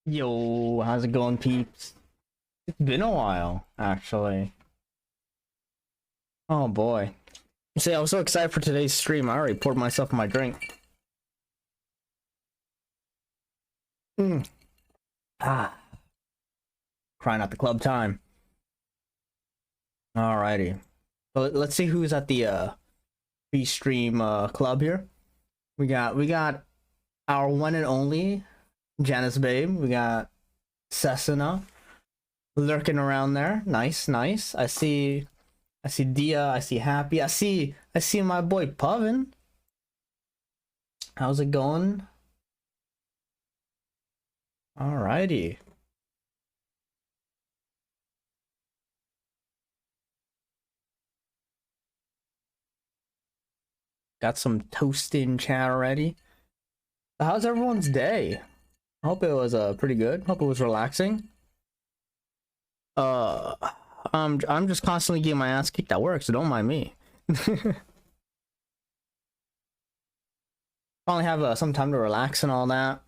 Yo, how's it going, peeps? It's been a while, actually. Oh boy. See, I was so excited for today's stream, I already poured myself my drink. Ah. Crying out the club time. Alrighty. So let's see who's at the free stream club here. We got our one and only Janice Babe. We got Cessna lurking around there. Nice. I see Dia, I see Happy, I see my boy Puvin. How's it going? Alrighty. Got some toast in chat already. How's everyone's day? I hope it was pretty good. Hope it was relaxing. I'm just constantly getting my ass kicked at work, so don't mind me. Finally have some time to relax and all that.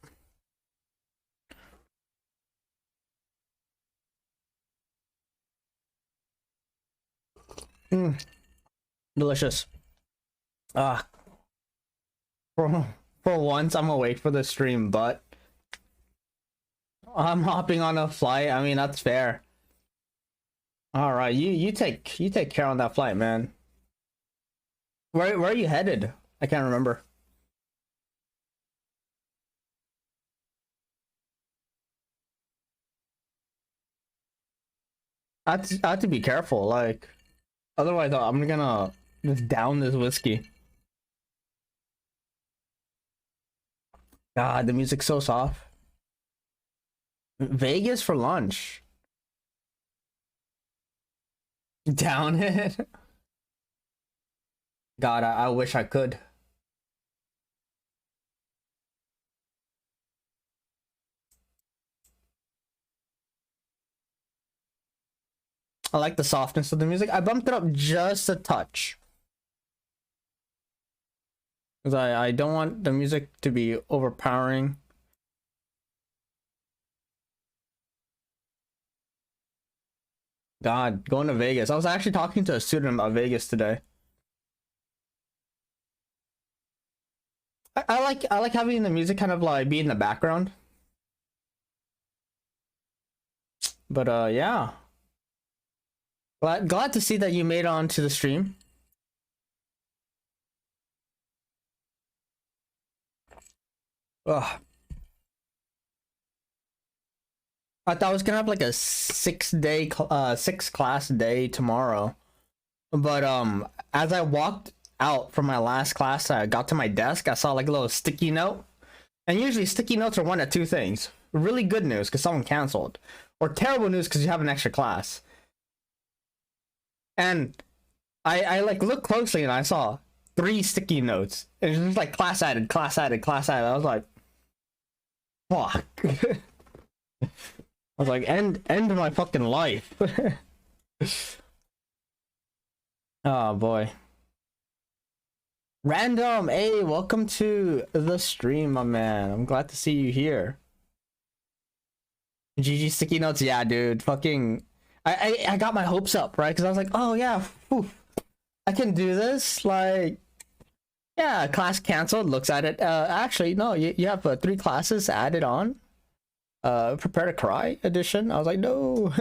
Delicious. For once I'm awake for the stream, but I'm hopping on a flight. I mean, that's fair. All right, you take care on that flight, man. Where are you headed? I can't remember. I have to be careful, like, otherwise I'm gonna just down this whiskey. God, the music's so soft. Vegas for lunch. Down it. God, I wish I could. I like the softness of the music. I bumped it up just a touch. Because I don't want the music to be overpowering. God, going to Vegas. I was actually talking to a student about Vegas today. I like having the music kind of like be in the background. But yeah. Glad to see that you made it onto the stream. Ugh. I thought I was gonna have like a 6 class day tomorrow, but as I walked out from my last class, I got to my desk, I saw like a little sticky note, and usually sticky notes are one of two things: really good news because someone canceled, or terrible news because you have an extra class. And I like looked closely and I saw 3 sticky notes, and it was just like class added. I was like, fuck. I was like, end my fucking life. Oh boy. Random, hey, welcome to the stream, my man. I'm glad to see you here. GG sticky notes, yeah, dude. Fucking, I got my hopes up, right? Because I was like, oh yeah, whew, I can do this. Like, yeah, class canceled. Looks at it. Actually, no, you have 3 classes added on. Prepare to cry edition. I was like, no.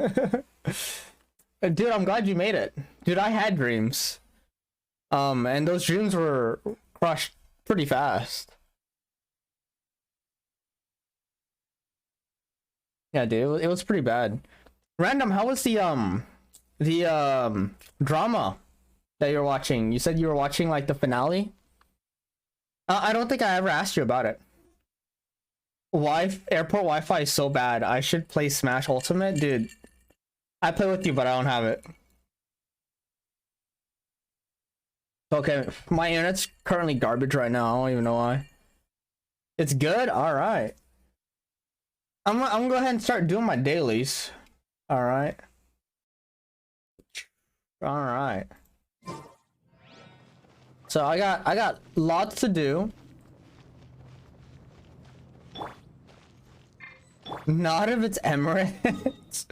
Dude, I'm glad you made it. Dude, I had dreams, and those dreams were crushed pretty fast. Yeah, dude, it was pretty bad. Random, how was the drama that you're watching? You said you were watching like the finale. I don't think I ever asked you about it. Airport Wi-Fi is so bad. I should play Smash Ultimate, dude. I play with you, but I don't have it. Okay, my internet's currently garbage right now. I don't even know why. It's good. All right. I'm gonna go ahead and start doing my dailies. All right. All right. So I got lots to do. Not if it's Emirates.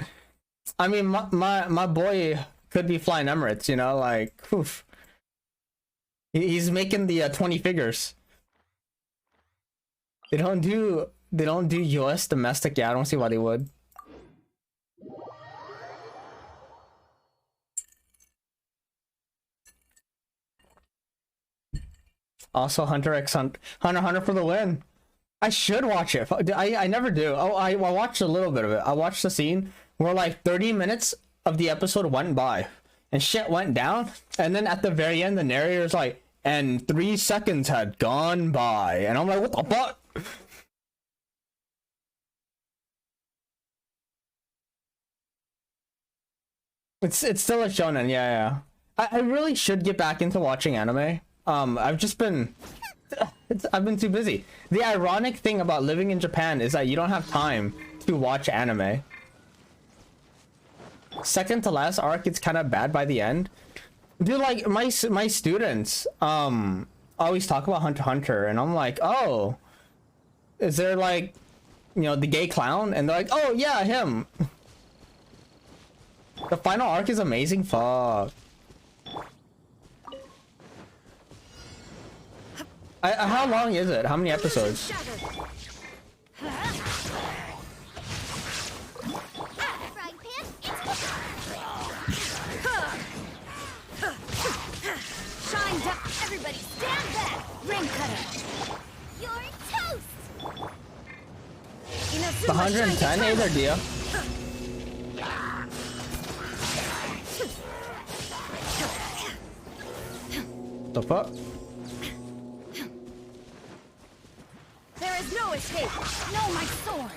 I mean, my boy could be flying Emirates, you know, like, oof. He's making the 20 figures. They don't do US domestic. Yeah, I don't see why they would. Also, Hunter x Hunter for the win. I should watch it. I never do. Oh, I watched a little bit of it. I watched the scene where like 30 minutes of the episode went by and shit went down, and then at the very end the narrator's like, and 3 seconds had gone by, and I'm like, what the fuck? It's still a shonen, yeah. I really should get back into watching anime. I've just been I've been too busy. The ironic thing about living in Japan is that you don't have time to watch anime. Second to last arc, it's kind of bad by the end. Dude, like my students always talk about Hunter x Hunter, and I'm like, oh, is there like, you know, the gay clown? And they're like, oh yeah, him. The final arc is amazing. Fuck. How long is it? How many episodes? Everybody stand back! Ring cutter! You're toast! 110 either, dear. The fuck? There is no escape! No, my sword!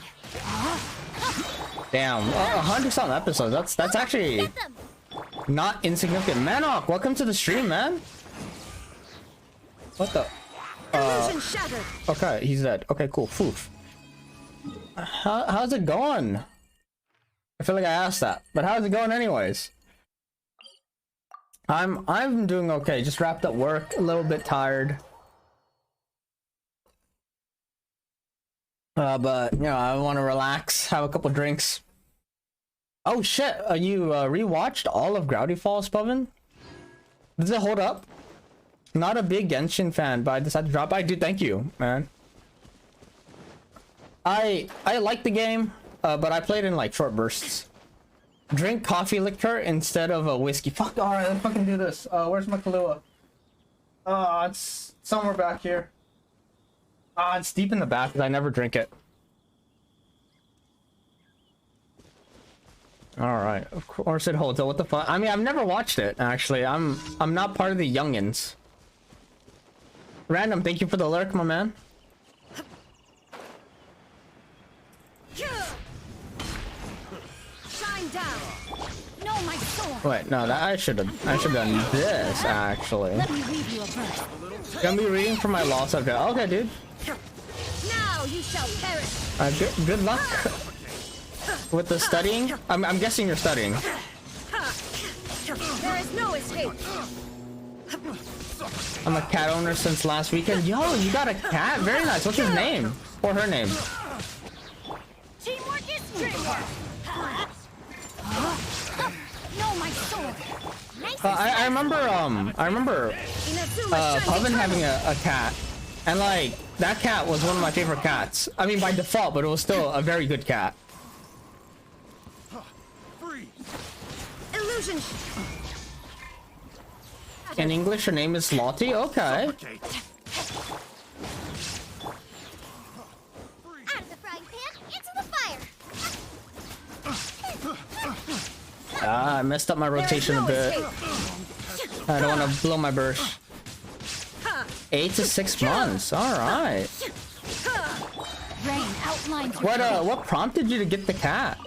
Damn, 100-something episodes. That's actually not insignificant. Manok, welcome to the stream, man. What the? Illusion shattered. Okay, he's dead. Okay, cool. Poof. How's it going? I feel like I asked that, but how's it going anyways? I'm doing okay. Just wrapped up work, a little bit tired. But you know, I want to relax, have a couple drinks. Oh shit! You rewatched all of Gravity Falls, Pavin? Does it hold up? Not a big Genshin fan, but I decided to drop. I do. Thank you, man. I like the game, but I played in like short bursts. Drink coffee liquor instead of a whiskey. Fuck. All right, let's fucking do this. Where's my Kahlua? It's somewhere back here. It's deep in the back because I never drink it. All right, of course it holds. What the fuck? I mean, I've never watched it actually. I'm not part of the youngins. Random, thank you for the lurk, my man. Shine down. No, my sword. Wait, no, that I should have done this actually. Let me read you a verse. Gonna be reading from my law subject. Okay, dude. Now you shall perish. Good luck with the studying. I'm guessing you're studying. There is no escape. I'm a cat owner since last weekend. Yo, you got a cat? Very nice. What's his name? Or her name? Teamwork is teamwork. No, my sword. I remember Pavin having a cat, and like that cat was one of my favorite cats. I mean by default, but it was still a very good cat. Illusion. In English, her name is Lottie. Okay. Out of the frying pan into the fire. I messed up my rotation a bit. I don't want to blow my burst. 8 to 6 months. All right. Rain outlines. What prompted you to get the cat?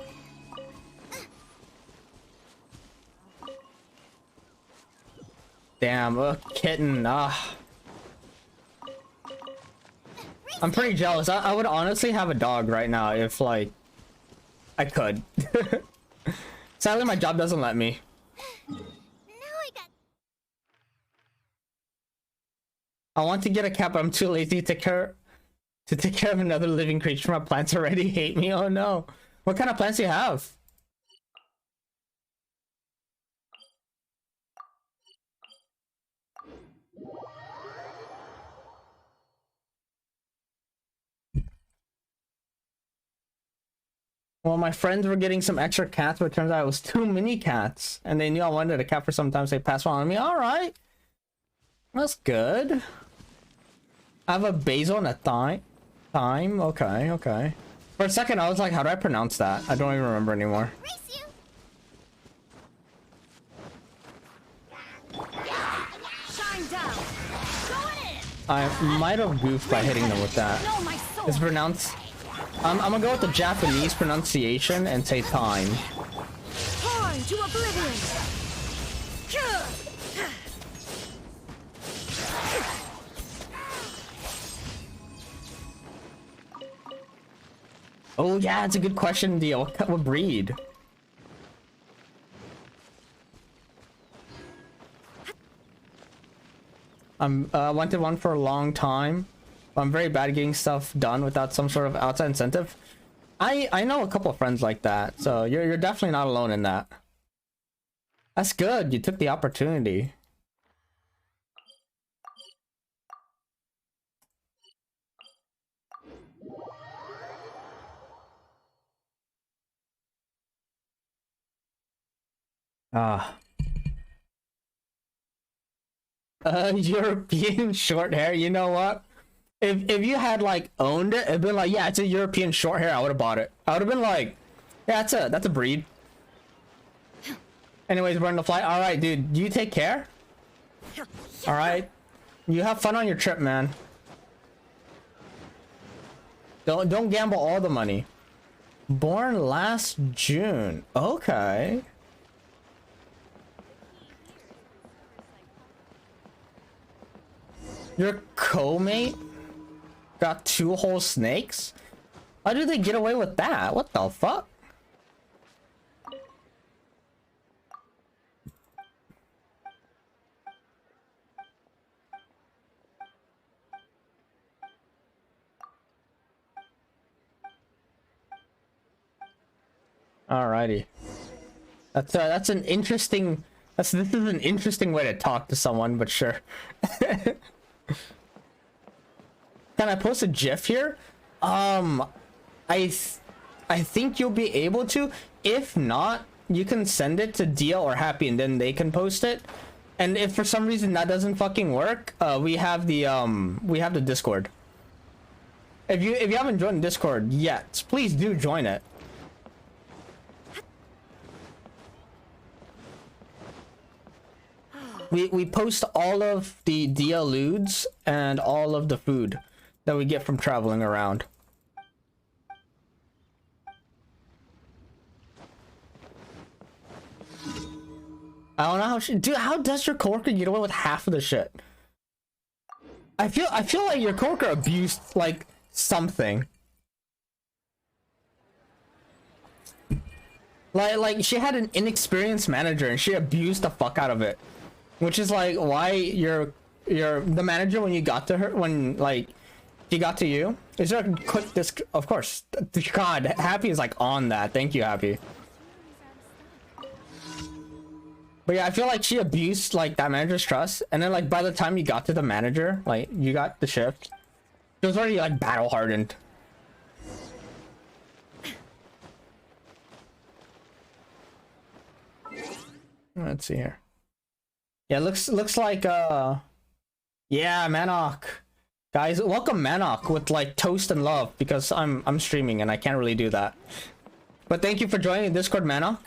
Damn, a kitten. Ah. I'm pretty jealous. I would honestly have a dog right now if like I could. Sadly, my job doesn't let me. I want to get a cat, but I'm too lazy to to take care of another living creature. My plants already hate me. Oh no. What kind of plants do you have? Well, my friends were getting some extra cats, but it turns out it was too many cats. And they knew I wanted a cat for some time, so they passed one on me. Alright. That's good. I have a basil and a thyme. Okay, okay. For a second, I was like, how do I pronounce that? I don't even remember anymore. Shine down. Going in. I might have goofed by hitting them with that. No, my soul. It's pronounced... I'm gonna go with the Japanese pronunciation and say time. Torn to oblivion. Oh yeah, it's a good question, Dio. What breed? I wanted one for a long time. I'm very bad at getting stuff done without some sort of outside incentive. I know a couple of friends like that, so you're definitely not alone in that. That's good. You took the opportunity. Ah. European short hair. You know what? If you had like owned it, it'd been like, yeah, it's a European short hair. I would have bought it. I would have been like, yeah, that's a breed. Anyways, we're on the flight. All right, dude. You take care. All right. You have fun on your trip, man. Don't gamble all the money. Born last June. Okay. Your co-mate got 2 whole snakes? How do they get away with that? What the fuck? Alrighty. That's an interesting... this is an interesting way to talk to someone, but sure. Can I post a GIF here? I think you'll be able to. If not, you can send it to Dia or Happy, and then they can post it. And if for some reason that doesn't fucking work, we have the Discord. If you haven't joined Discord yet, please do join it. We post all of the Dia loots and all of the food that we get from traveling around. I don't know how dude, how does your coworker get away with half of the shit? I feel like your coworker abused like something. Like she had an inexperienced manager and she abused the fuck out of it. Which is like why you're the manager when you got to her, when like she got to you. Is there a quick disc? Of course. God, Happy is like on that. Thank you, Happy. But yeah, I feel like she abused like that manager's trust, and then like by the time you got to the manager, like you got the shift, she was already like battle hardened. Let's see here. Yeah, looks like yeah, Manok. Guys, welcome Manok with like toast and love, because I'm streaming and I can't really do that. But thank you for joining Discord, Manok.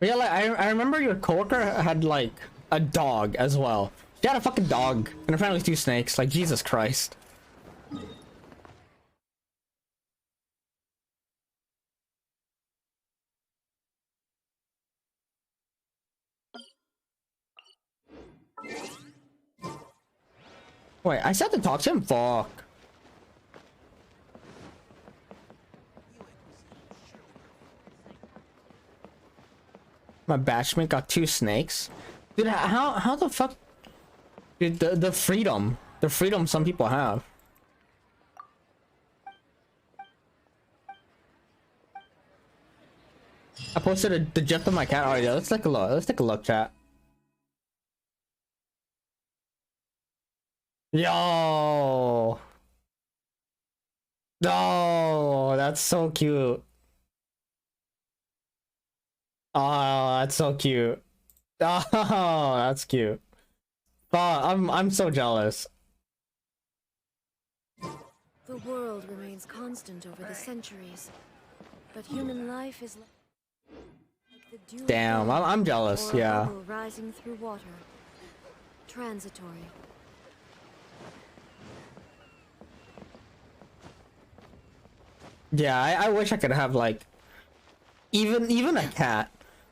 But yeah, like I remember your coworker had like a dog as well. She had a fucking dog and her family 2 snakes. Like Jesus Christ. Wait, I said to talk to him? Fuck. My batchmate got 2 snakes. Dude, how the fuck? Dude, the freedom some people have. I posted the gif of my cat already. Let's take a look. Let's take a look, chat. Yo. No, that's so cute. Oh, that's so cute. Oh, that's cute. Oh, I'm so jealous. The world remains constant over the centuries, but human life is like the dew of Damn, dawn I'm jealous. or a Yeah. bubble rising through water. Transitory. Yeah, I wish I could have like even a cat.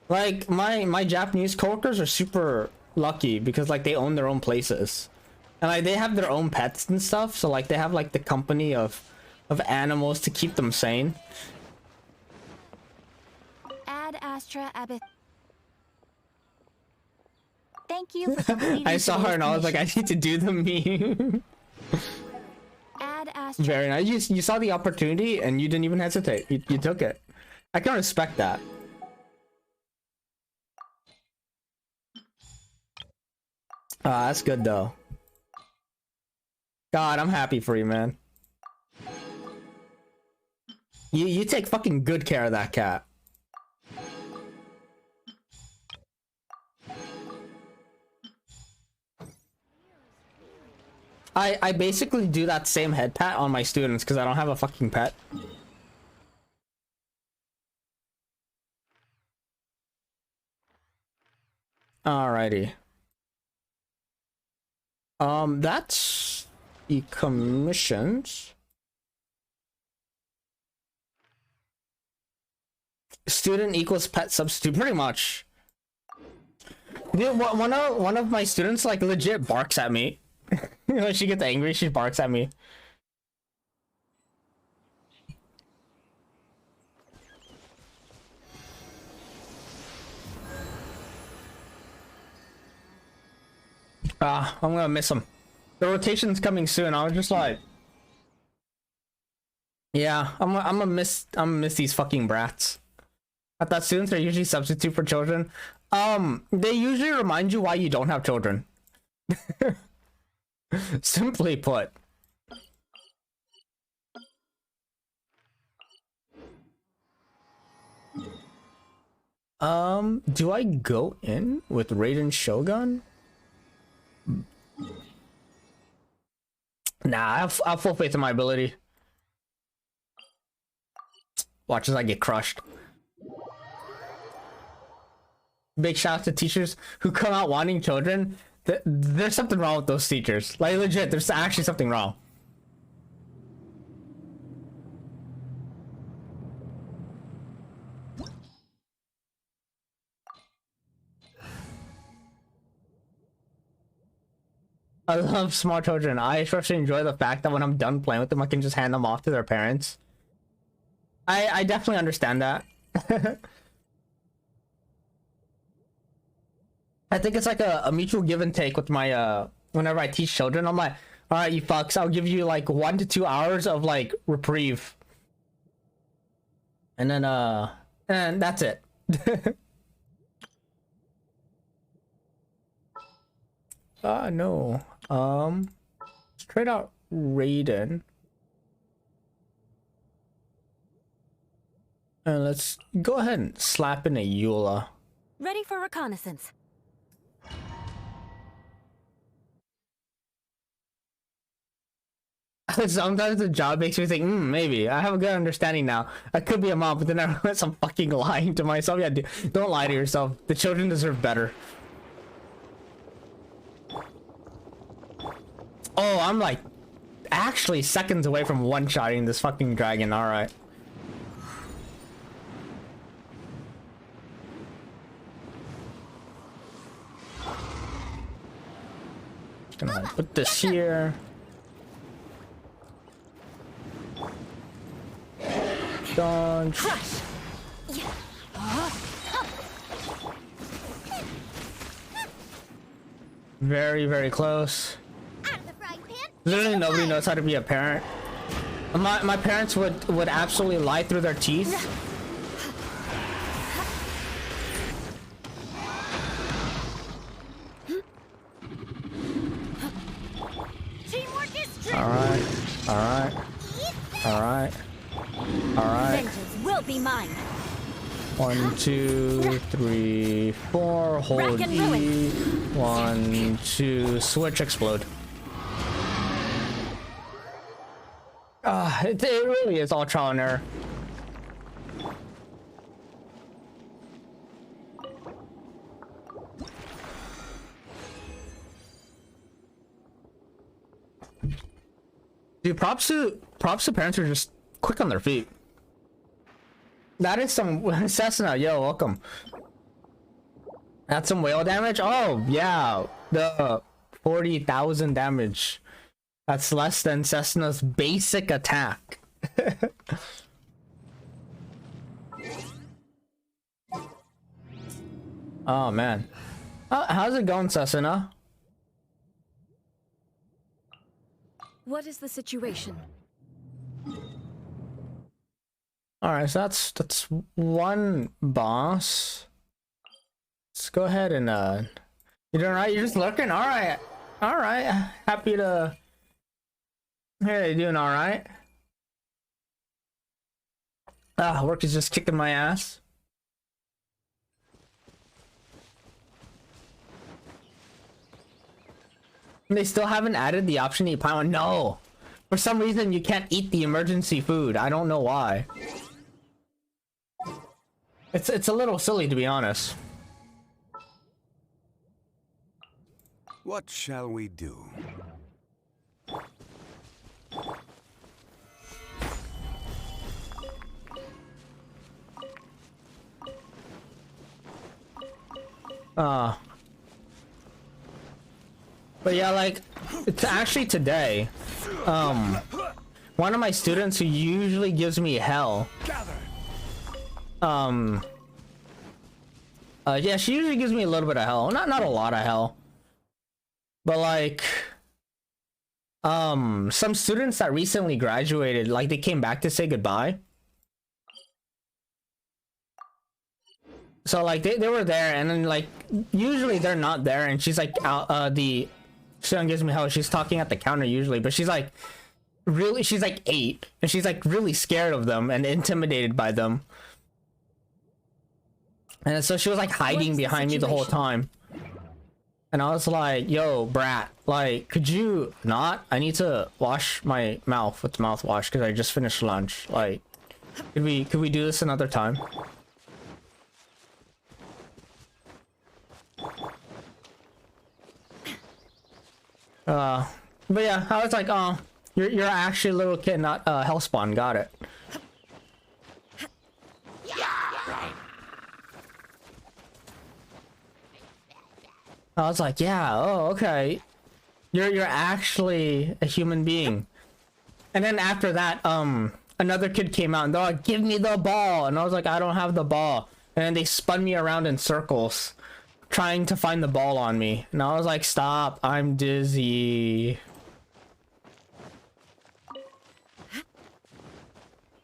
Like my Japanese coworkers are super lucky because like they own their own places. And like they have their own pets and stuff, so like they have like the company of animals to keep them sane. Ad Astra Abbott. Thank you for completing I saw her and I was like, I need to do the meme. Ad Astra. Very nice. You saw the opportunity and you didn't even hesitate. You took it. I can respect that. That's good though. God, I'm happy for you, man. You take fucking good care of that cat. I basically do that same head pat on my students because I don't have a fucking pet. Alrighty. That's the commissions. Student equals pet substitute, pretty much. Dude, one of my students like legit barks at me. When she gets angry, she barks at me. I'm gonna miss him. The rotation's coming soon. I was just like, yeah, I'm gonna miss these fucking brats. I thought students are usually substitute for children. They usually remind you why you don't have children. Simply put. Do I go in with Raiden Shogun? Nah, I have full faith in my ability. Watch as I get crushed. Big shout out to teachers who come out wanting children. There's something wrong with those teachers. Like legit, there's actually something wrong. I love smart children. I especially enjoy the fact that when I'm done playing with them, I can just hand them off to their parents. I definitely understand that. I think it's like a mutual give and take with my whenever I teach children. I'm like, all right, you fucks, I'll give you like 1 to 2 hours of like reprieve, and then and that's it. No. Straight out Raiden. And let's go ahead and slap in a Eula. Ready for reconnaissance. Sometimes the job makes me think, maybe. I have a good understanding now. I could be a mom, but then I realize I'm fucking lying to myself. Yeah, don't lie to yourself. The children deserve better. Oh, I'm like actually seconds away from one-shotting this fucking dragon. Alright. gonna put this here. Dodge. Very, very close. Literally nobody knows how to be a parent. My parents would absolutely lie through their teeth. Alright. Alright. Alright. Alright. Vengeance will be mine. 1, 2, 3, 4. Hold E. 1, 2. Switch, explode. It really is all trial and error. Dude, props to parents who are just quick on their feet. That is some Cessna, yo, welcome. That's some whale damage? Oh, yeah. The 40,000 damage. That's less than Cessna's basic attack. Oh, man. How's it going, Cessna? What is the situation? Alright, so that's one boss. Let's go ahead and you doing alright? You're just looking? Alright. Alright. Happy to hear you doing alright. Work is just kicking my ass. They still haven't added the option to eat pie. No! For some reason you can't eat the emergency food. I don't know why. It's a little silly, to be honest. What shall we do? But yeah, like, it's actually today, one of my students who usually gives me hell, yeah, she usually gives me a little bit of hell. Not a lot of hell. But like, some students that recently graduated, like, they came back to say goodbye. So like, they were there, and then like, usually they're not there, and she's like, the student gives me hell. She's talking at the counter usually, but she's like, really, she's like 8, and she's like really scared of them and intimidated by them. And so she was like hiding behind me the whole time. And I was like, yo, brat, like, could you not? I need to wash my mouth with mouthwash because I just finished lunch. Like, could we do this another time? But yeah, I was like, oh, you're actually a little kid, not Hellspawn. Got it. I was like, yeah, oh, okay. You're actually a human being. And then after that, another kid came out and they're like, give me the ball. And I was like, I don't have the ball. And then they spun me around in circles, trying to find the ball on me. And I was like, stop, I'm dizzy.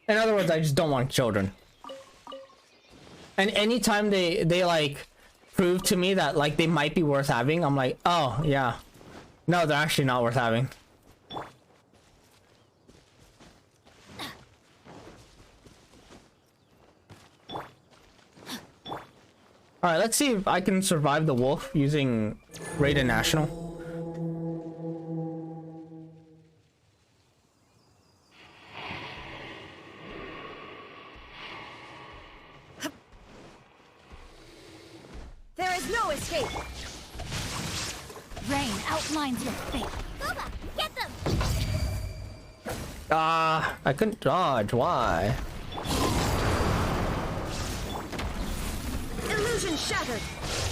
In other words, I just don't want children. And anytime they like prove to me that like they might be worth having, I'm like, oh yeah, no, they're actually not worth having. All right, let's see if I can survive the wolf using Raiden National. There is no escape. Rain outlines your fate. Boba, get them. I couldn't dodge. Why? Illusion shattered.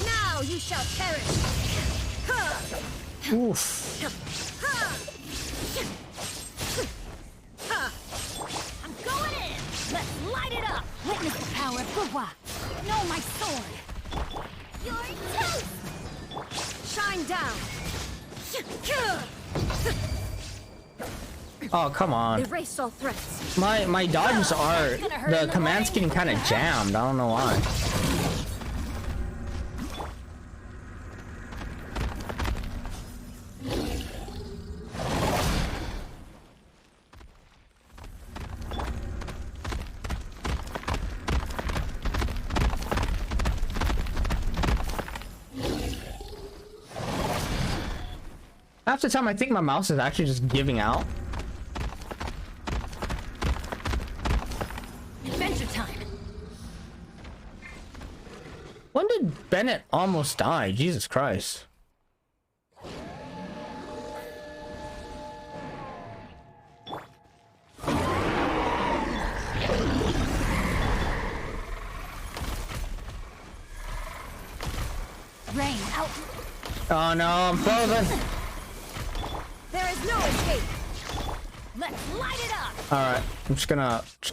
Now you shall perish. Oof. I'm going in. Let's light it up. Witness the power of Fuwa. Know my sword. You're toast. Shine down. Oh, come on. Erase all threats. My dodges are, the command's getting kind of jammed. I don't know why. Half the time I think my mouse is actually just giving out. Adventure time. When did Bennett almost die? Jesus Christ. Rain out. Oh no, I'm frozen. There is no escape. Let's light it up. All right, I'm just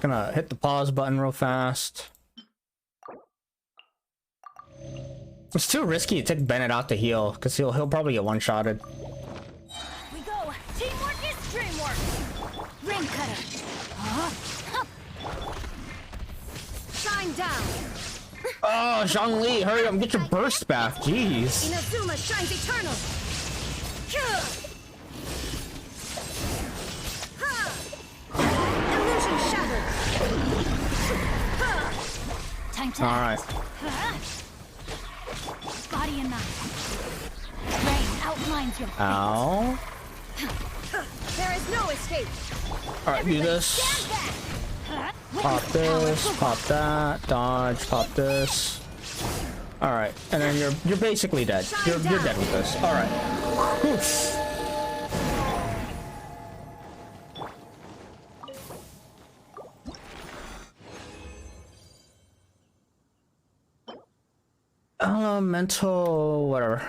gonna hit the pause button real fast. It's too risky to take Bennett out to heal because he'll probably get one-shotted. We go. Teamwork is dreamwork. Ring cutter. Shine down. Oh, Zhongli, hurry up, get your burst back. Jeez. Inazuma shines eternal. Illusion shattered. Time to All right. Body and mind. Rain outlines your face. Ow. There is no escape. All right, do this. Stand back. Pop this, pop that, dodge, pop this. All right, and then you're basically dead. You're dead with this. All right. Oof. Elemental, whatever.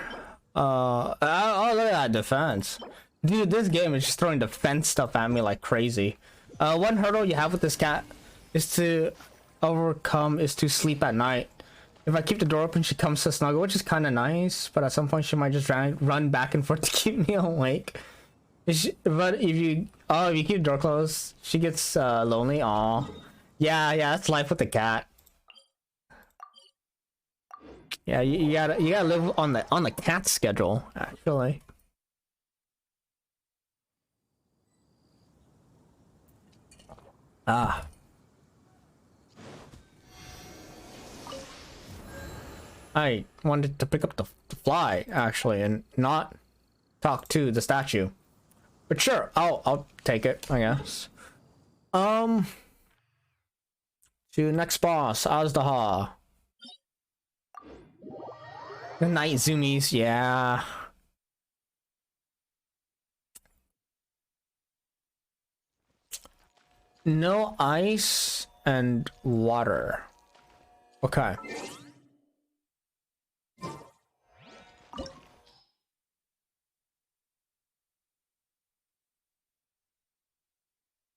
Oh, look at that defense. Dude, this game is just throwing defense stuff at me like crazy. One hurdle you have with this cat is to overcome is to sleep at night. If I keep the door open, she comes to snuggle, which is kind of nice, but at some point she might just run back and forth to keep me awake. But if you keep the door closed, she gets lonely. Aw. Yeah, that's life with the cat. Yeah, you gotta live on the cat schedule, actually. Ah. I wanted to pick up the fly, actually, and not talk to the statue. But sure, I'll take it, I guess. To next boss, Azdaha. The night zoomies, yeah. No ice and water. Okay.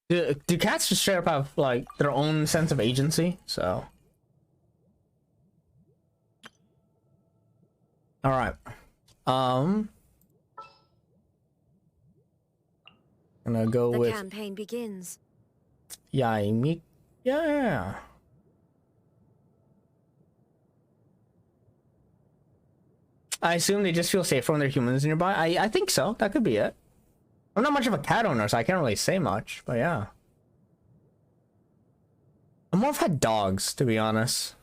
Do cats just straight up have like their own sense of agency? So. All right. I'm gonna go The with campaign begins. Yaimi. Yeah. I assume they just feel safer when there are humans nearby. I think so. That could be it. I'm not much of a cat owner, so I can't really say much, but yeah. I'm more of had dogs, to be honest.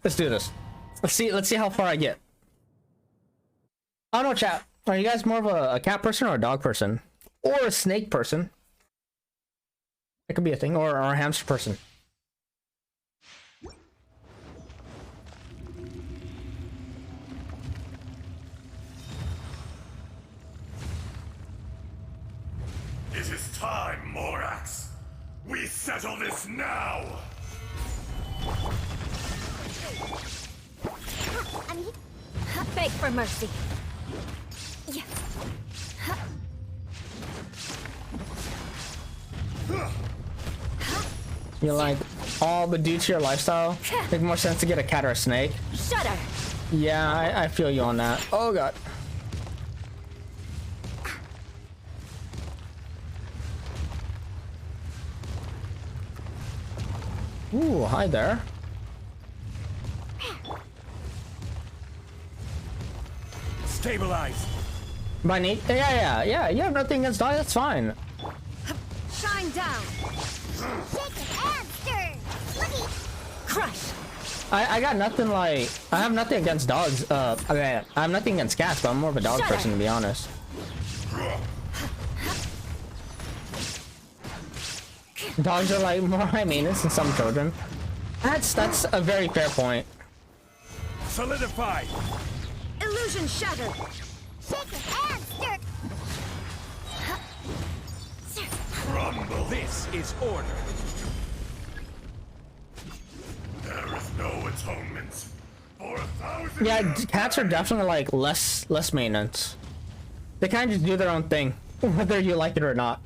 Let's do this. Let's see how far I get. I don't know, chat. Are you guys more of a cat person or a dog person? Or a snake person? That could be a thing, or a hamster person. It is time, Morax. We settle this now. for mercy. Yeah. You like all but due to your lifestyle, make more sense to get a cat or a snake. Shudder. Yeah, I feel you on that. Oh god. Ooh, hi there. Stabilize. By need? Yeah. You have nothing against dogs. That's fine. Shine down. Shake it and stir. Looky. Crush. I got nothing like. I have nothing against dogs. I have nothing against cats, but I'm more of a dog Shut person up. to be honest. Dogs are like more high maintenance than some children. That's a very fair point. Solidify. Illusion shattered. Shake it and stir. Crumble. This is order. There is no atonement for 1,000 Yeah, years. cats are definitely like less maintenance. They kind of just do their own thing, whether you like it or not.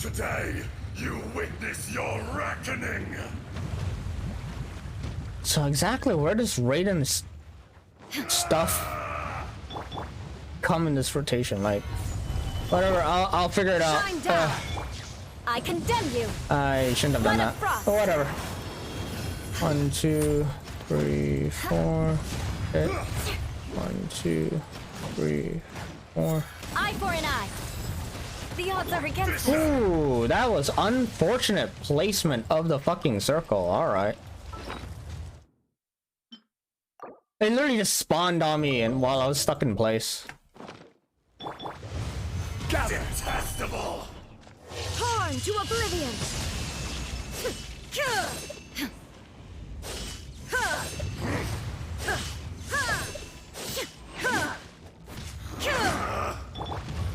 Today, you witness your reckoning. So exactly where does Raiden's stuff come in this rotation? Like, whatever, I'll figure it out. Shine down. I condemn you. I shouldn't have done Blood that. of frost. But whatever. 1, 2, 3, 4. Okay. 1, 2, 3, 4. Eye for an eye. The odds are against us. Ooh, that was unfortunate placement of the fucking circle. All right. They literally just spawned on me and while I was stuck in place. Detestable. Torn to oblivion.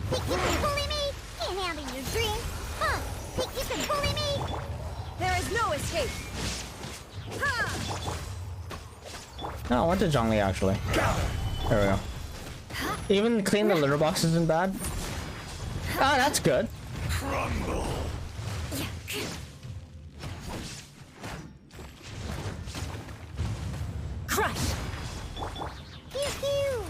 Think you can bully me? Can't handle your dreams. Huh? Think you can bully me? There is no escape. No, I went to Zhongli actually. There we go. Even cleaning the litter box isn't bad. Ah, that's good. Crumble. Crush. Pew pew.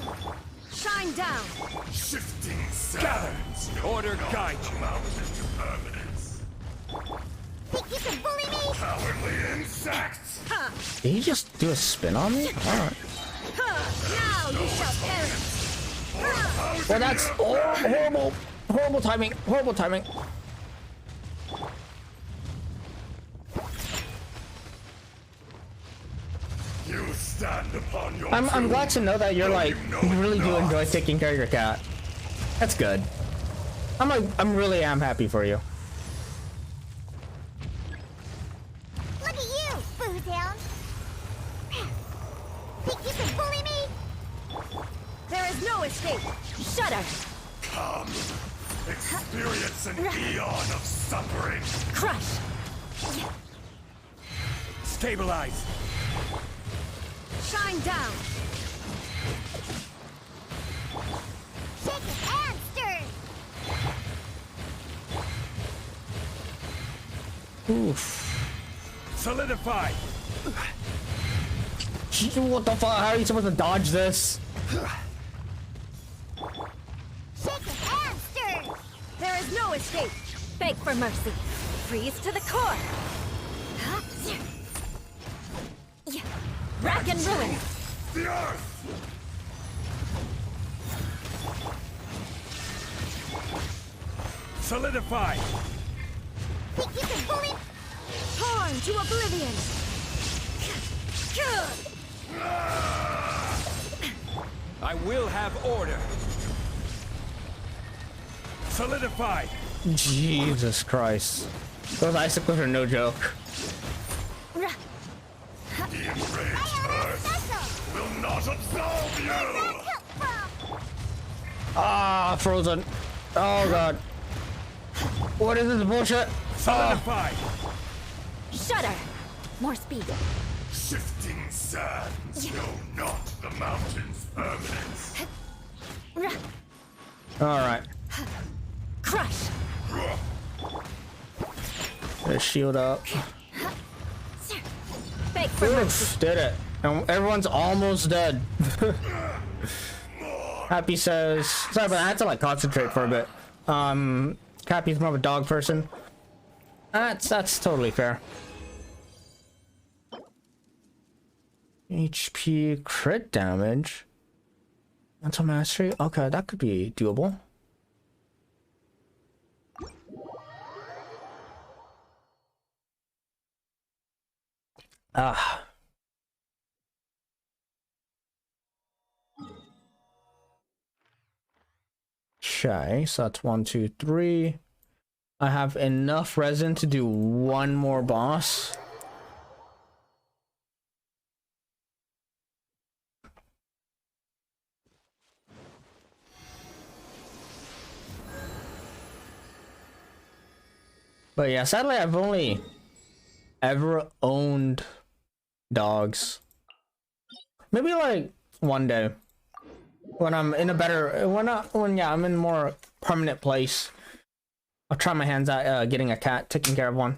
Shine down. Shifting sands. Order guide you. Mountains to permanence. Think you can bully me? Cowardly insects. Did he just do a spin on me? Alright. Now you shall perish. Well, that's horrible. Horrible timing. Horrible timing. You stand upon your I'm glad to know that you're like, you really do not. enjoy taking care of your cat. That's good. I'm really am happy for you. Look at you, Bootown. Think you can bully me? There is no escape. Shudder. Come. Experience an eon of suffering. Crush. Stabilize. Shine down. Shake it and stir. Oof. Solidify. What the fuck? How are you supposed to dodge this? Shake it and stir. There is no escape. Beg for mercy. Freeze to the core. Rack and ruin. The earth. Solidify. Think you can bully? Torn to oblivion. I will have order. Solidify. Jesus Christ. Those icicles are no joke. The enraged earth will not absolve you. Ah, frozen. Oh god. What is this bullshit? Solidify. Shudder. More speed. Shifting sands know not the mountain's permanence. Alright. Crush. Shield up. Beg for mercy. Oof, did it. And everyone's almost dead. Happy says, sorry, but I had to like concentrate for a bit. Happy's more of a dog person. That's totally fair. HP crit damage. Mental mastery. Okay, that could be doable. Ah. Okay, so that's 1, 2, 3. I have enough resin to do one more boss. But yeah, sadly I've only ever owned dogs. Maybe like one day when I'm in a better when I'm in a more permanent place, I'll try my hands at getting a cat, taking care of one.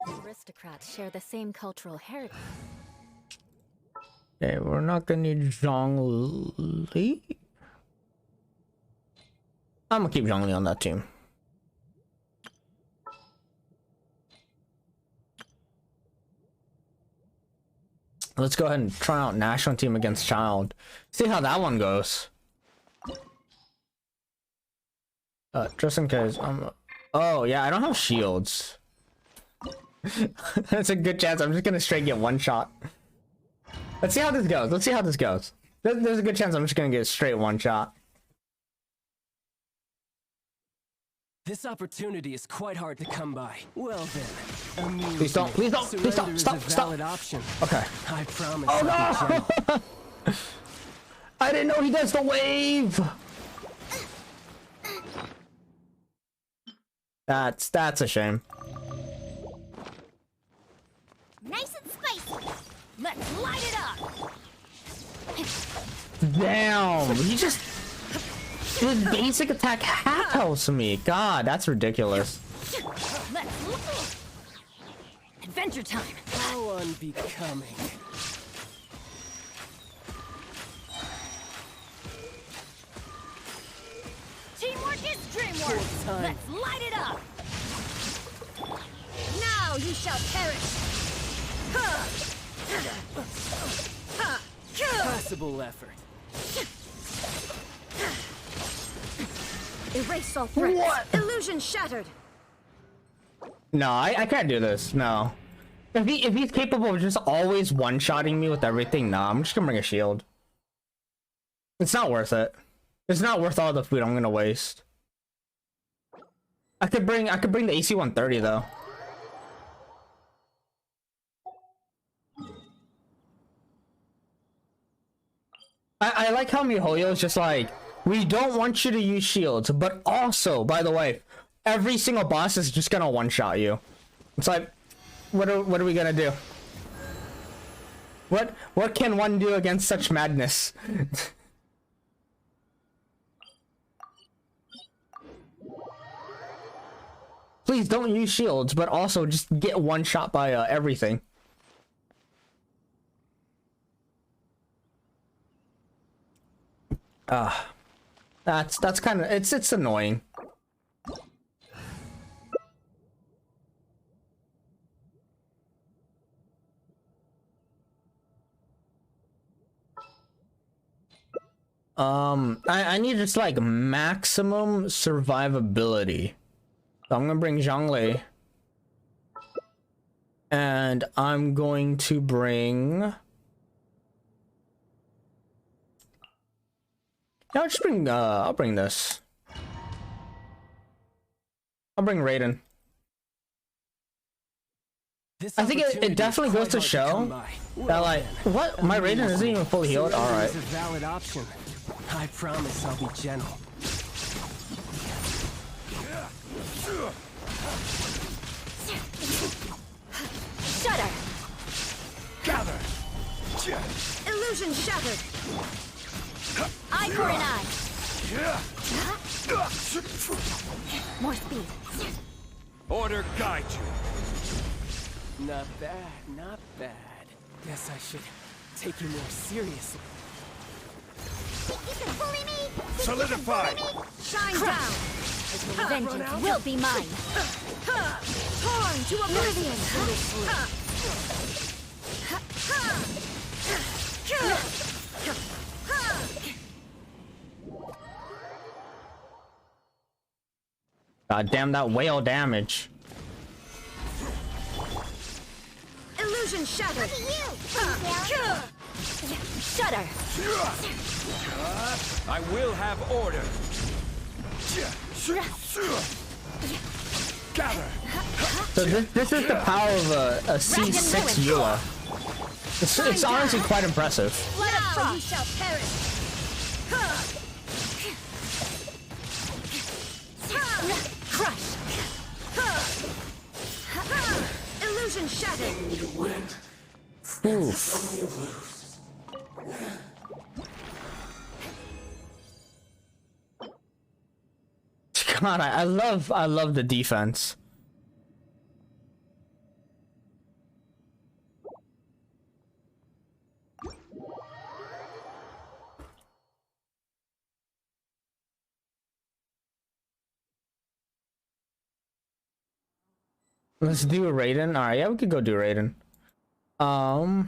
Aristocrats share the same cultural heritage. Okay, we're not gonna need Zhongli. I'm gonna keep Zhongli on that team. Let's go ahead and try out national team against child. See how that one goes. Just in case. Oh yeah, I don't have shields. That's a good chance. I'm just gonna straight get one shot. Let's see how this goes. Let's see how this goes. There's a good chance I'm just gonna get a straight one shot. This opportunity is quite hard to come by. Well then, Please don't, please don't, please stop, stop, stop. Option. Okay. I promise. Oh no! I didn't know he does the wave. That's a shame. Nice and spicy. Let's light it up. Damn, he just his basic attack half health me. God, that's ridiculous. Let's adventure time. How unbecoming. Teamwork is dreamwork. Let's light it up. Now you shall perish. Possible effort. Erase all threats. What? Illusion shattered. No, I can't do this. No. If he's capable of just always one-shotting me with everything, nah, I'm just gonna bring a shield. It's not worth it. It's not worth all the food I'm gonna waste. I could bring the AC 130 though. I like how MiHoYo is just like, we don't want you to use shields, but also, by the way, every single boss is just gonna one-shot you. It's like, what are we gonna do? What can one do against such madness? Please don't use shields, but also just get one shot by everything. That's kind of it's annoying. I need just like maximum survivability. So I'm gonna bring Zhongli. And I'm going to bring... I'll just bring, I'll bring this. I'll bring Raiden. I think it definitely goes to show that, like, what? My Raiden isn't even fully healed? Alright. A valid option. I promise I'll be gentle. Shudder. Gather. Illusion shattered. Eye for an eye. More speed. Order guide you. Not bad, not bad. Guess I should take you more seriously. Think you can bully me? Solidify. Shine down. Vengeance will be mine. Torn to oblivion. God damn that whale damage. Illusion shattered. Shudder. I will have order. Gather. So this is the power of a C6 Eula. It's honestly quite impressive. Let us Now you shall perish. crush. Illusion shattered. Oof. God, I love the defense. Let's do a Raiden. Alright, yeah, we could go do Raiden. I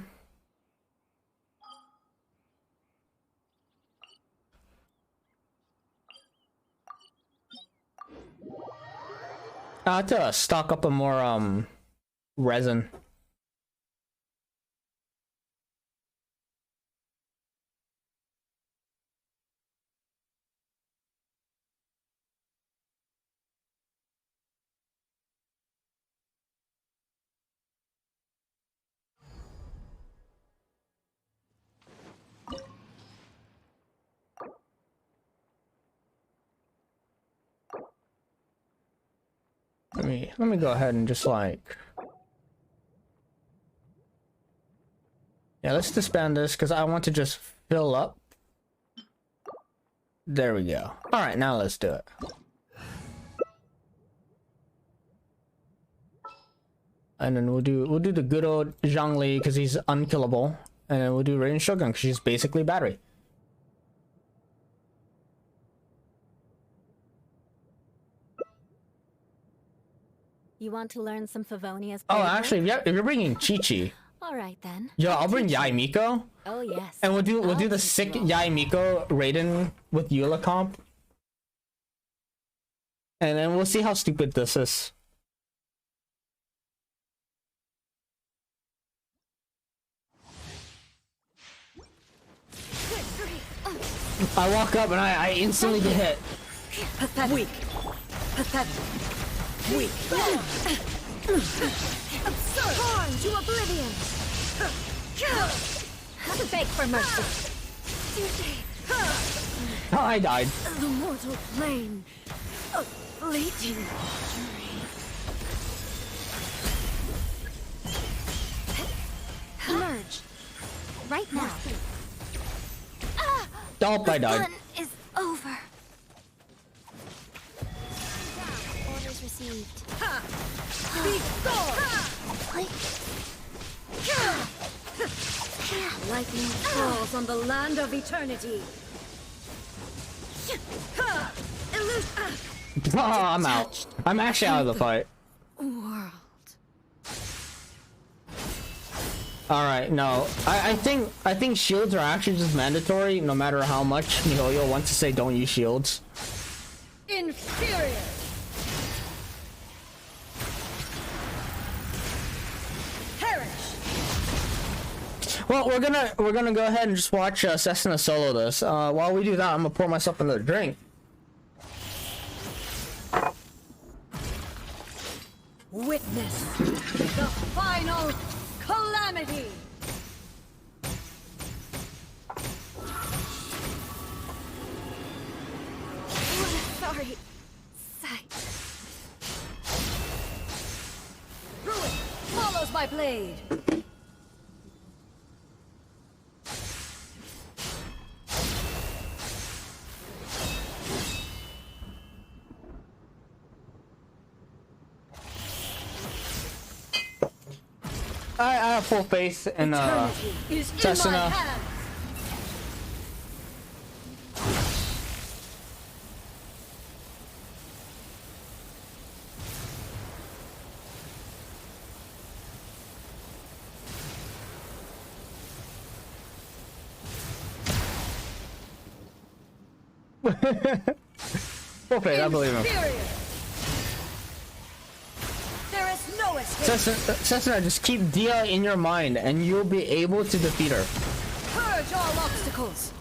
have to stock up a more resin. Let me go ahead and just like, yeah, let's disband this because I want to just fill up. There we go. All right, now let's do it. And then we'll do the good old Zhongli because he's unkillable, and then we'll do Raiden Shogun because she's basically battery. You want to learn some Favonia's Oh, playbook? actually, if you're bringing Chi-Chi, All right then. yo, I'll bring Yai Miko, Oh yes. and we'll do I'll the teach sick you all. Yai Miko Raiden with Eula comp, and then we'll see how stupid this is. I walk up and I instantly get hit. Pathetic. Weak. Pathetic. Weak. Absurd. Torn to oblivion. To beg for mercy. Oh, I died. The mortal plane. A fleeting Emerge. Right now. Oh, I died. Fun is over. Orders received. Be gone. Lightning falls on the land of eternity. Oh, I'm out. I'm actually out of the fight. World. All right, no, I think shields are actually just mandatory, no matter how much MiHoYo wants to say don't use shields. Inferior. Perish. Well, we're gonna go ahead and just watch Cessna solo this. While we do that, I'm gonna pour myself another drink. Witness the final calamity. What a sorry sight. follows my blade. I have full faith in Eternity is in my Sesuna. hands. Full faith, I believe him. Inferior. There is no escape. Sesuna, just keep Dia in your mind and you'll be able to defeat her. Purge all obstacles.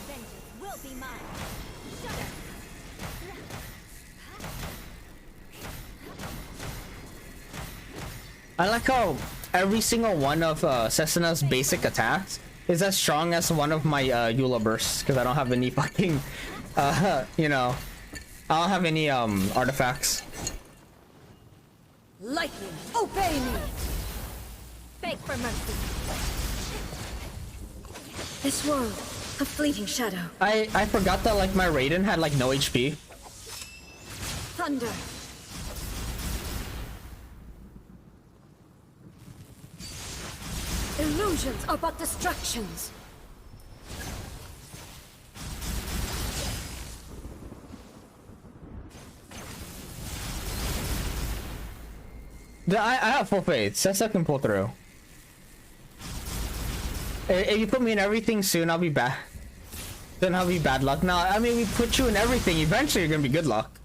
Vengeance will be mine. Shudder. I like how every single one of Sesuna's basic attacks is as strong as one of my Eula bursts because I don't have any fucking, you know, I don't have any artifacts. Lightning, obey me. Beg for mercy. This world, a fleeting shadow. I forgot that like my Raiden had like no HP. Thunder. Illusions are but distractions. I have full faith. Sessa can pull through. If you put me in everything soon, I'll be bad. Then I'll be bad luck. No, I mean we put you in everything. Eventually, you're gonna be good luck.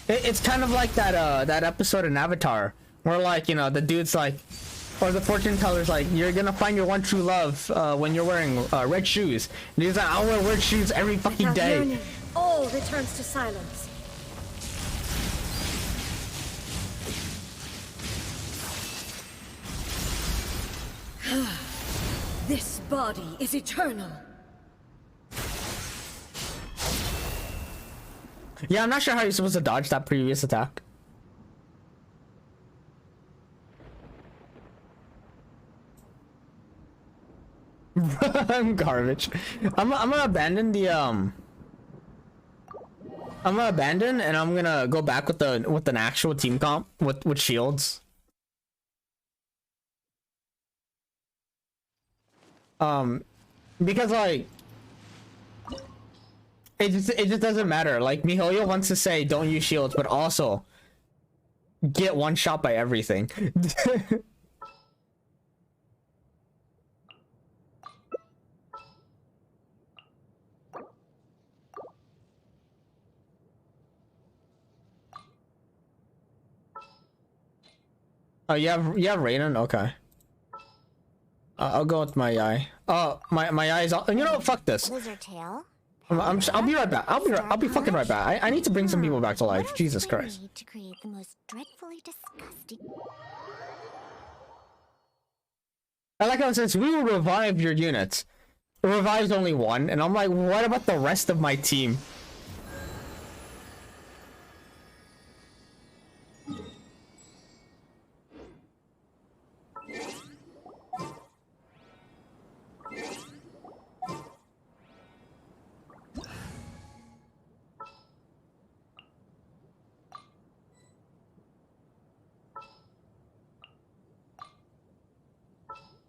It's kind of like that that episode in Avatar where like you know the dude's like, or the fortune teller's like, you're gonna find your one true love when you're wearing red shoes. And he's like, I'll wear red shoes every fucking Without day. yearning, all returns to silence. This body is eternal. Yeah, I'm not sure how you're supposed to dodge that previous attack. I'm garbage. I'm gonna abandon the I'm gonna abandon and I'm gonna go back with an actual team comp with shields. Because like it just doesn't matter. Like Mihoyo wants to say don't use shields, but also get one shot by everything. Oh, you have Raiden? Okay. I'll go with my eye. Oh, my eyes. You know what? Fuck this. Lizard tail. I'll be right back. I'll be fucking right back. I need to bring some people back to life. Jesus Christ. To create the most dreadfully disgusting. I like how it says we will revive your units. It revives only one, and I'm like, what about the rest of my team?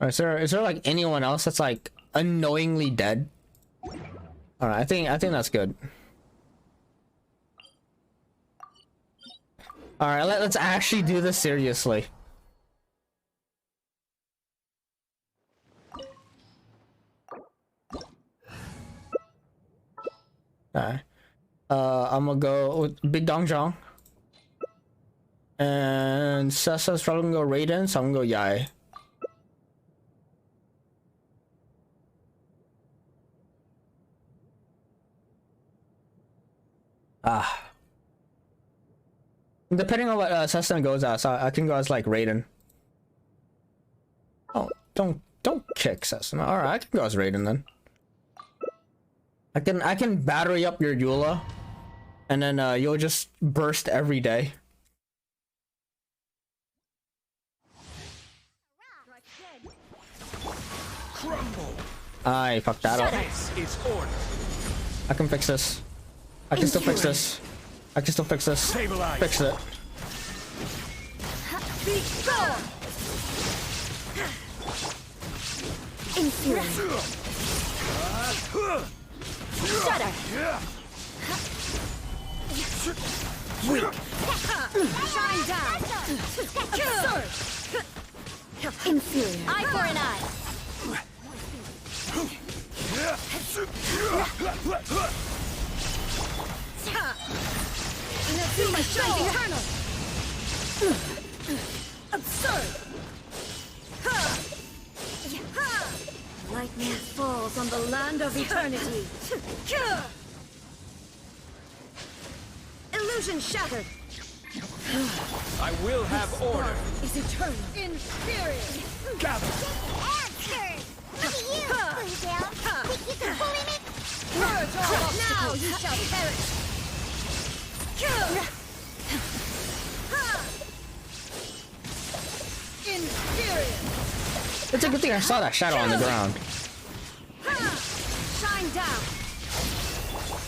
Is there like anyone else that's like unknowingly dead? All right, I think that's good. All right, let's actually do this seriously. Alright. I'm gonna go with Big Dongjong. And Sessa's probably gonna go Raiden, so I'm gonna go Yai. Ah. Depending on what Sessa goes as, I can go as like Raiden. Oh, don't kick Sessa. Alright, I can go as Raiden then. I can battery up your Eula and then you'll just burst every day. Crumble. I fucked that up. This is order. I can fix this. I can still fix this. I can still fix this. Stabilize. Fix it. Be gone! Inferior. Shudder. Weak. Shine down. Absurd. Inferior. Eye for an eye. Inazuma shines eternal. Absurd. Lightning falls on the land of eternity. Illusion shattered. I will have order. Is eternal. Inferior. Gather. Purge all now you shall perish. Inferior. It's a good thing I saw that shadow on the ground. Shine down.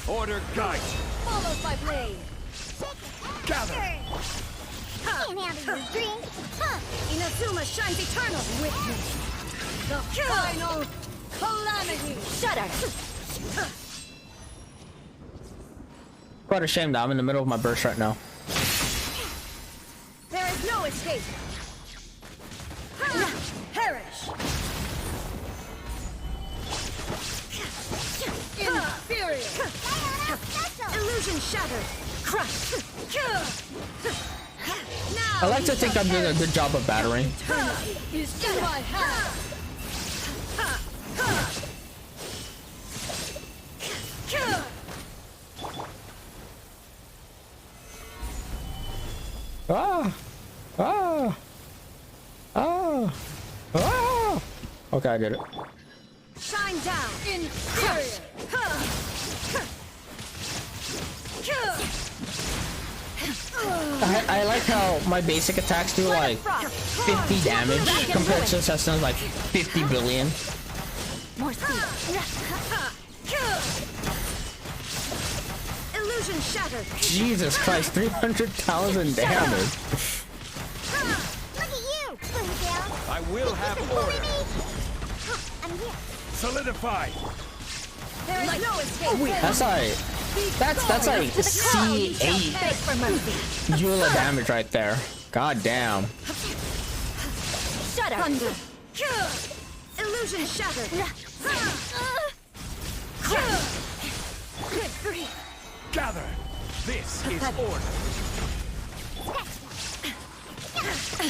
Order guide. Follow my blade. Gather. Inazuma shines eternal. Witness the final calamity. Shudder. Quite a shame that I'm in the middle of my burst right now. There is no escape. Perish. Inferior. Illusion shattered. Crush. Now I like to think I'm doing a good job of battering. eternity is in my hand. Ah! Ah! Ah! Ah! Okay, I get it. Shine down. Inferior. I like how my basic attacks do like 50 damage compared to Cessna's like 50 billion. More speed. Illusion shattered. Jesus Christ, 300,000 damage. Look at you, Bluegill. I will have order. I'm here. Solidify. There is no escape. That's like that's like C8 Beg for mercy. Eula damage right there. God damn. Shudder. Thunder. Illusion shattered. Good grief. Gather. This is order.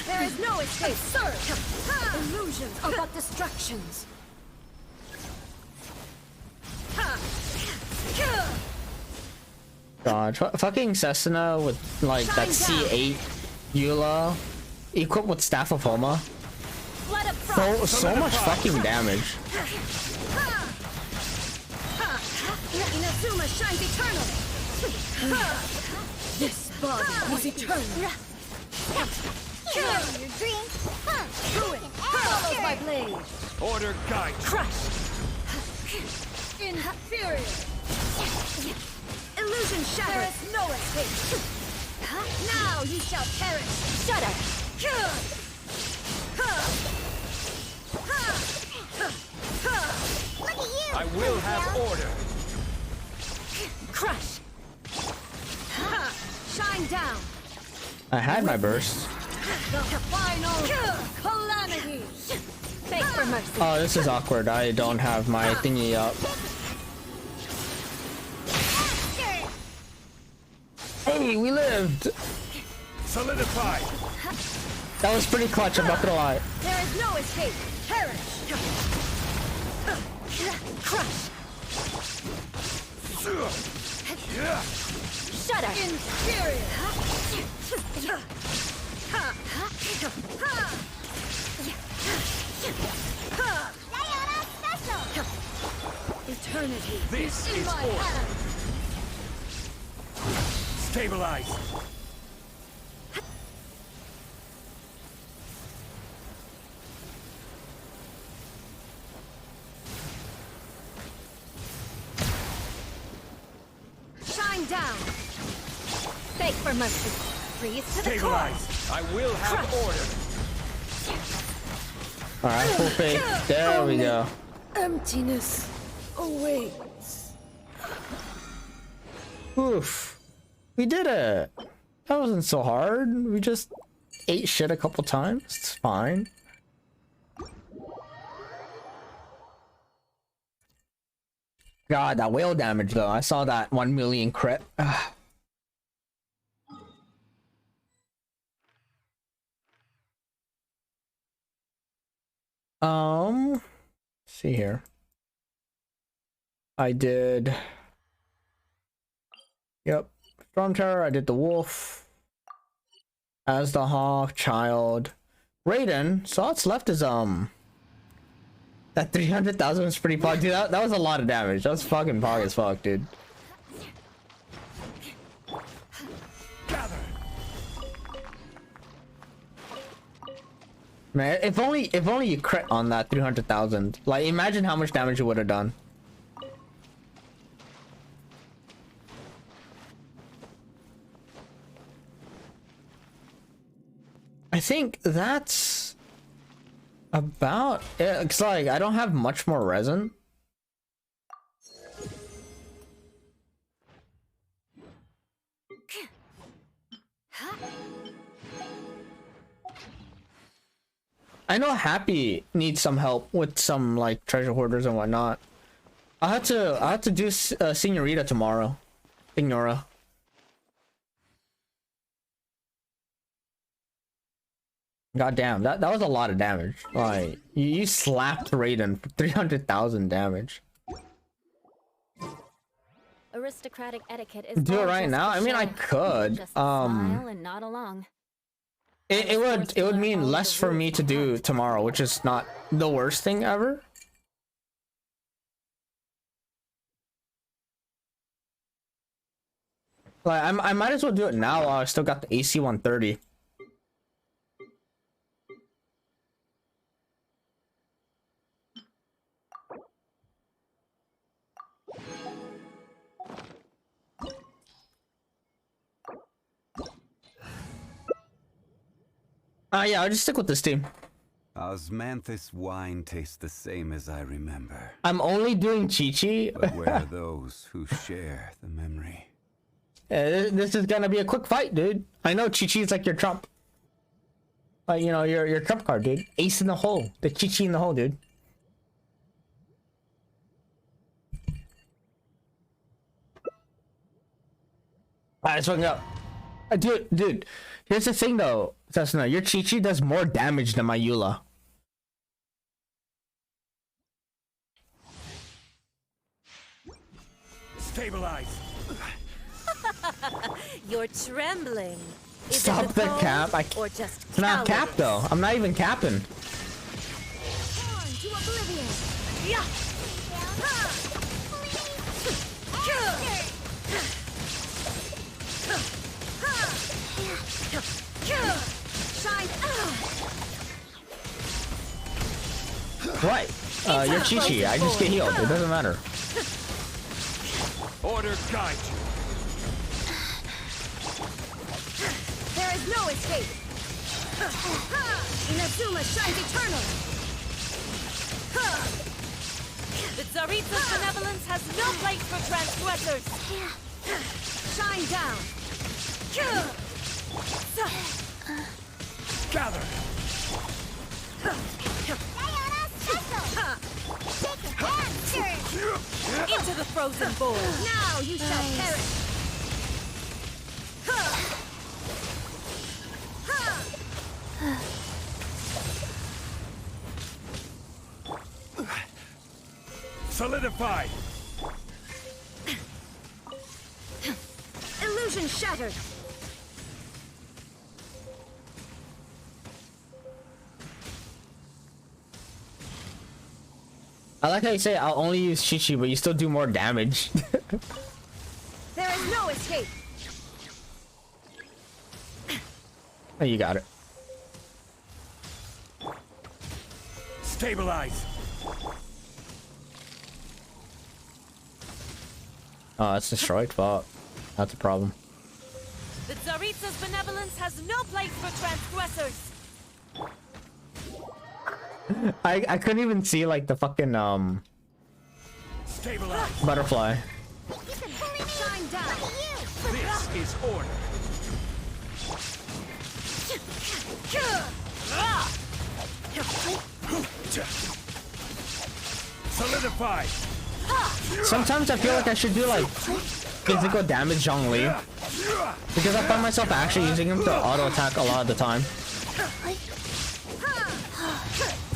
There is no escape. Surge. Illusions are but distractions. God, fucking Cessna with like that C8 Eula equipped with Staff of Homa. Blood of frost. So much fucking damage. Inazuma shines eternal. This body is eternal. Your dream. Ruin. Follow my blade. Order guide. Crush. Inferior. Illusion shattered. There is no escape. Now you shall perish. Shudder. Look at you. I will have order. Crush. Shine down. I had my burst. The final calamity. Beg for mercy. Oh, this is awkward. I don't have my thingy up. Hey, we lived. Solidify. That was pretty clutch, I'm not gonna lie. There is no escape. Perish. Crush. Shudder. Inferior. Eternity This in is my order. hand. Stabilize. Shine down. Beg for mercy. Freeze to the core. Stabilize. I will have order. Alright, full fake. There we go. Emptiness awaits. Oof. We did it. That wasn't so hard. We just ate shit a couple times. It's fine. God, that whale damage though. I saw that 1 million crit. Let's see here. I did. Yep. Storm Terror, I did the wolf. As the hawk, child. Raiden, so all that's left is that 300,000 was pretty pog, dude. That was a lot of damage. That was fucking pog as fuck, dude. Gather. Man, if only you crit on that 300,000. Like, imagine how much damage you would have done. I think that's about it. It's like I don't have much more resin. I know Happy needs some help with some like treasure hoarders and whatnot. I have to do Senorita tomorrow. Ignora. God damn, that was a lot of damage. Like you slapped Raiden for 300,000 damage. Aristocratic etiquette is Do it all right just now? for I mean, I show. could. Just smile and nod along. It would mean less for me to do tomorrow, which is not the worst thing ever. Like I might as well do it now while I still got the AC 130. Yeah, I'll just stick with this team. Osmanthus wine tastes the same as I remember. I'm only doing Chi-Chi. But where are those who share the memory? Yeah, this is gonna be a quick fight, dude. I know Chi-Chi is like your trump. Like, you know, your trump card, dude. Ace in the hole. The Chi-Chi in the hole, dude. Alright, let's fucking up. Dude, here's the thing though, Cessna, your Chi-Chi does more damage than my Eula. Stabilize. You're trembling. Is Stop it the cold cap. or just It's not cap cowardice? though. I'm not even capping. Torn to oblivion. Yeah. Shine. Right. You're Chi-Chi. I just get healed. It doesn't matter. Order guide you. There is no escape. Inazuma shines eternal. The Tsaritsa's benevolence has no place for transgressors. Shine down. Gather. Into the frozen bowl. Now you shall perish. Solidify. Illusion shattered. I like how you say I'll only use Chi-Chi, but you still do more damage. There is no escape. Oh, you got it. Stabilize. Oh, it's destroyed. Fuck. That's a problem. The Tsaritsa's benevolence has no place for transgressors. I couldn't even see like the fucking Stabilize. butterfly. Shine down. This is order. Solidify. Sometimes I feel like I should do like physical damage Zhongli, because I find myself actually using him to auto attack a lot of the time.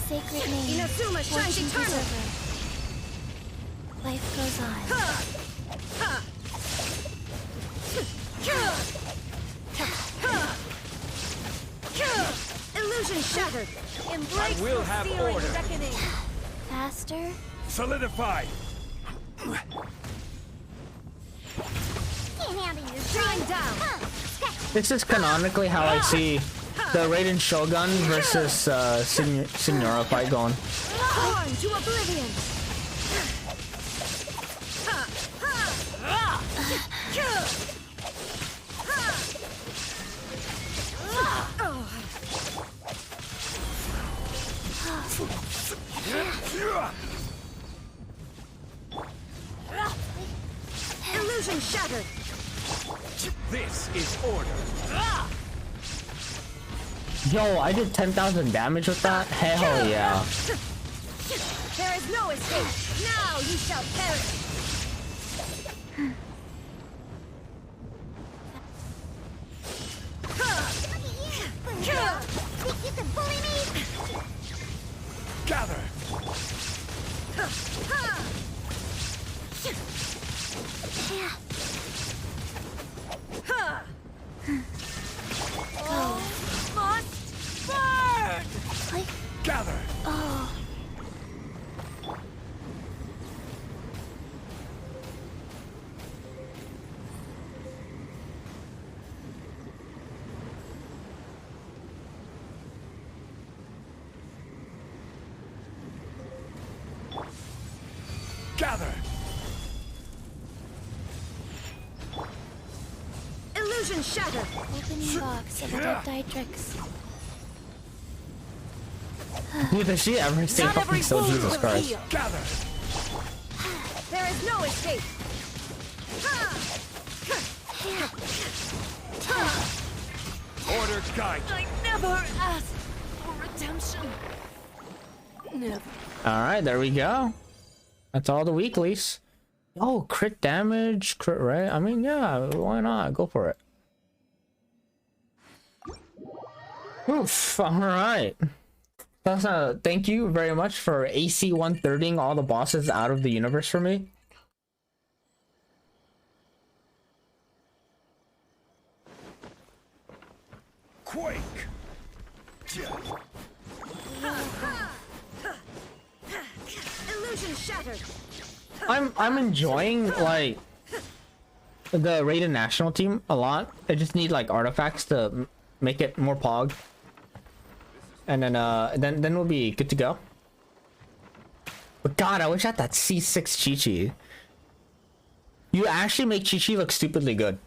Sacred name. Inazuma shines Fortune eternal. preserver. Life goes on. Illusion shattered. Embrace I will the have searing order. reckoning. Faster. Solidify. Shine down. This is canonically how I see the Raiden Shogun versus Signora fight going. Born to oblivion. Illusion shattered. This is order. Yo, I did 10,000 damage with that? Hell yeah. There is no escape. Now you shall perish. Think you can bully me? Gather. Must burn. Gather. Oh. Gather. Illusion shattered. Opening box of Adeptitrix. Dude, does she ever stay Not fucking every still? wound Jesus will Christ. heal. Gather. There is no escape. Order guide. I never asked for redemption. Never. Alright, there we go. That's all the weeklies. Oh, crit damage, crit rate. I mean, yeah, why not? Go for it. Oof, alright. That's thank you very much for AC 130ing all the bosses out of the universe for me. Quake. Illusion shattered. I'm enjoying like the Raiden national team a lot. I just need like artifacts to make it more pog, and then we'll be good to go. But God, I wish I had that C6 Chi-Chi. You actually make Chi-Chi look stupidly good.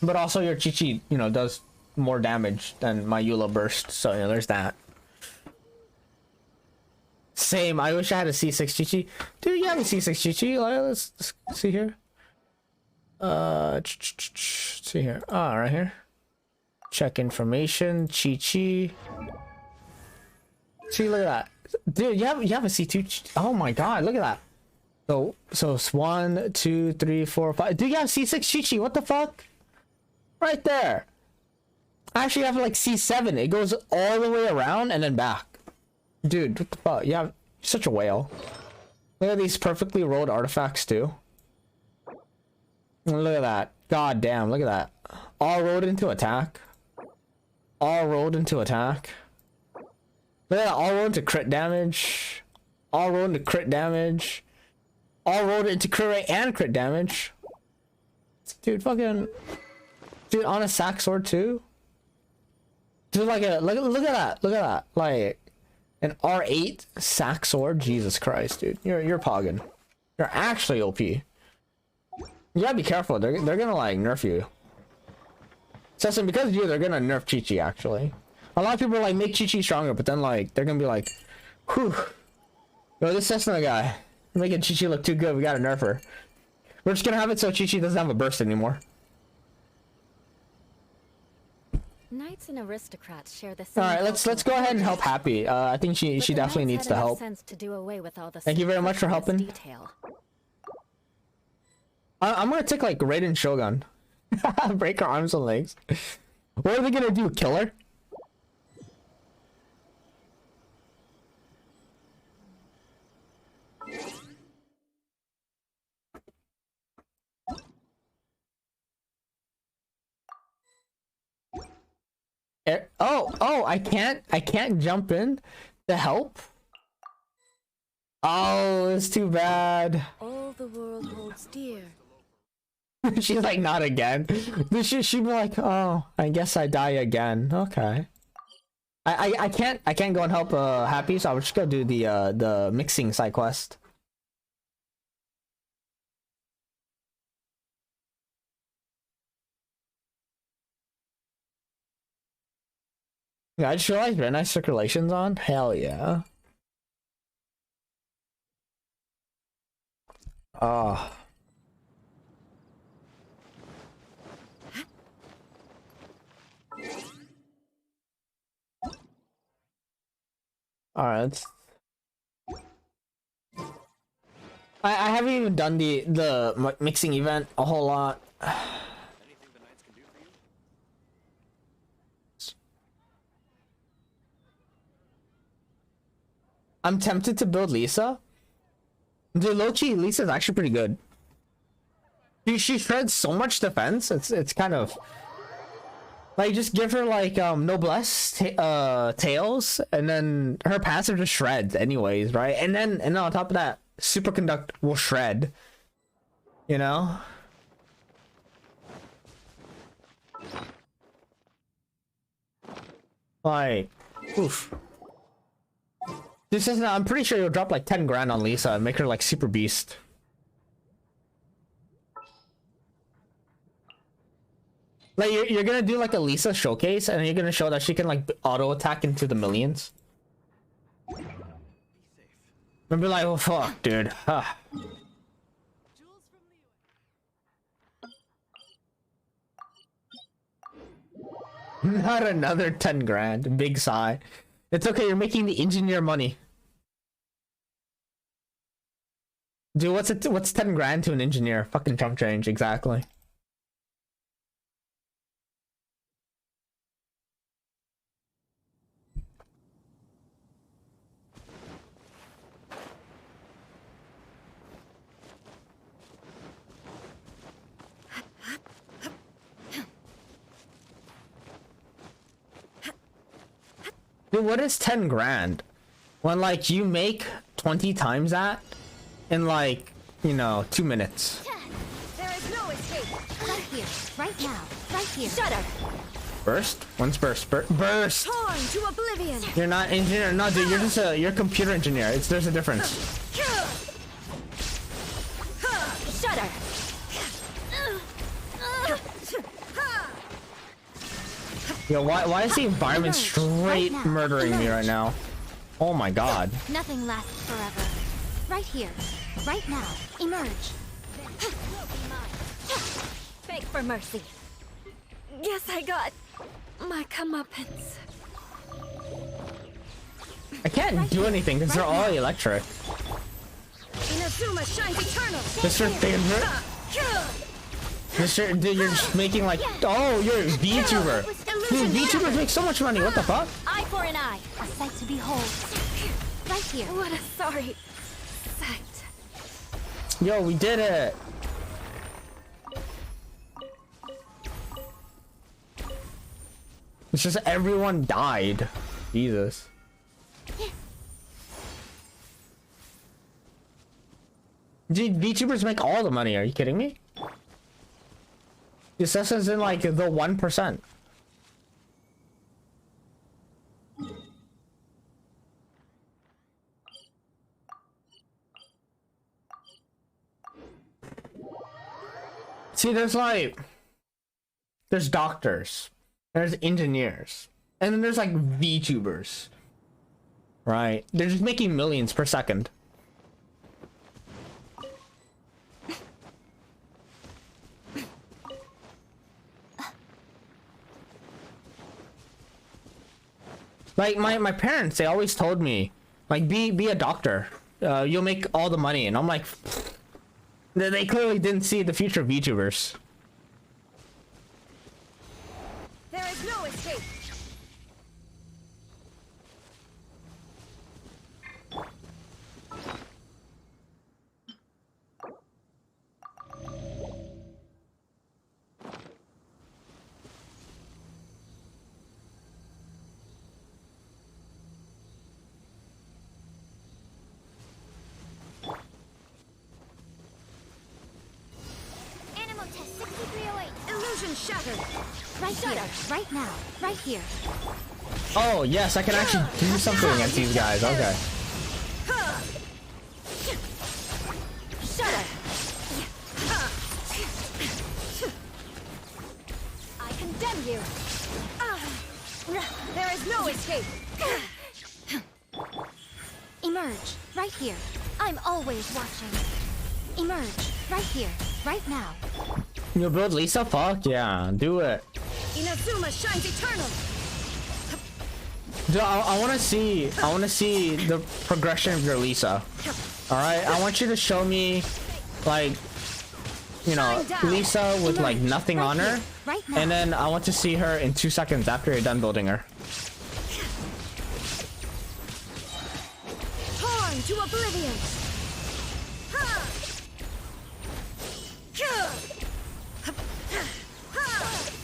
But also your Chi-Chi, you know, does more damage than my Eula burst, so you know, there's that. Same, I wish I had a C6 Chi-Chi. Dude, you have a C6 Chi-Chi? Let's see here. See here. Oh, right here. Check information. Chi-Chi. See, look at that. Dude, you have a C2. Oh my god, look at that. So it's 1, 2, 3, 4, 5. Dude, you have C6 Chi-Chi. What the fuck? Right there. I actually have like C7. It goes all the way around and then back. Dude, what the fuck? Yeah, such a whale. Look at these perfectly rolled artifacts too. Look at that. God damn, look at that. All rolled into attack. All rolled into attack. Look at that, all rolled into crit damage. All rolled into crit damage. All rolled into crit rate and crit damage. Dude, fucking, dude, on a sack sword too. Dude, like a look at that, like an R8 sack sword. Jesus Christ, dude, you're pogging. You're actually OP. You gotta be careful. They're gonna like nerf you. So because of you, they're gonna nerf Chi-Chi. Actually, a lot of people are like make Chi-Chi stronger, but then like they're gonna be like, whew, yo, this Cessna guy making Chi-Chi look too good. We gotta nerf her. We're just gonna have it so Chi-Chi doesn't have a burst anymore. Knights and aristocrats share the same. All right, let's go ahead and help Happy. I think she definitely needs the help. Thank you very much for helping. Detail. I'm gonna take like Raiden Shogun, break her arms and legs. What are they gonna do? Kill her? Oh, I can't jump in to help. Oh, it's too bad. All the world holds dear. She's like, not again. She'd be like, oh, I guess I die again. Okay. I can't go and help Happy, so I'll just go do the mixing side quest. Yeah, I just realized Red Eye Circulation's on. Hell yeah. Oh. Alright. I haven't even done the mixing event a whole lot. I'm tempted to build Lisa. Dude, low-key, Lisa's actually pretty good. She shreds so much defense. It's kind of like, just give her like noblesse tails, and then her passive just shreds anyways, right? And then on top of that, superconduct will shred. You know? Like, oof. This is, I'm pretty sure you'll drop like 10 grand on Lisa and make her like super beast. Like you're gonna do like a Lisa showcase, and you're gonna show that she can like auto attack into the millions. And be like, oh fuck, dude. Huh. Not another 10 grand. Big sigh. It's okay, you're making the engineer money. Dude, what's 10 grand to an engineer? Fucking chump change, exactly. Dude, what is 10 grand? When like you make 20 times that in like, you know, 2 minutes. There is no escape. Right here, right now, right here. Shudder. Burst? When's burst? Burst! Torn to oblivion. You're not engineer. No, dude, you're just you're a computer engineer. There's a difference. Shudder. Yo, why is the environment straight murdering me right now? Oh my god. Nothing lasts forever. Right here, right now, emerge. Beg for mercy. Guess I got my comeuppance. I can't do anything because they're all electric. Inazuma shines eternal. This your favorite? Dude, you're just making like, oh, you're a VTuber. Dude, VTubers make so much money. What the fuck? Eye for an eye, a sight to behold. Right here. What a sorry sight. Yo, we did it. It's just everyone died. Jesus. Dude, VTubers make all the money. Are you kidding me? The assassin's in like the 1%. See, there's doctors, there's engineers, and then there's like VTubers, right? They're just making millions per second. Like my parents, they always told me, like, be a doctor, you'll make all the money, and I'm like, they clearly didn't see the future of VTubers. There is no escape. Animal test 6308. Illusion shattered. Right here. Right now. Right here. Oh yes, I can actually do something against these guys. Okay. Shudder. I condemn you. There is no escape. Emerge. Right here. I'm always watching. Emerge. Right here. Right now. You build Lisa? Fuck yeah, do it. Inazuma shines eternal. Dude, I want to see the progression of your Lisa. All right, I want you to show me, like, you know, Lisa with like nothing on her, and then I want to see her in 2 seconds after you're done building her. Torn to oblivion.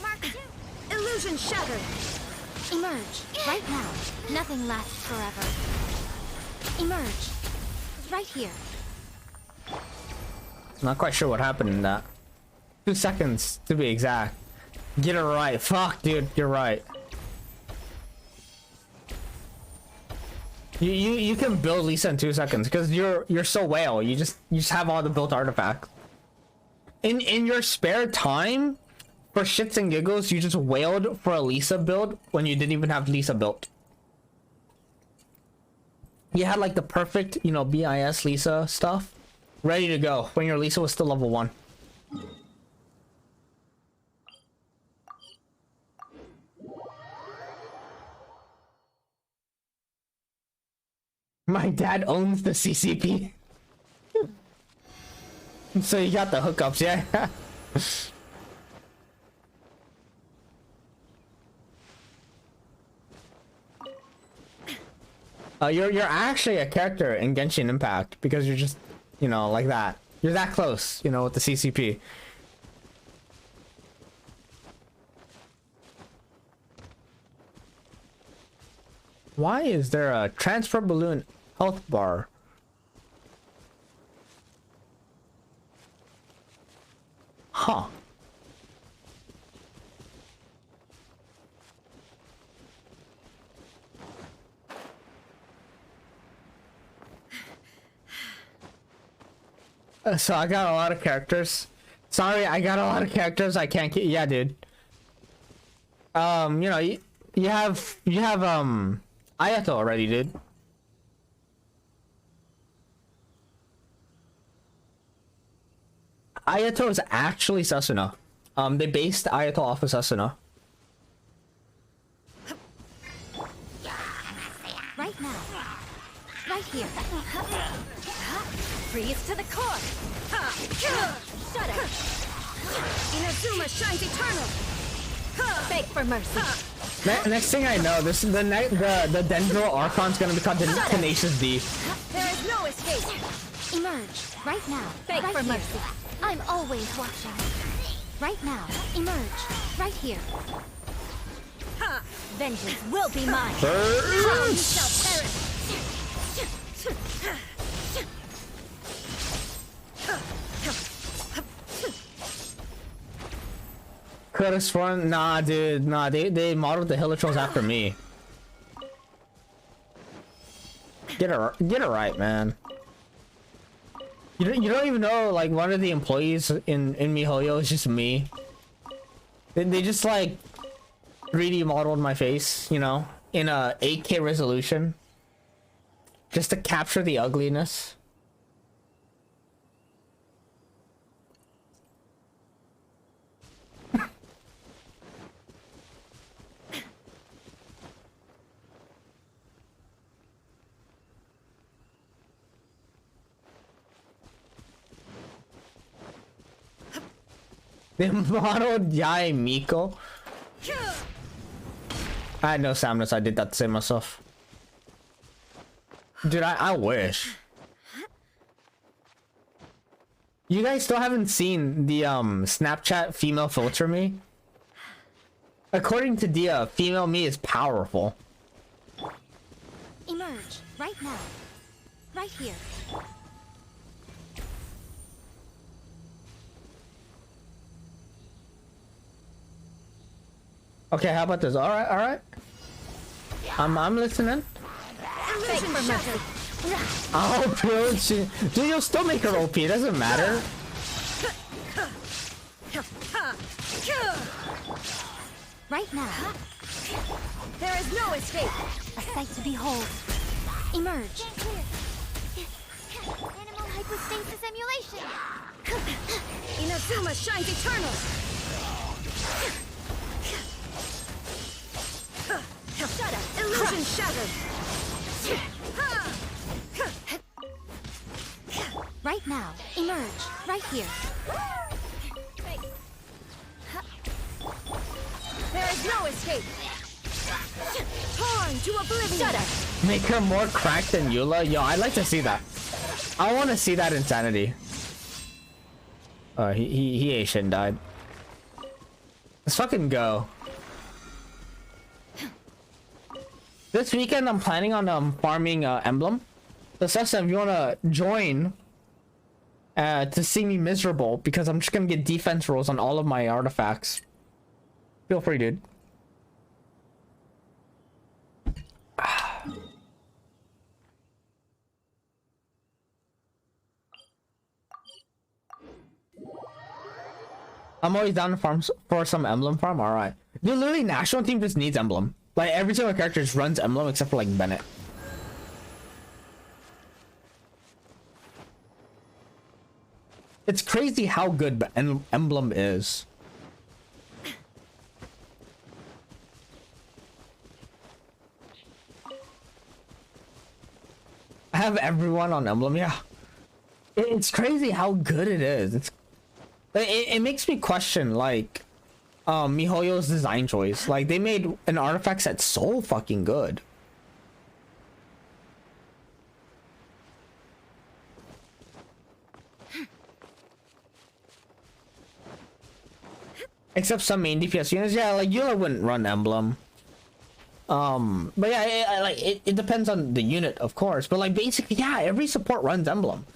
Mark 2. Illusion shattered. Emerge. Right now. Nothing lasts forever. Emerge. Right here. Not quite sure what happened in that. 2 seconds to be exact. Get it right. Fuck, dude, you're right. You can build Lisa in 2 seconds because you're so whale. You just have all the built artifacts. In your spare time, for shits and giggles, you just wailed for a Lisa build when you didn't even have Lisa built. You had like the perfect, you know, BIS Lisa stuff ready to go when your Lisa was still level 1. My dad owns the CCP. So you got the hookups, yeah? You're actually a character in Genshin Impact because you're just, you know, like that. You're that close, you know, with the CCP. Why is there a transfer balloon health bar? Huh. So I got a lot of characters. Sorry, I got a lot of characters. I can't get. Yeah, dude. You know, you have Ayato already, dude. Ayato is actually Sasuna. They based Ayato off of Sasuna. Right now. Right here. Freeze to the core. Shut up. Inazuma shines eternal. Beg for mercy. Next thing I know, this is the Dendro Archon's gonna be called the Tenacious D. There is no escape. Emerge. Right now. Beg for mercy. I'm always watching. Right now. Emerge. Right here. Vengeance will be mine. How you shall perish. could have sworn. Nah, dude. Nah, they modeled the Hilichurls after me. Get it right, man. You don't even know, like, one of the employees in MiHoYo is just me. They just like 3D modeled my face, you know, in a 8K resolution, just to capture the ugliness. They modeled Yae Miko. I had no stamina, I did that to save myself. Dude, I wish. You guys still haven't seen the Snapchat female filter me? According to Dia, female me is powerful. Emerge right now. Right here. Okay, how about this? All right. I'm listening. Oh, bro, dude, you'll still make her OP. It doesn't matter. Right now. There is no escape. A sight to behold. Emerge. Animal hypostasis emulation. Inazuma shines eternal. Shut up. Illusion shattered. Right now. Emerge. Right here. There is no escape. Torn to oblivion. Shut up. Make her more cracked than Eula? Yo, I'd like to see that. I want to see that insanity. He Asian died. Let's fucking go. This weekend I'm planning on farming Emblem. So Sessa, if you wanna join to see me miserable, because I'm just gonna get defense rolls on all of my artifacts. Feel free, dude. I'm always down to farm for some Emblem farm. All right, dude. Literally, national team just needs Emblem. Like every single character just runs Emblem except for like Bennett. It's crazy how good Emblem is. I have everyone on Emblem, yeah. It's crazy how good it is. It makes me question like MiHoYo's design choice. Like they made an artifact set so fucking good. Except some main DPS units, yeah, like Eula wouldn't run Emblem. But yeah, it depends on the unit, of course. But like basically, yeah, every support runs Emblem,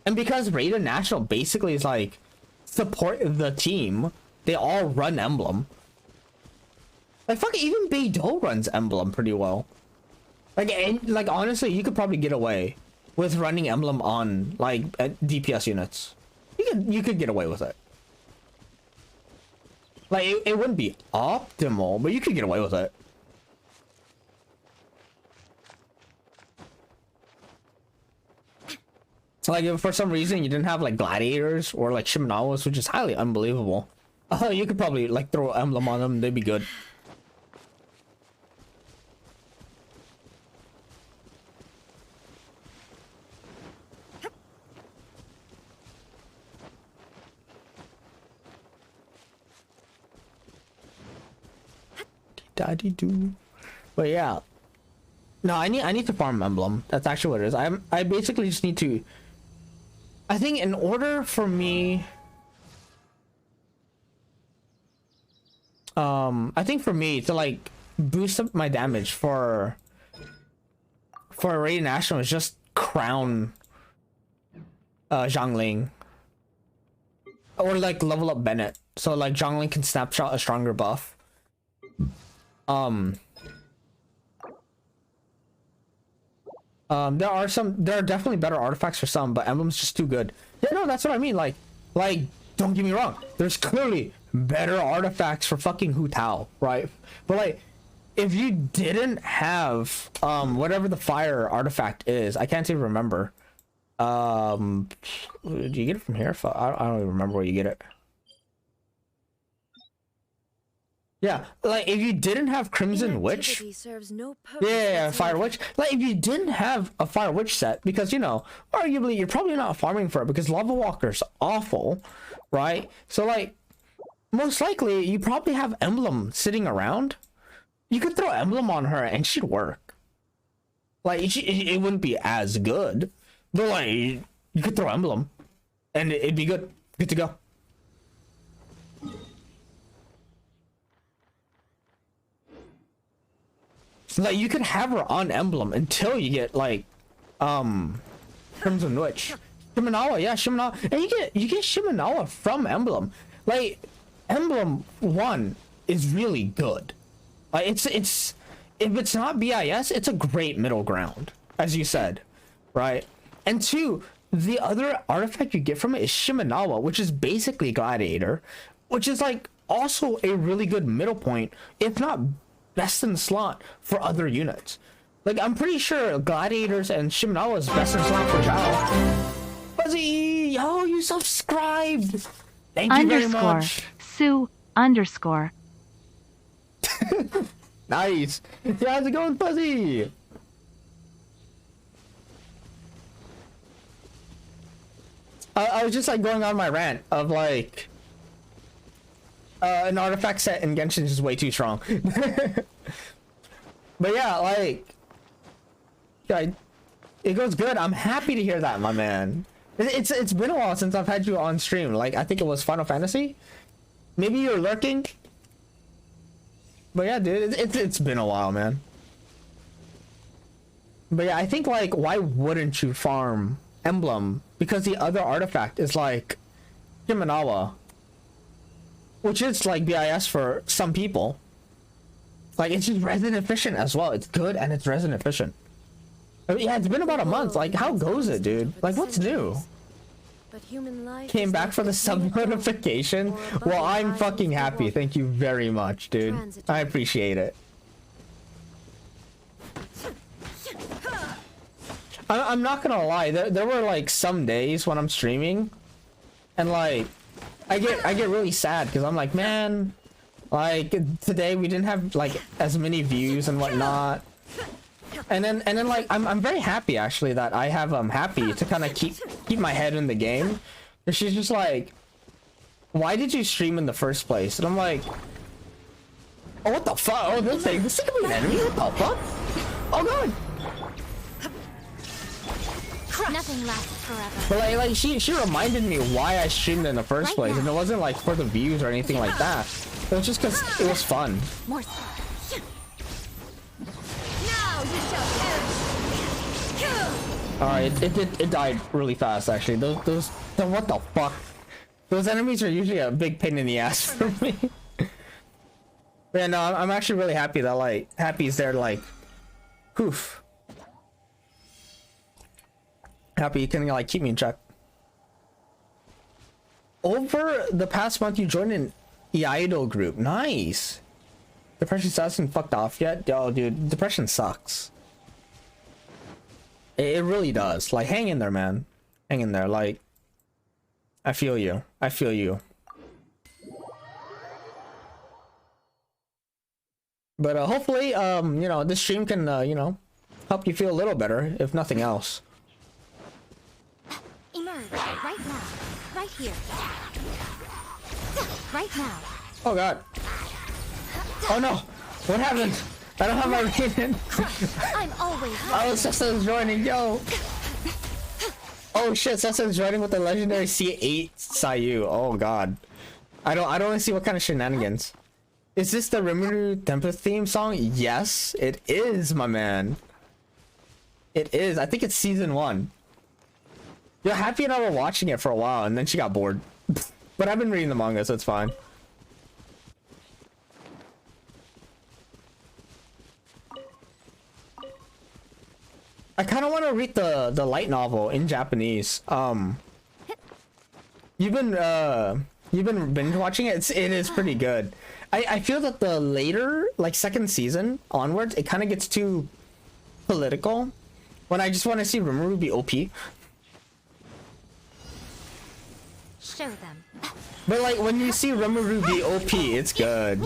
and because Raiden National basically is like support the team, they all run Emblem. Like fuck, even Beidou runs Emblem pretty well. Like honestly, you could probably get away with running Emblem on like DPS units. You could get away with it. Like it wouldn't be optimal, but you could get away with it. So like if for some reason you didn't have like gladiators or like Shimenawas, which is highly unbelievable, you could probably like throw Emblem on them, they'd be good. Daddy do. But yeah. No, I need to farm Emblem. That's actually what it is. I basically just need to, I think in order for me, I think for me to like boost up my damage for Raiden National is just crown Zhang Ling. Or like level up Bennett, so like Zhongling can snapshot a stronger buff. There are definitely better artifacts for some, but Emblem's just too good. Yeah, no, that's what I mean. Like, don't get me wrong. There's clearly better artifacts for fucking Hu Tao, right? But like, if you didn't have whatever the fire artifact is, I can't even remember. Do you get it from here? I don't even remember where you get it. Yeah, like if you didn't have Crimson Witch, serves no purpose yeah, Fire Witch. Like if you didn't have a Fire Witch set, because you know, arguably you're probably not farming for it because Lava Walker's awful, right? So like, most likely you probably have Emblem sitting around. You could throw Emblem on her and she'd work. Like it wouldn't be as good, but like you could throw Emblem, and it'd be good to go. Like you could have her on Emblem until you get like Crimson Witch. Shimenawa, yeah, Shimenawa. And you get Shimenawa from Emblem. Like Emblem 1 is really good. Like it's if it's not BIS, it's a great middle ground, as you said, right? And 2, the other artifact you get from it is Shimenawa, which is basically Gladiator, which is like also a really good middle point, if not best in slot for other units. Like I'm pretty sure Gladiators and Shimenawa is best in slot for Zhao. Fuzzy, yo, you subscribed. Thank you very much. Sue _ Nice. Yeah, how's it going, Fuzzy? I was just like going on my rant of like an artifact set in Genshin is way too strong. But yeah, like yeah, it goes good. I'm happy to hear that, my man. It's been a while since I've had you on stream. Like I think it was Final Fantasy. Maybe you're lurking. But yeah, dude, it's been a while, man. But yeah, I think like why wouldn't you farm Emblem? Because the other artifact is like Shimenawa, which is like BIS for some people. Like it's just resin efficient as well. It's good and it's resin efficient. I mean, yeah, it's been about a month. Like how goes it, dude? Like what's new? But human life Came back for the sub notification. Well, I'm fucking happy. Thank you very much, dude. I appreciate it. I'm not gonna lie. There were like some days when I'm streaming, and like I get really sad because I'm like, man, like today we didn't have like as many views and whatnot. And then like I'm very happy actually that I have Happy to kind of keep my head in the game. And she's just like, why did you stream in the first place? And I'm like, oh what the fuck? Oh this thing could be an enemy? What the fuck? Oh god. Nothing lasts forever. But like she reminded me why I streamed in the first place, and it wasn't like for the views or anything like that. It was just because it was fun. More. Now you shall perish. Alright, it died really fast actually. Those what the fuck? Those enemies are usually a big pain in the ass for me. But yeah, no, I'm actually really happy that like Happy's there to like poof. Happy you can like keep me in check. Over the past month you joined an Iaido group. Nice. Depression hasn't fucked off yet? Oh dude, depression sucks. It really does. Like hang in there, man. Hang in there. Like I feel you. I feel you. But hopefully you know, this stream can you know, help you feel a little better, if nothing else. Emerge right now. Right here. Right now. Oh god. Oh no. What happened? I don't have my Raiden. I'm always Oh, Sessa's joining, yo. Oh shit, Sessa's joining with the legendary C8 Sayu. Oh god. I don't want to see what kind of shenanigans. Is this the Rimuru Tempest theme song? Yes, it is, my man. It is. I think it's season 1. You're Happy and I were watching it for a while and then she got bored. But I've been reading the manga, so it's fine. I kind of want to read the light novel in Japanese. You've been binge watching it. It is pretty good. I feel that the later, like second season onwards, it kind of gets too political. When I just want to see Rimuru be OP. Show them. But like when you see Rimuru be OP, it's good.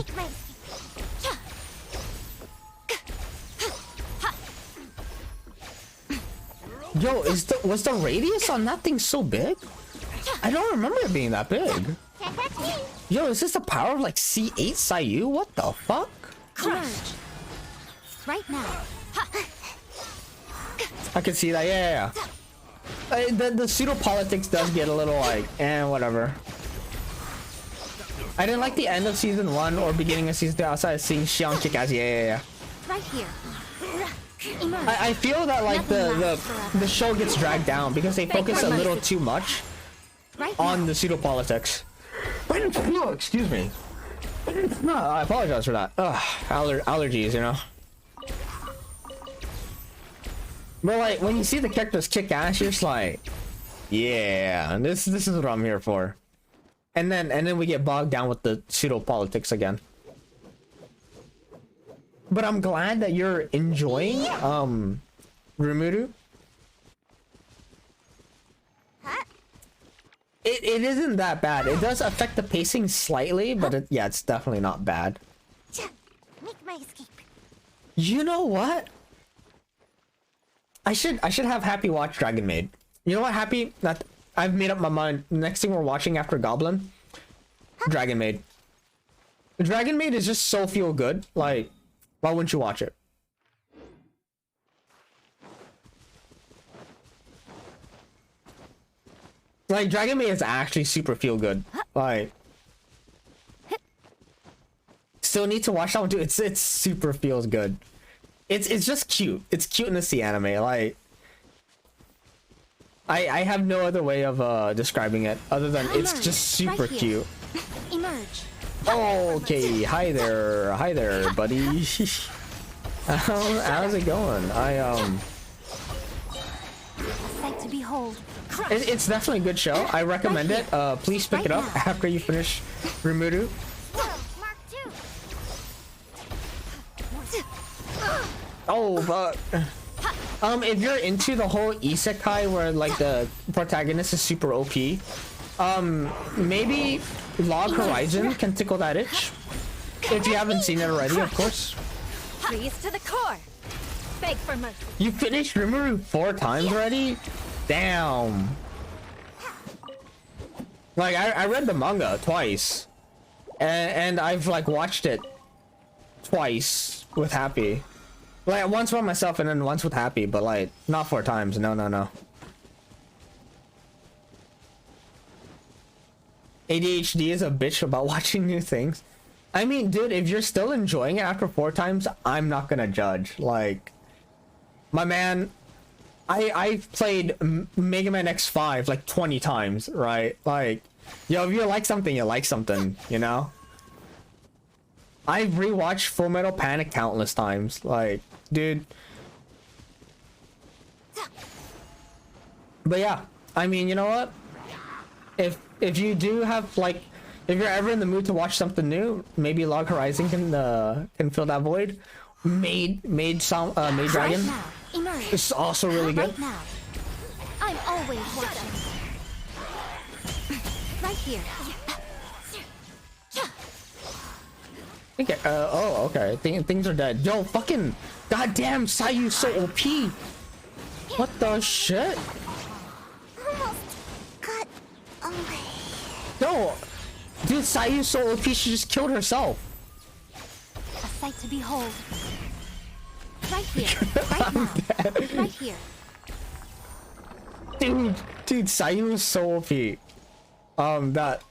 Yo, was the radius on that thing so big? I don't remember it being that big. Yo, is this the power of like C8 Sayu? What the fuck? Emerge. Right now. I can see that. Yeah. The pseudo politics does get a little like, whatever. I didn't like the end of season 1 or beginning of season 2 outside of seeing Xiang kick ass. Yeah. Right here. Emerge. I feel that like the show gets dragged down because they focus a little too much on the pseudo politics. Excuse me. No, I apologize for that. Ugh, allergies, you know. But like when you see the characters kick ass, you're just like, yeah, this is what I'm here for. And then we get bogged down with the pseudo politics again. But I'm glad that you're enjoying Rimuru. It isn't that bad. It does affect the pacing slightly, but yeah, it's definitely not bad. Make my escape. You know what? I should have Happy watch Dragon Maid. You know what, Happy? That I've made up my mind. Next thing we're watching after Goblin, Dragon Maid. Dragon Maid is just so feel good. Like, why wouldn't you watch it? Like, Dragon Maid is actually super feel good. Like, still need to watch that one too. It's super feels good. It's just cute. It's cuteness the anime. Like, I have no other way of describing it other than it's just super cute. Emerge. Okay, hi there, buddy. How's it going? A sight to behold. It's definitely a good show. I recommend it. Please pick it up after you finish Rimuru. Mark 2. Oh, but if you're into the whole isekai where like the protagonist is super OP, maybe Log Horizon can tickle that itch. If you haven't seen it already, of course. Freeze to the core. Beg for mercy. You finished Rimuru 4 times already? Damn. Like I read the manga twice, and I've like watched it twice with Happy. Like once by myself and then once with Happy, but like not 4 times. No. ADHD is a bitch about watching new things. I mean, dude, if you're still enjoying it after 4 times, I'm not gonna judge. Like, my man, I played Mega Man X5 like 20 times, right? Like, yo, if you like something, you like something, you know? I've rewatched Full Metal Panic countless times. Like, dude. But yeah, I mean, you know what? If you do have like, if you're ever in the mood to watch something new, maybe Log Horizon can fill that void. Maid Dragon is also really good. Right now. I'm always watching. Right here. Okay. Oh, okay. Things are dead. Yo, fucking goddamn Sayu so OP. What the shit? Almost got away. No, dude, Sayu so OP. She just killed herself. A sight to behold. Right here. Right now. Right here. Dude, Sayu is so OP. That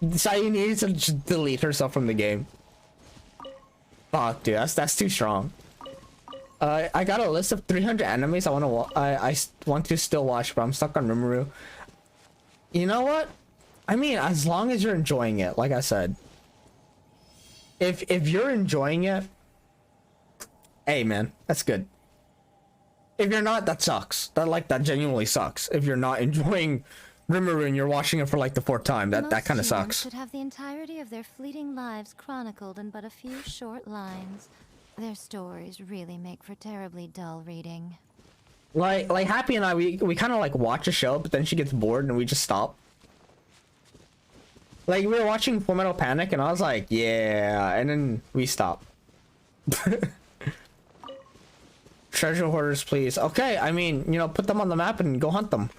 Sayu needs to just delete herself from the game. Fuck, dude, that's too strong. I got a list of 300 animes I want to still watch, but I'm stuck on Rimuru. You know what? I mean, as long as you're enjoying it, like I said. If you're enjoying it, hey man, that's good. If you're not, that sucks. That genuinely sucks. If you're not enjoying Rimuru and you're watching it for like the 4th time, that kind of Most humans sucks. should have the entirety of their fleeting lives chronicled in but a few short lines. Their stories really make for terribly dull reading. Like Happy and I, we kind of like watch a show, but then she gets bored and we just stop. Like, we were watching Full Metal Panic, and I was like, yeah, and then we stop. Treasure hoarders, please. Okay, I mean, you know, put them on the map and go hunt them.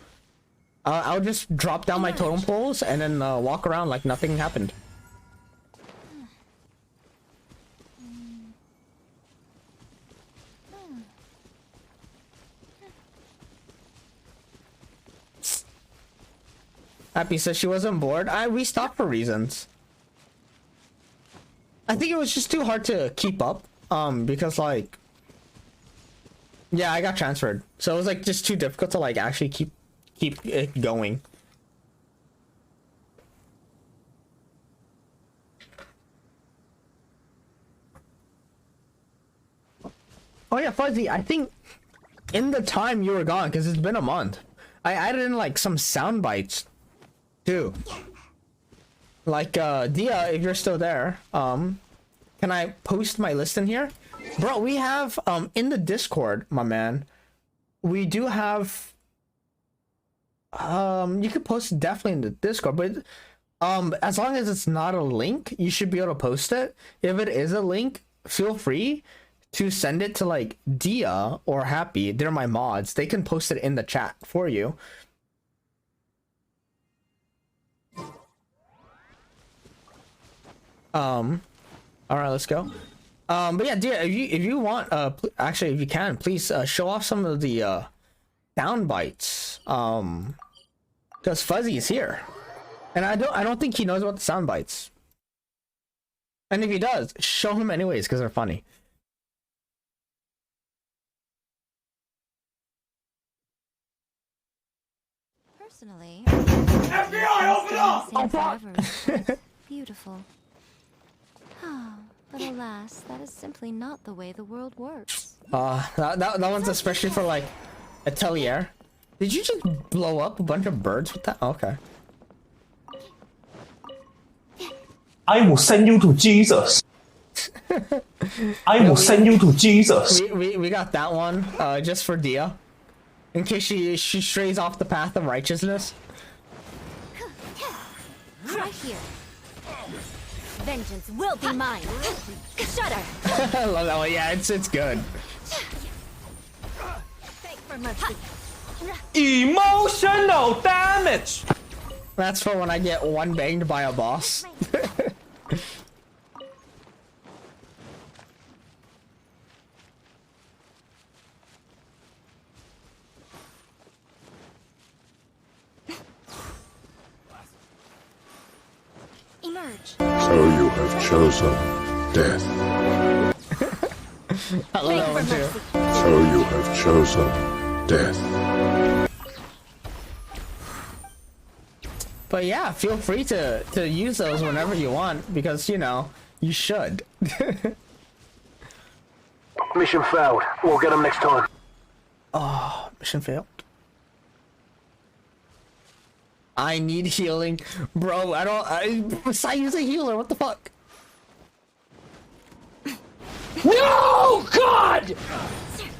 I'll just drop down my totem poles and then walk around like nothing happened. Happy says she wasn't bored. We stopped for reasons. I think it was just too hard to keep up. Because like, yeah, I got transferred, so it was like just too difficult to like actually keep it going. Oh yeah, Fuzzy. I think in the time you were gone, because it's been a month, I added in like some sound bites too. Like Dia, if you're still there, can I post my list in here? Bro, we have in the Discord, my man, we do have you could post definitely in the Discord, but as long as it's not a link, you should be able to post it. If it is a link, feel free to send it to like Dia or Happy. They're my mods. They can post it in the chat for you. All right, let's go. But yeah, Dia, if you want, actually, if you can, please show off some of the sound bites. Because Fuzzy is here, and I don't think he knows about the sound bites. And if he does, show him anyways, because they're funny. Personally, FBI, open up! beautiful. But alas, that is simply not the way the world works. That one's especially for like Atelier. Did you just blow up a bunch of birds with that? Okay. I will send you to Jesus. I will send you to Jesus. We got that one just for Dia, in case she strays off the path of righteousness. Right here. Vengeance will be mine. Shudder. I love that one. Yeah, it's good. Beg for mercy. Emotional damage. That's for when I get one banged by a boss. Emerge. So you have chosen death. I love that one too. So you have chosen death. But yeah, feel free to use those whenever you want, because you know you should. Mission failed. We'll get them next time. Oh, mission failed. I need healing, bro. I use a healer. What the fuck? No, God!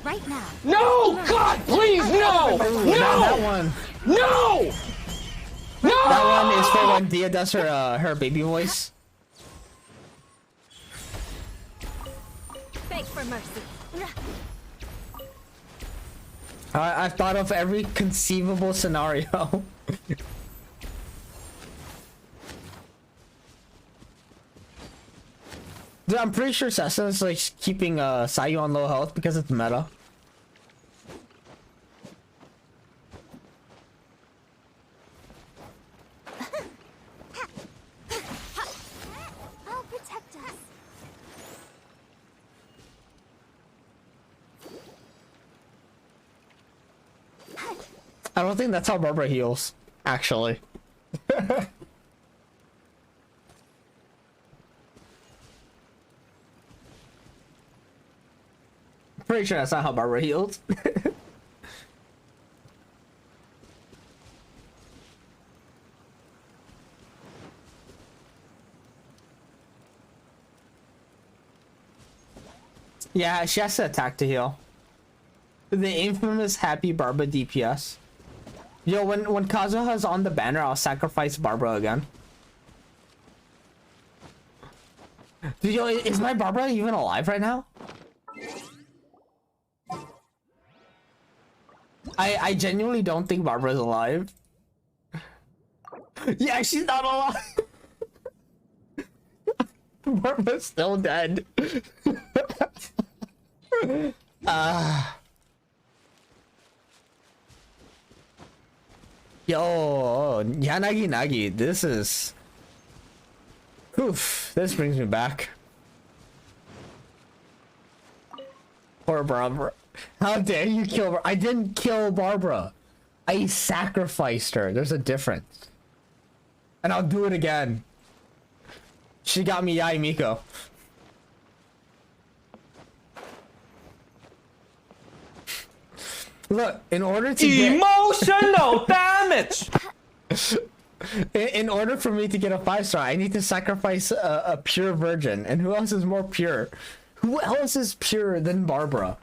Right now. No, God, please, no! No! That one. No! No! That one is for when Dia does her baby voice. Beg for mercy. I've thought of every conceivable scenario. Dude, I'm pretty sure Sessa's like keeping Sayu on low health because it's meta. I'll protect us. I don't think that's how Barbara heals, actually. pretty sure that's not how Barbara heals. Yeah, she has to attack to heal. The infamous Happy Barbara DPS. Yo, when Kazuha's on the banner, I'll sacrifice Barbara again. Dude, yo, is my Barbara even alive right now? I genuinely don't think Barbara's alive. Yeah, she's not alive. Barbara's still dead. Yo, Yanagi Nagi, this is... Oof, this brings me back. Poor Barbara. How dare you kill her? I didn't kill Barbara. I sacrificed her. There's a difference. And I'll do it again. She got me Yai Miko. Look, in order to get... Emotional damage! In order for me to get a 5-star, I need to sacrifice a pure virgin. And who else is more pure? Who else is purer than Barbara?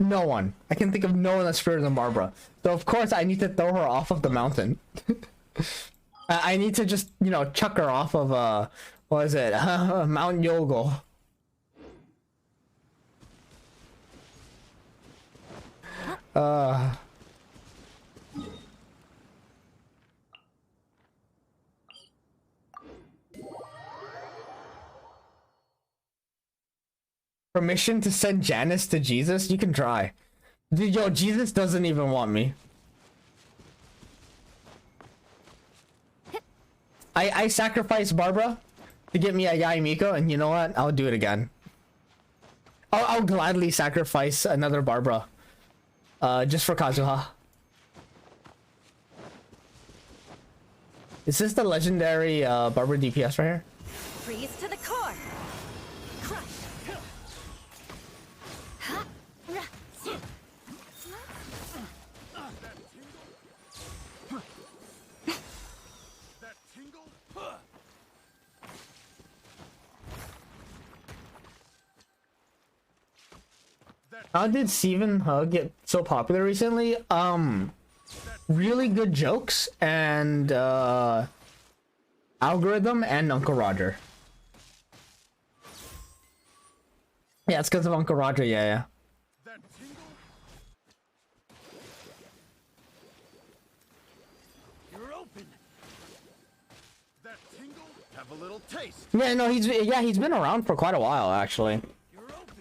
No one. I can think of no one that's purer than Barbara. So of course I need to throw her off of the mountain. I need to just, you know, chuck her off of, what is it? Mount Yogol. Permission to send Janice to Jesus? You can try. Dude, yo, Jesus doesn't even want me. I sacrificed Barbara to get me a Yai Miko, and you know what? I'll do it again. I'll gladly sacrifice another Barbara. Just for Kazuha. Is this the legendary Barbara DPS right here? Freeze to the core. Crush. How did Steven Hug get so popular recently? Really good jokes and algorithm and Uncle Roger. Yeah, it's because of Uncle Roger. Yeah. You're open. That tingle, have a little taste. Yeah, no, he's been around for quite a while actually.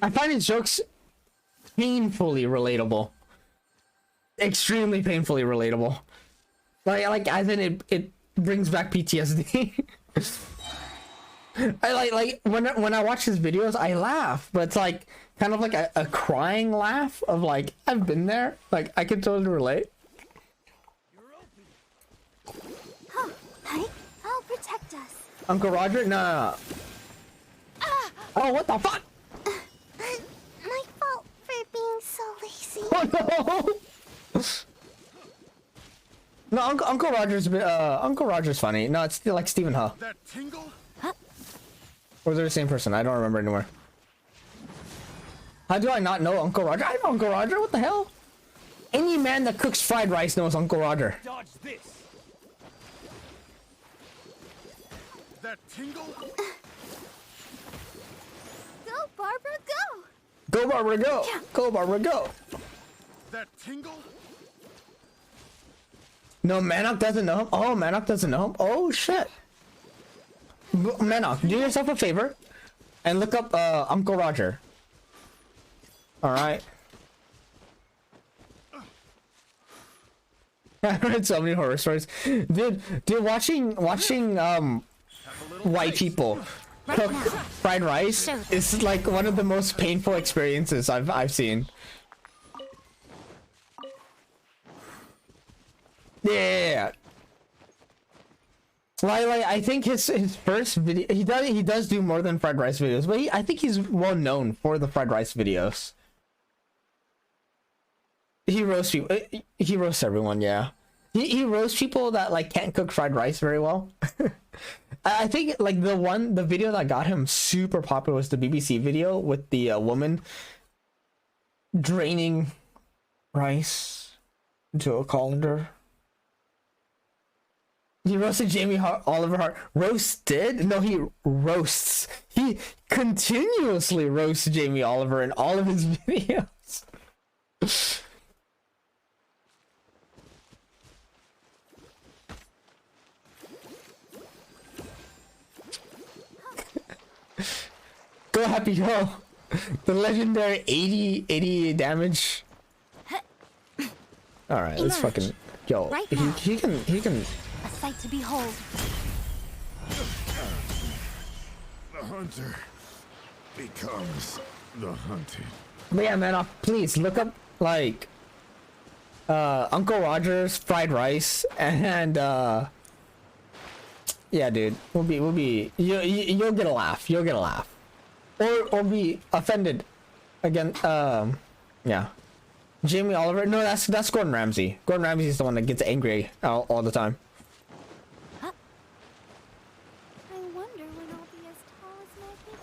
I find his jokes painfully relatable. Extremely painfully relatable. Like I think it brings back PTSD. I like when I watch his videos, I laugh, but it's like kind of like a crying laugh of like I've been there. Like I can totally relate. Oh, honey, I'll protect us. Uncle Roger? No. Oh, what the fuck? My fault for being so lazy. Oh no! No, Uncle Roger's funny. No, it's still like Stephen Huh. That tingle? Or they're the same person. I don't remember anymore. How do I not know Uncle Roger? I know Uncle Roger. What the hell? Any man that cooks fried rice knows Uncle Roger. Dodge this. That tingle? Go, Barbara, go! Go, Barbara, go! Go, Barbara, go! That tingle? No, Manok doesn't know him. Oh, Manok doesn't know him. Oh, shit. Manok, do yourself a favor and look up Uncle Roger. Alright. I read so many horror stories. Dude, watching white people cook fried rice is like one of the most painful experiences I've seen. Yeah. Like I think his first video, he does do more than fried rice videos, but I think he's well known for the fried rice videos. he roasts people. He roasts everyone. Yeah, he roasts people that like can't cook fried rice very well. I think like the video that got him super popular was the BBC video with the woman draining rice into a colander. He roasted Oliver Hart. Roasted? No, he roasts. He continuously roasts Jamie Oliver in all of his videos. Go Happy Go. The legendary 80 damage. All right, let's fucking yo. Right he can. A sight to behold. The hunter becomes the hunted. But yeah, man, please look up like Uncle Roger's fried rice and yeah, dude, we'll be you'll get a laugh. You'll get a laugh, or be offended again. Yeah. Jamie Oliver. No, that's Gordon Ramsay. Gordon Ramsay is the one that gets angry all the time. I wonder when I'll be as tall as my big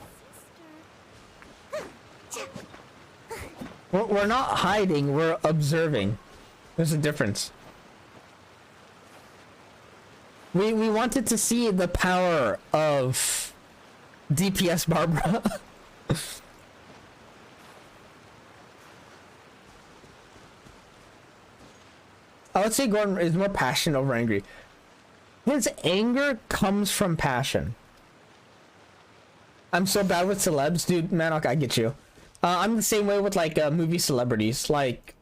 sister. We're not hiding. We're observing. There's a difference. We wanted to see the power of DPS Barbara. I would say Gordon is more passionate over angry. His anger comes from passion. I'm so bad with celebs, dude. Manok, I get you. I'm the same way with like movie celebrities. Like,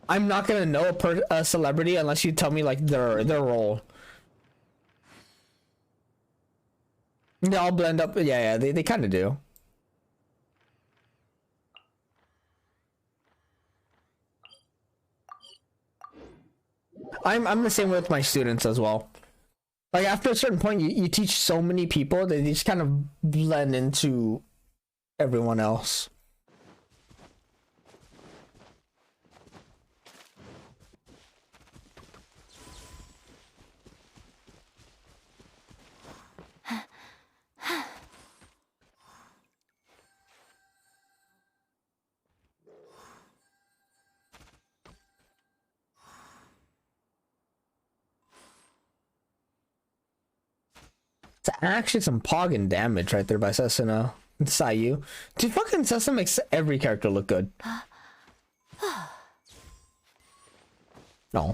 I'm not gonna know a celebrity unless you tell me like their role. They all blend up. Yeah, they kind of do. I'm the same way with my students as well. Like after a certain point, you teach so many people that they just kind of blend into everyone else. It's actually some poggin damage right there by Sesuna and Sayu. Dude, fucking Sesuna makes every character look good. No.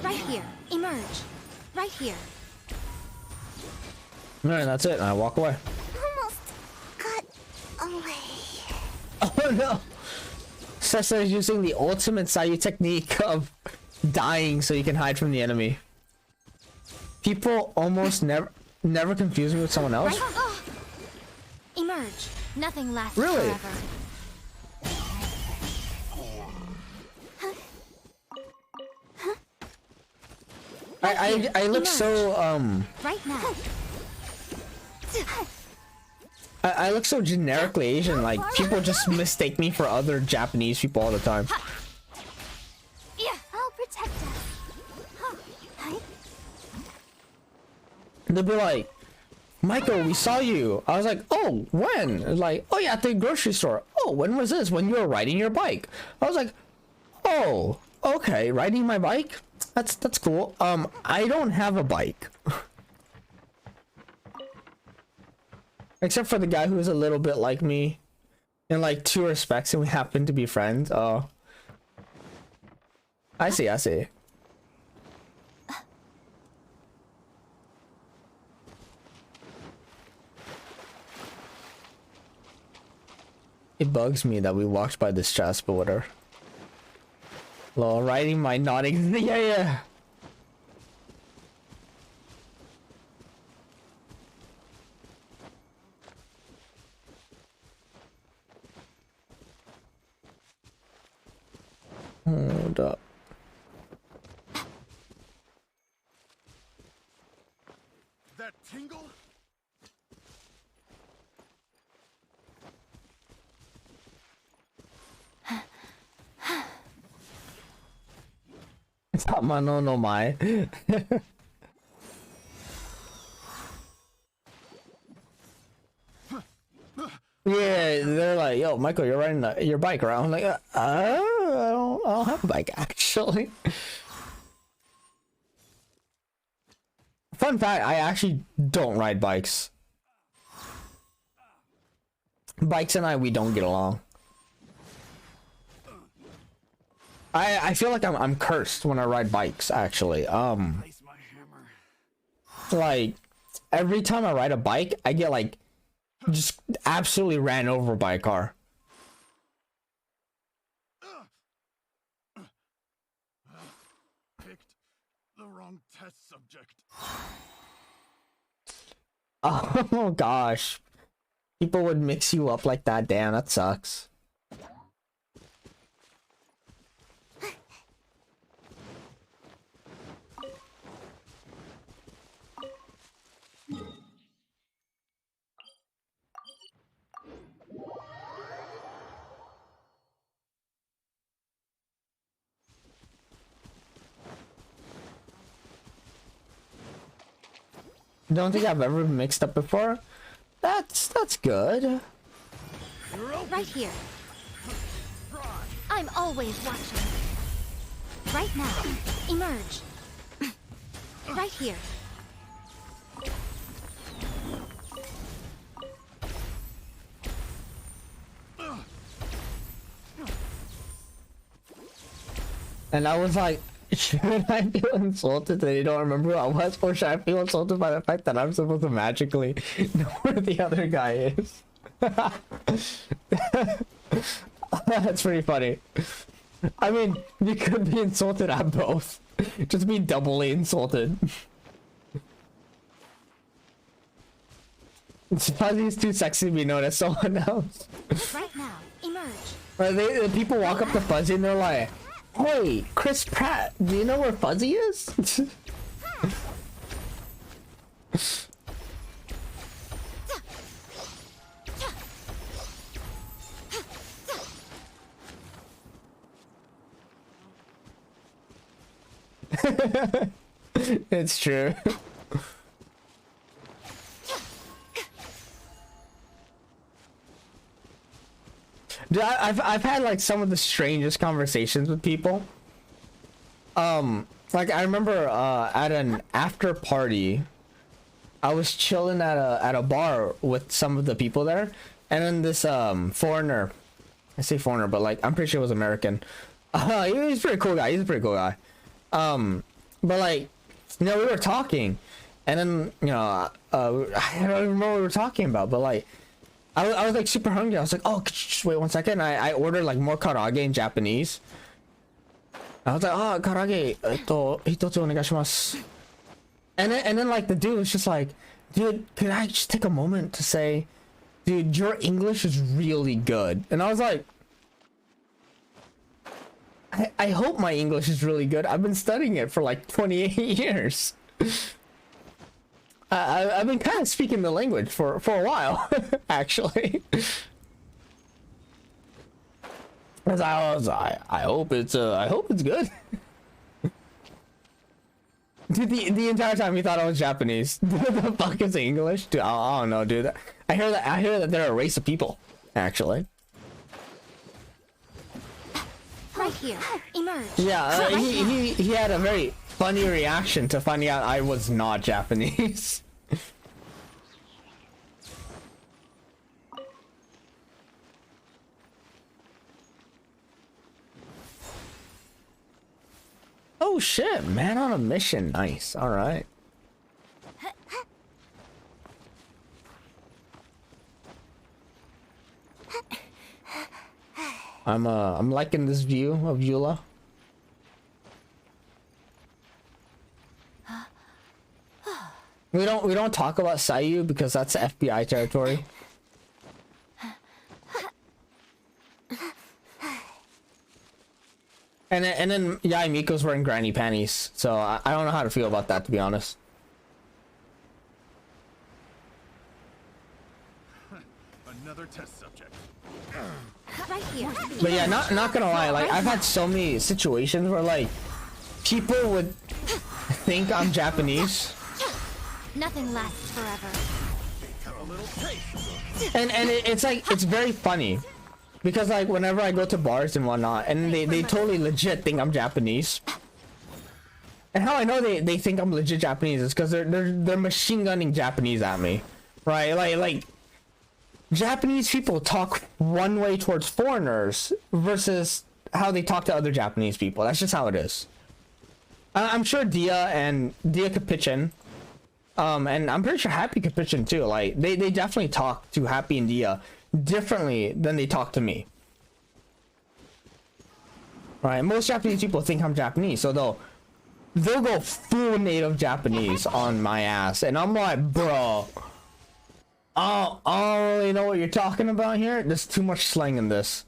Right here. Emerge. Right here. Alright, that's it. And I walk away. Almost got away. Oh no! Sesuna is using the ultimate Sayu technique of dying so you can hide from the enemy. People almost never confuse me with someone else. Right? Oh. Emerge. Nothing lasts Really? forever. I look so Right now. I look so generically Asian, like people just mistake me for other Japanese people all the time. Yeah, I'll protect us. They'll be like, Michael, we saw you. I was like, oh, when? Like, oh yeah, at the grocery store. Oh, when was this? When you were riding your bike. I was like, oh, okay, riding my bike? That's cool. I don't have a bike. Except for the guy who's a little bit like me in like 2 respects, and we happen to be friends. Oh. I see. It bugs me that we walked by this chest, but whatever. Lol, riding my nodding. Yeah. Hold up. That tingle? Tamano no Mai. Yeah, they're like, yo, Michael, you're riding your bike around. I'm like, I don't have a bike, actually. Fun fact, I actually don't ride bikes. Bikes and we don't get along. I feel like I'm cursed when I ride bikes, actually. Like, every time I ride a bike, I get like just absolutely ran over by a car. Picked the wrong test subject. Oh gosh. People would mix you up like that. Damn, that sucks. Don't think I've ever mixed up before. That's good. Right here. I'm always watching. Right now. Emerge. Right here. And I was like, should I feel insulted that you don't remember who I was, or should I feel insulted by the fact that I'm supposed to magically know where the other guy is? That's pretty funny. I mean, you could be insulted at both. Just be doubly insulted. Fuzzy's too sexy to be known as someone else. Right now, emerge. The people walk up to Fuzzy and they're like, hey, Chris Pratt, do you know where Fuzzy is? It's true. Dude, I've had like some of the strangest conversations with people. Like I remember at an after party, I was chilling at a bar with some of the people there, and then this foreigner, I say foreigner, but like I'm pretty sure it was American. He's a pretty cool guy. He's a pretty cool guy. But like, you know, we were talking, and then you know, I don't even remember what we were talking about, but like. I was like super hungry. I was like, oh, could you just wait 1 second? I ordered like more karage in Japanese. I was like, oh, karage, hitotsu onegaishimasu. And then like the dude was just like, dude, could I just take a moment to say, dude, your English is really good. And I was like, I hope my English is really good. I've been studying it for like 28 years. I've been kind of speaking the language for a while, actually. As I hope it's good. Dude, the entire time he thought I was Japanese. The fuck is English? Dude, I don't know, dude. I hear that they're a race of people, actually. Right here. Emerge. Yeah, he had a very funny reaction to finding out I was not Japanese. Oh shit, man on a mission. Nice. All right. I'm liking this view of Eula. We don't talk about Sayu because that's FBI territory. And then Yai Miko's wearing granny panties, so I don't know how to feel about that, to be honest. Another test subject. Right here. But yeah, not gonna lie, like I've had so many situations where like people would think I'm Japanese. Nothing lasts forever. And it's like, it's very funny. Because like whenever I go to bars and whatnot, and they totally legit think I'm Japanese. And how I know they think I'm legit Japanese is because they're machine gunning Japanese at me. Right? Like Japanese people talk one way towards foreigners versus how they talk to other Japanese people. That's just how it is. I'm sure Dia Kapitchin, and I'm pretty sure Happy Kapitchin too. Like they definitely talk to Happy and Dia differently than they talk to me. Right? Most Japanese people think I'm Japanese, so they'll go full native Japanese on my ass, and I'm like, bro, I don't really know what you're talking about here. There's too much slang in this.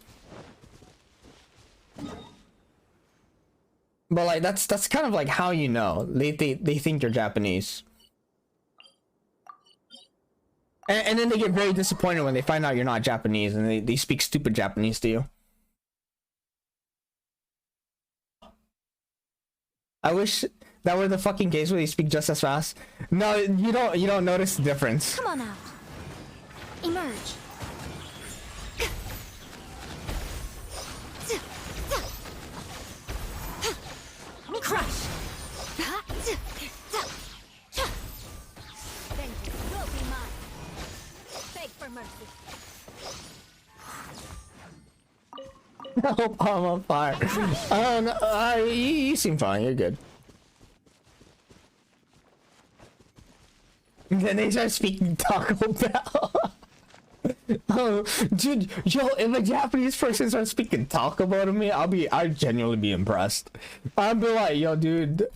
But like that's kind of like how you know they think you're Japanese, and then they get very disappointed when they find out you're not Japanese and they speak stupid Japanese to you. I wish that were the fucking case where they speak just as fast. No, you don't notice the difference. Come on out. Emerge. Crush. Thank you. Will be mine. Beg for mercy. I hope I'm on fire. No, you seem fine. You're good. And then they start speaking Taco Bell. Oh, dude, yo, if a Japanese person starts speaking Taco Bell to me, I'd genuinely be impressed. I'd be like, yo, dude,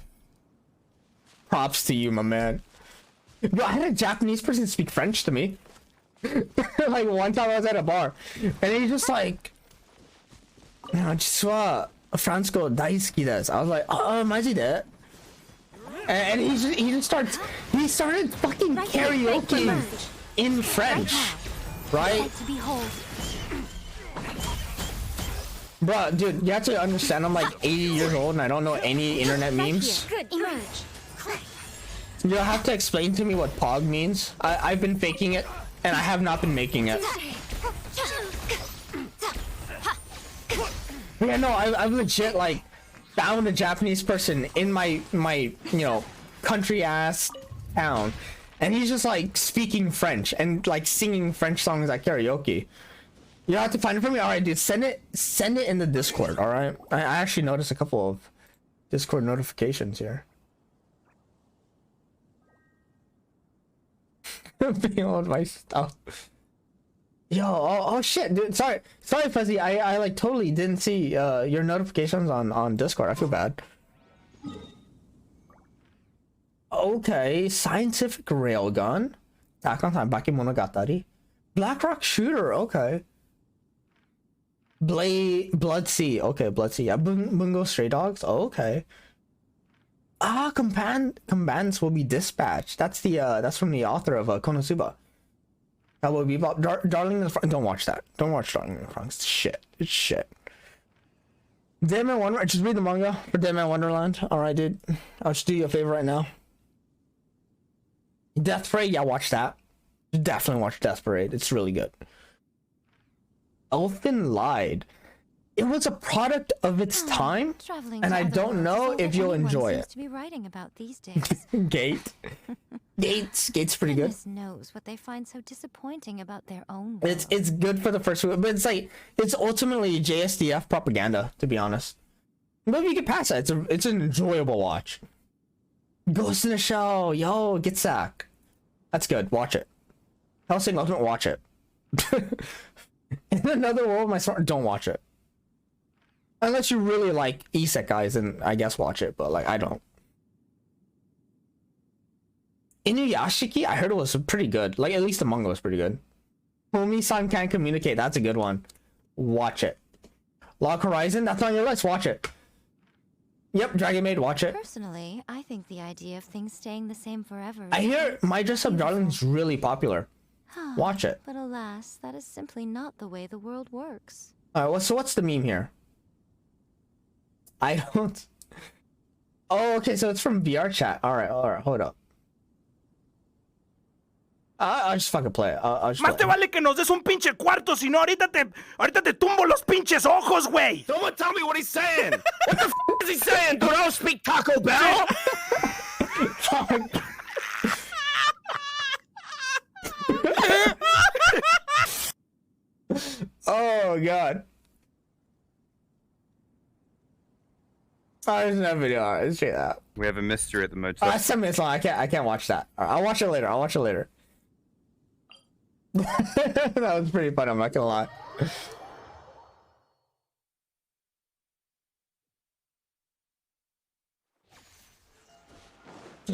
props to you, my man. Yo, I had a Japanese person speak French to me. Like one time I was at a bar, and he's just like, 実はフランス語大好きです. I was like, oh, マジで? And he started fucking karaoke in French, right? Bro, dude, you have to understand, I'm like 80 years old and I don't know any internet memes. You'll have to explain to me what Pog means. I've been faking it and I have not been making it. Yeah, no, I've legit like found a Japanese person in my country ass town, and he's just like speaking French and like singing French songs at karaoke. You have to find it for me. All right, dude, send it in the Discord. All right, I actually noticed a couple of Discord notifications here. Beyond my stuff. Yo, oh shit, dude. Sorry, Fuzzy. I like totally didn't see your notifications on Discord. I feel bad. Okay, scientific railgun. Attack on Titan, Bakemonogatari. Blackrock shooter. Okay. Blood Sea. Okay, Blood Sea. Yeah, Bungo Stray Dogs. Oh, okay. Combatants will be dispatched. That's from the author of Konosuba. That will be about Darling in the Franxx. Don't watch that. Don't watch Darling in the Franxx. It's shit. It's shit. Dead Man Wonderland. Just read the manga for Dead Man Wonderland. Alright, dude. I'll just do you a favor right now. Death Parade. Yeah, watch that. Definitely watch Death Parade. It's really good. Elfin Lied. It was a product of its time, and I don't know if you'll enjoy it. To be writing about these days. Gate's pretty good. Goodness knows what they find so disappointing about their own world. It's good for the first week, but it's ultimately JSDF propaganda, to be honest. But if you get past that, it's an enjoyable watch. Ghost in the Shell, yo, get sack. That's good. Watch it. Hellsing Ultimate, watch it. In Another World, my smart, don't watch it. Unless you really like isekais, then I guess watch it, but like I don't. Inuyashiki, I heard it was pretty good. Like at least the manga was pretty good. Homie-san Can't Communicate, that's a good one. Watch it. Log Horizon, that's on your list. Watch it. Yep, Dragon Maid, watch it. Personally, I think the idea of things staying the same forever. I hear My Dress Up Darling is really popular. Watch it. But alas, that is simply not the way the world works. Alright, so what's the meme here? I don't Oh, okay, so it's from VR chat. All right, hold up. I'll just fucking play it. I'll just Más te vale que nos des un pinche cuarto, si no ahorita te tumbo los pinches ojos, güey. Someone tell me what he's saying. What the is he saying? Dude, I don't speak Taco Bell. Oh god. Oh, there's no video. All right, let's check that out. We have a mystery at the motel. That's 10 minutes long. I can't watch that. All right, I'll watch it later. That was pretty fun, I'm not gonna lie.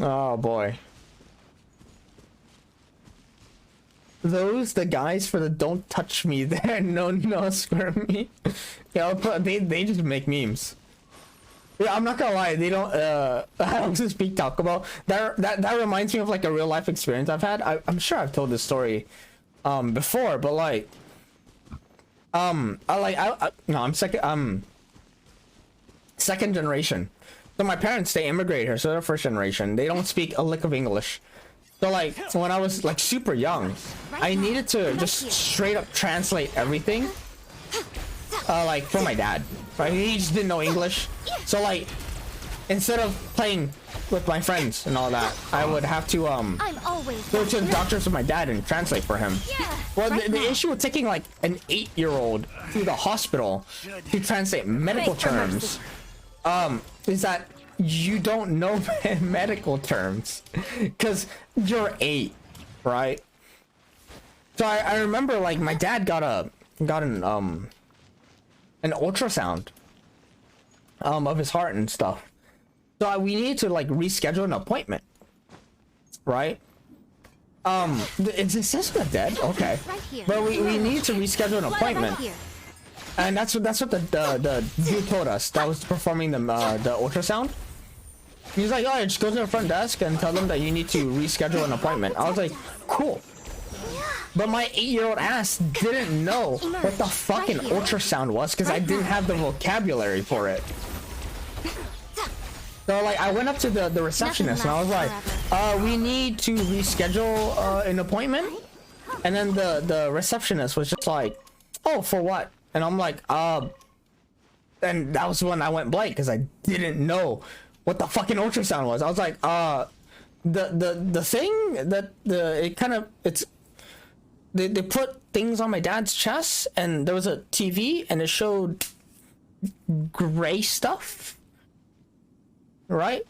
Oh boy. Those the guys for the don't touch me there, no square me. Yeah, they just make memes. Yeah, I'm not gonna lie, they don't I don't speak Taco Bell. That reminds me of like a real life experience I've had. I'm sure I've told this story before, but like I'm second generation. So my parents, they immigrated here, so they're first generation. They don't speak a lick of English. So like when I was like super young, I needed to just straight up translate everything like for my dad. Right? He just didn't know English. So like instead of playing with my friends and all that, I would have to go to the doctors with my dad and translate for him. Well, the issue with taking like an 8-year-old to the hospital to translate medical terms is that you don't know medical terms because you're 8, right? So I remember like my dad got an ultrasound of his heart and stuff. So we need to like reschedule an appointment, right? Is Cessna dead? Okay, but we need to reschedule an appointment, and that's what the dude told us that was performing the ultrasound. He's like, oh, just go to the front desk and tell them that you need to reschedule an appointment. I was like, cool. But my 8-year-old ass didn't know what the fucking ultrasound was because I didn't have the vocabulary for it. So like I went up to the receptionist and I was like, we need to reschedule an appointment. And then the receptionist was just like, oh, for what? And I'm like, and that was when I went blank because I didn't know what the fucking ultrasound was. I was like, the thing that they put things on my dad's chest and there was a TV and it showed gray stuff, right?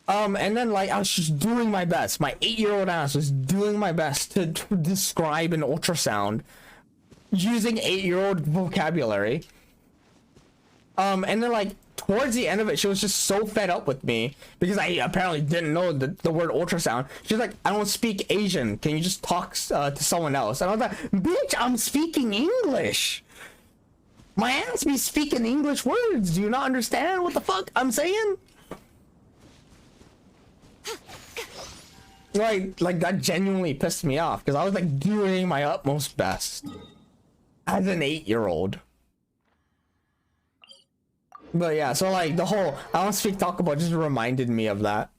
And then like I was just doing my best. My 8-year-old ass was doing my best to describe an ultrasound using 8-year-old vocabulary. And then like towards the end of it, she was just so fed up with me because I apparently didn't know the word ultrasound. She's like, I don't speak Asian. Can you just talk to someone else? And I was like, bitch, I'm speaking English. My ass be speaking English words. Do you not understand what the fuck I'm saying? Like that genuinely pissed me off because I was like doing my utmost best as an 8-year-old. But yeah, so like the whole I don't speak Taco Bell just reminded me of that.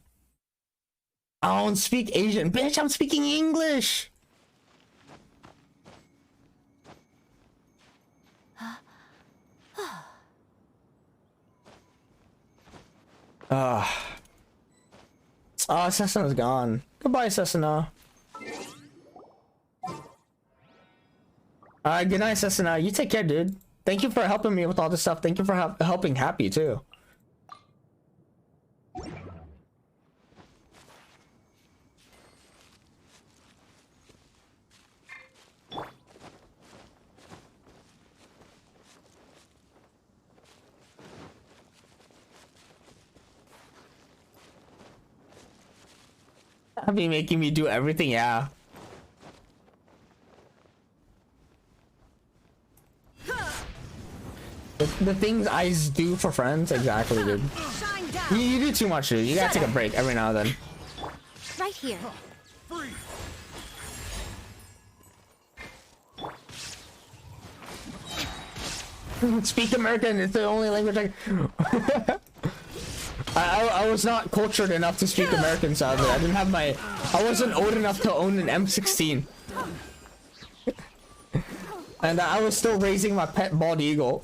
I don't speak Asian. Bitch, I'm speaking English. Oh, Cessna's gone. Goodbye, Cessna. Alright, good night, Cessna. You take care, dude. Thank you for helping me with all this stuff. Thank you for helping Happy, too. Happy making me do everything, yeah. The things I do for friends, exactly, dude. You do too much, dude. You gotta take a break every now and then. Right here. Speak American. It's the only language I. I was not cultured enough to speak American, sadly. I wasn't old enough to own an M16. And I was still raising my pet bald eagle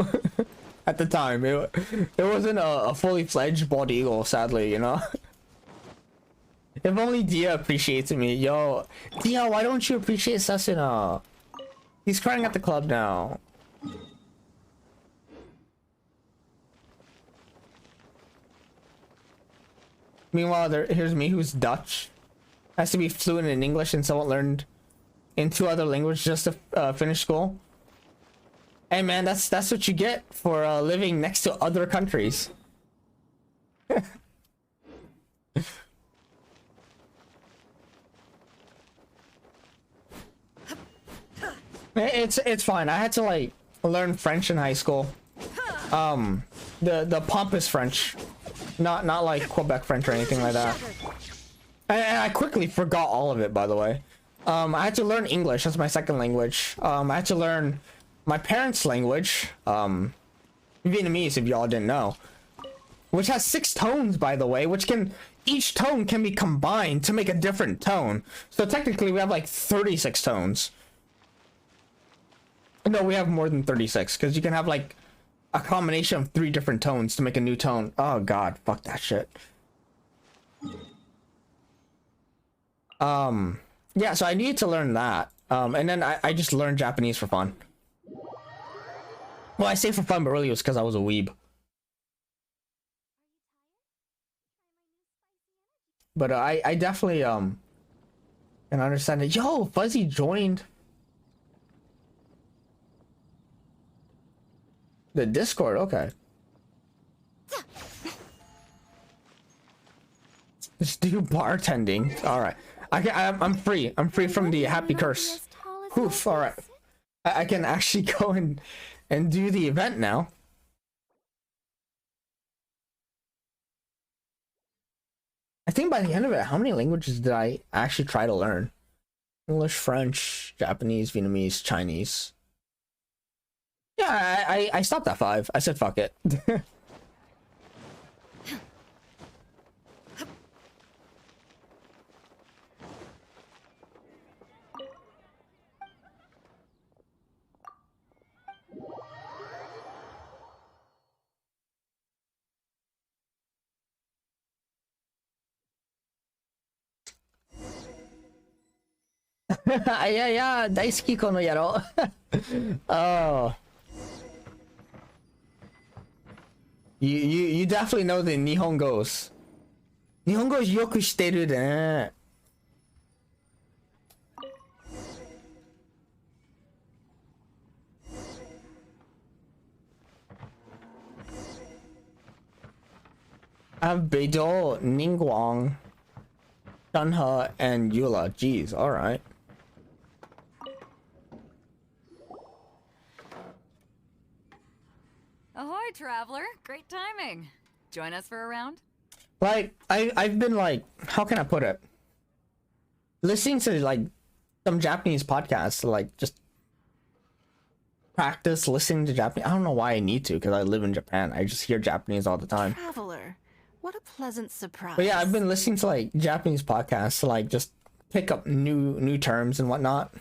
at the time. It wasn't a fully fledged bald eagle, sadly, you know? If only Dia appreciates me. Yo, Dia, why don't you appreciate Sasuna? He's crying at the club now. Meanwhile, here's me who's Dutch. Has to be fluent in English and somewhat learned in 2 other languages just to finish school. Hey man, that's what you get for living next to other countries. It's fine. I had to like learn French in high school. The pompous French, not like Quebec French or anything like that. And I quickly forgot all of it, by the way. I had to learn English. That's my second language. I had to learn my parents' language, Vietnamese, if y'all didn't know, which has 6 tones, by the way, each tone can be combined to make a different tone. So technically we have like 36 tones. No, we have more than 36, because you can have like a combination of 3 different tones to make a new tone. Oh god, fuck that shit. Yeah, so I needed to learn that. And then I just learned Japanese for fun. Well, I say for fun, but really it was because I was a weeb. But I definitely can understand it. Yo, Fuzzy joined the Discord. Okay. Just do bartending. All right. I'm free. I'm free from the happy curse. Oof. All right. I can actually go and do the event now. I think by the end of it, how many languages did I actually try to learn? English, French, Japanese, Vietnamese, Chinese. Yeah, I stopped at 5. I said fuck it. yeah, 大好きこの野郎。Oh. You definitely know the Nihongos. Nihongos よくしてるね。I have Beidou, Ningguang, Shanhe, and Eula. Jeez, alright. Ahoy, traveler. Great timing. Join us for a round? Like, I've been like, how can I put it? Listening to like some Japanese podcasts to like just practice listening to Japanese. I don't know why I need to, because I live in Japan. I just hear Japanese all the time. Traveler. What a pleasant surprise. But yeah, I've been listening to like Japanese podcasts to like just pick up new terms and whatnot.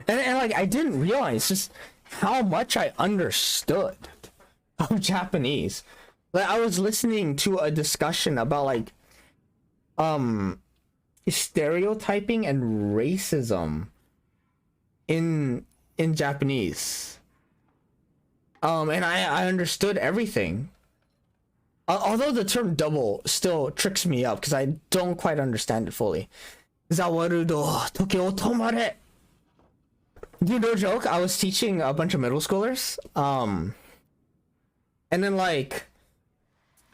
And like I didn't realize just how much I understood of Japanese. Like I was listening to a discussion about like stereotyping and racism in Japanese. And I understood everything. Although the term double still tricks me up because I don't quite understand it fully. Zawarudo toke o tomare. You know, joke, I was teaching a bunch of middle schoolers. And then like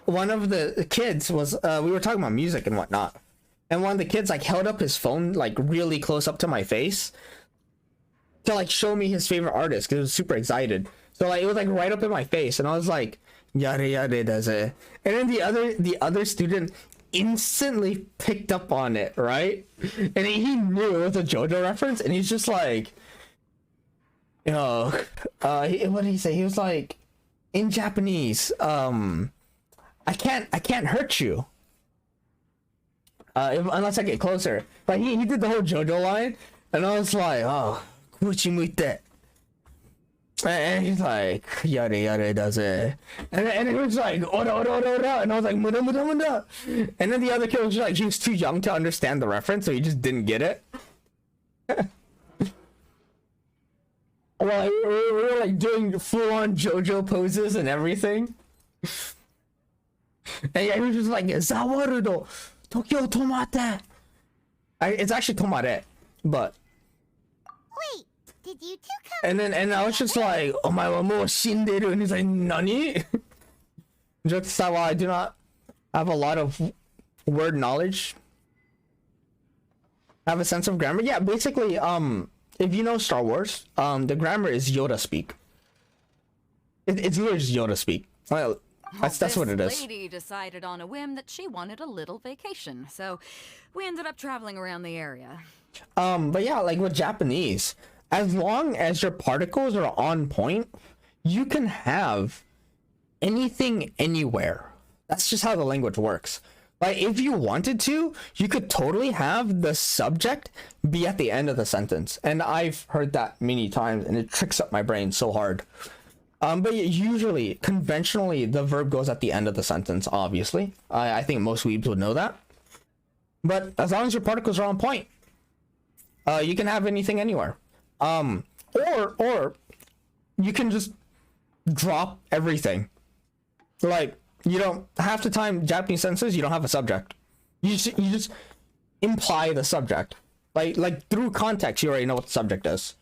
one of the kids was we were talking about music and whatnot. And one of the kids like held up his phone like really close up to my face to like show me his favorite artist because he was super excited. So like it was like right up in my face and I was like yare yare does it. And then the other student instantly picked up on it, right? And he knew it was a JoJo reference and he's just like, you know, what did he say? He was like, in Japanese, I can't hurt you. Unless I get closer. Like he did the whole JoJo line, and I was like, oh, kuchimuite. And he's like, yada yada does it. And it was like, ora ora ora ora. And I was like, muda muda muda. And then the other kid was like, he was too young to understand the reference, so he just didn't get it. Well, we were like doing full-on JoJo poses and everything. And yeah, he was just like, Zawarudo, Tokyo Tomate. It's actually Tomare, but. Wait, did you two come? And I was just like, omae wa mou shinderu. And he's like, nani? Joke aside, while I do not have a lot of word knowledge, I have a sense of grammar. Yeah, basically, if you know Star Wars, the grammar is Yoda speak. It's literally just Yoda speak. Well, that's what it is. This lady decided on a whim that she wanted a little vacation, so we ended up traveling around the area. But yeah, like with Japanese, as long as your particles are on point, you can have anything anywhere. That's just how the language works. Like if you wanted to, you could totally have the subject be at the end of the sentence. And I've heard that many times, and it tricks up my brain so hard. But usually, conventionally, the verb goes at the end of the sentence, obviously. I think most weebs would know that. But as long as your particles are on point, you can have anything anywhere. Or you can just drop everything. Like, you don't, half the time, Japanese sentences, you don't have a subject. You just imply the subject. Like through context, you already know what the subject is.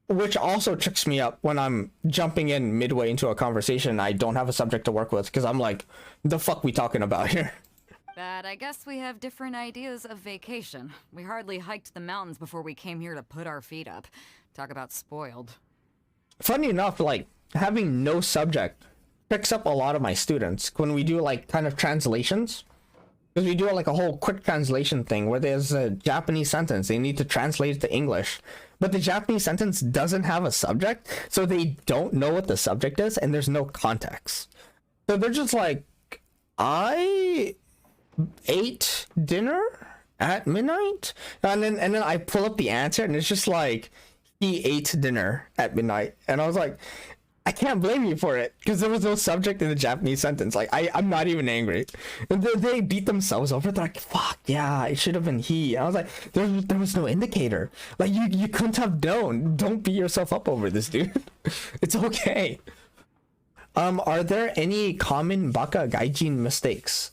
Which also tricks me up when I'm jumping in midway into a conversation and I don't have a subject to work with, because I'm like, the fuck we talking about here? But I guess we have different ideas of vacation. We hardly hiked the mountains before we came here to put our feet up. Talk about spoiled. Funny enough, like, having no subject picks up a lot of my students when we do like kind of translations. Because we do like a whole quick translation thing where there's a Japanese sentence, they need to translate it to English. But the Japanese sentence doesn't have a subject, so they don't know what the subject is, and there's no context. So they're just like, I ate dinner at midnight? And then I pull up the answer, and it's just like, he ate dinner at midnight. And I was like, I can't blame you for it, because there was no subject in the Japanese sentence. Like, I'm not even angry. And they beat themselves over it. They're like, fuck, yeah, it should have been he. And I was like, there was no indicator. Like, you couldn't have known. Don't beat yourself up over this, dude. It's okay. Are there any common baka gaijin mistakes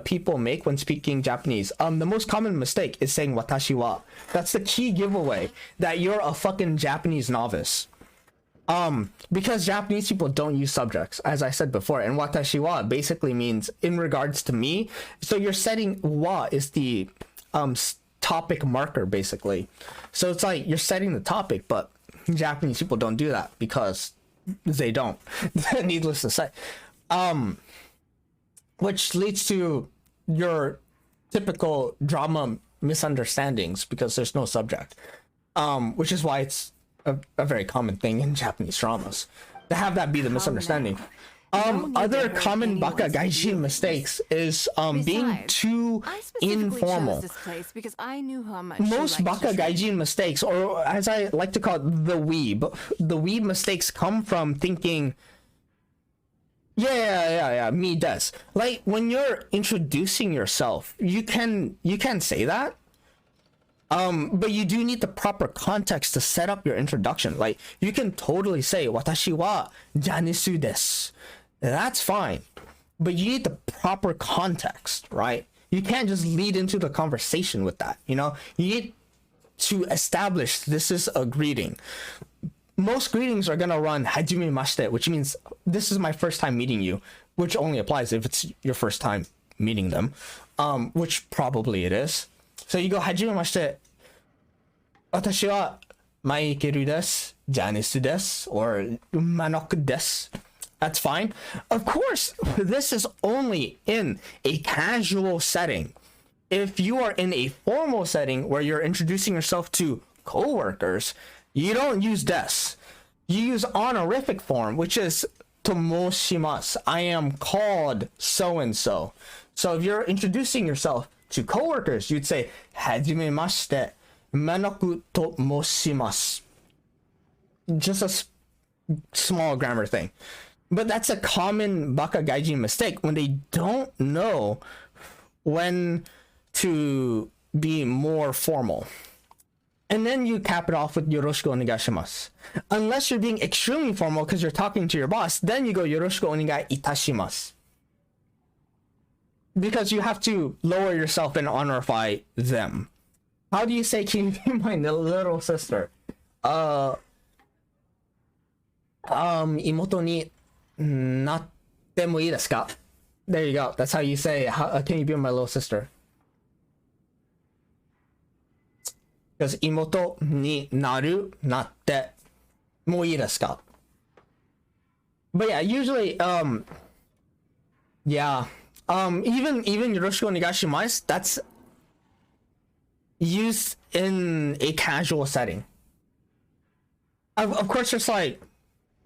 people make when speaking Japanese? The most common mistake is saying watashi wa. That's the key giveaway that you're a fucking Japanese novice. Because Japanese people don't use subjects, as I said before, and watashi wa basically means in regards to me. So you're setting, wa is the topic marker basically. So it's like you're setting the topic, but Japanese people don't do that because they don't. Needless to say. Which leads to your typical drama misunderstandings because there's no subject. Which is why it's a very common thing in Japanese dramas to have that be the misunderstanding. Other common baka gaijin mistakes is being too informal. Most baka gaijin mistakes, or as I like to call it, the weeb mistakes come from thinking, yeah, me does. Like when you're introducing yourself, you can say that. But you do need the proper context to set up your introduction. Like, you can totally say, watashi wa janisu desu. That's fine. But you need the proper context, right? You can't just lead into the conversation with that, you know? You need to establish this is a greeting. Most greetings are gonna run hajimemashite, which means this is my first time meeting you, which only applies if it's your first time meeting them, which probably it is. So you go hajimemashite, watashi wa Maikeru desu, janisu desu, or manoku desu. That's fine. Of course, this is only in a casual setting. If you are in a formal setting where you're introducing yourself to co-workers, you don't use desu. You use honorific form, which is toshimasu. I am called so and so. So if you're introducing yourself to coworkers, you'd say hajimemashite, manaku toshimasu. Just a small grammar thing. But that's a common baka gaijin mistake when they don't know when to be more formal. And then you cap it off with yoroshiku onegaishimasu. Unless you're being extremely formal because you're talking to your boss, then you go yoroshiku onegai itashimasu. Because you have to lower yourself and honorify them. How do you say, can you be my little sister? Imoto ni natte mo ii desu ka? There you go. That's how you say, can you be my little sister? Because imoto ni naru natte mo ii desu ka? But yeah, usually, yeah. Even yoroshiku onegaishimasu, that's used in a casual setting. Of course, there's like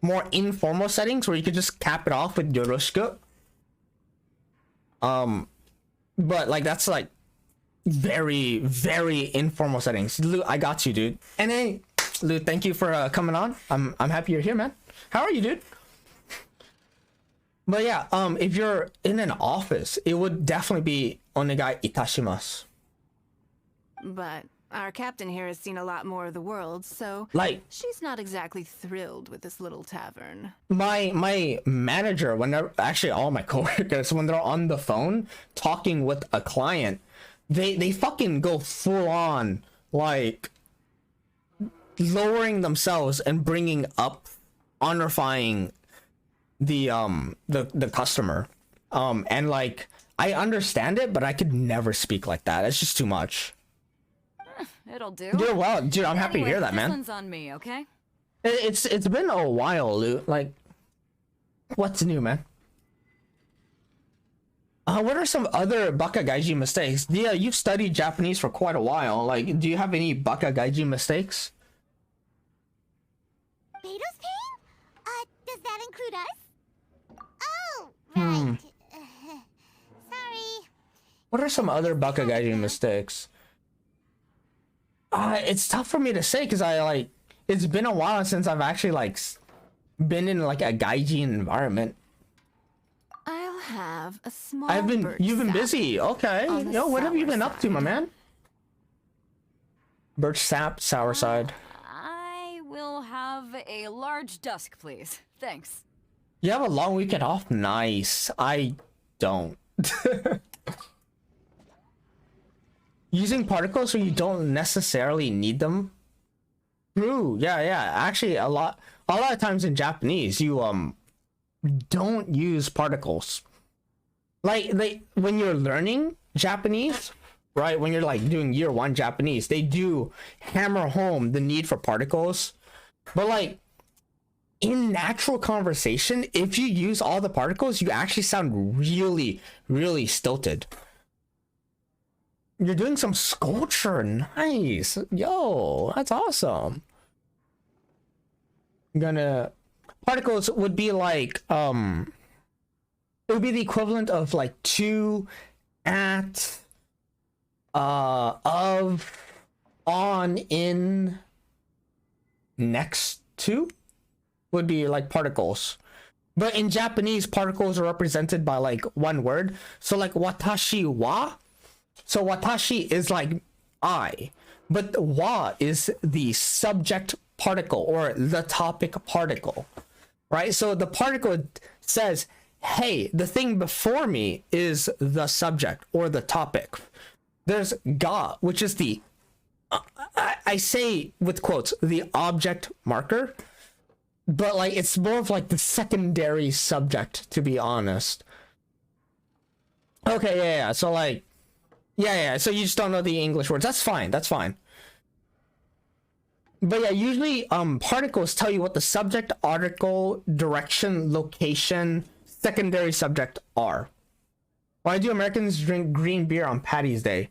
more informal settings where you could just cap it off with yoroshiku. But like that's like very, very informal settings. Lou, I got you, dude. And hey, Lou, thank you for coming on. I'm happy you're here, man. How are you, dude? But yeah, if you're in an office, it would definitely be onegai itashimasu. But our captain here has seen a lot more of the world, so like she's not exactly thrilled with this little tavern. My manager, whenever, actually all my coworkers, when they're on the phone talking with a client, they fucking go full on like lowering themselves and bringing up, honorifying the customer. And like I understand it, but I could never speak like that. It's just too much. It'll do. Dude, well, dude, I'm happy to hear that, man. This one's on me, okay? It's been a while, Lou. Like, what's new, man? What are some other baka gaijin mistakes? Yeah, you've studied Japanese for quite a while. Like, do you have any baka gaijin mistakes? Beto's pain? Does that include us? Oh, right. Sorry. What are some other baka gaijin mistakes? It's tough for me to say because it's been a while since I've actually like been in like a gaijin environment. I'll have a small. You've been busy. Okay. Yo, what have you been up to, my man? Birch sap, sour side. I will have a large dusk, please. Thanks. You have a long weekend off? Nice. I don't. Using particles where you don't necessarily need them. True. Yeah. Actually, a lot of times in Japanese, you don't use particles. Like when you're learning Japanese, right? When you're like doing year 1 Japanese, they do hammer home the need for particles. But like in natural conversation, if you use all the particles, you actually sound really, really stilted. You're doing some sculpture. Nice. Yo, that's awesome. Particles would be like it would be the equivalent of like to, at, of, on, in, next to would be like particles. But in Japanese, particles are represented by like one word. So like watashi wa. So watashi is like I, but wa is the subject particle or the topic particle, right? So the particle says, hey, the thing before me is the subject or the topic. There's ga, which is the, I say with quotes, the object marker, but like it's more of like the secondary subject, to be honest. Okay, yeah. So like, yeah. So you just don't know the English words. That's fine. But yeah, usually particles tell you what the subject, article, direction, location, secondary subject are. Why do Americans drink green beer on Paddy's Day?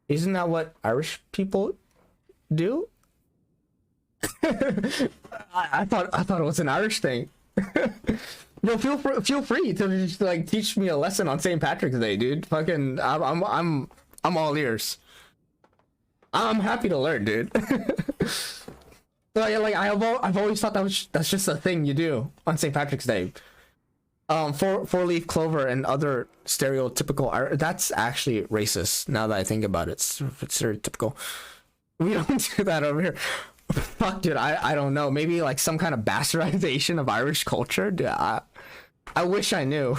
Isn't that what Irish people do? I thought it was an Irish thing. Yo, feel free to just like teach me a lesson on St. Patrick's Day, dude. Fucking, I'm all ears. I'm happy to learn, dude. Like I've always thought that's just a thing you do on St. Patrick's Day. Four-leaf clover and other stereotypical. That's actually racist. Now that I think about it, it's stereotypical. We don't do that over here. Fuck, dude. I don't know. Maybe like some kind of bastardization of Irish culture. Dude, I wish I knew.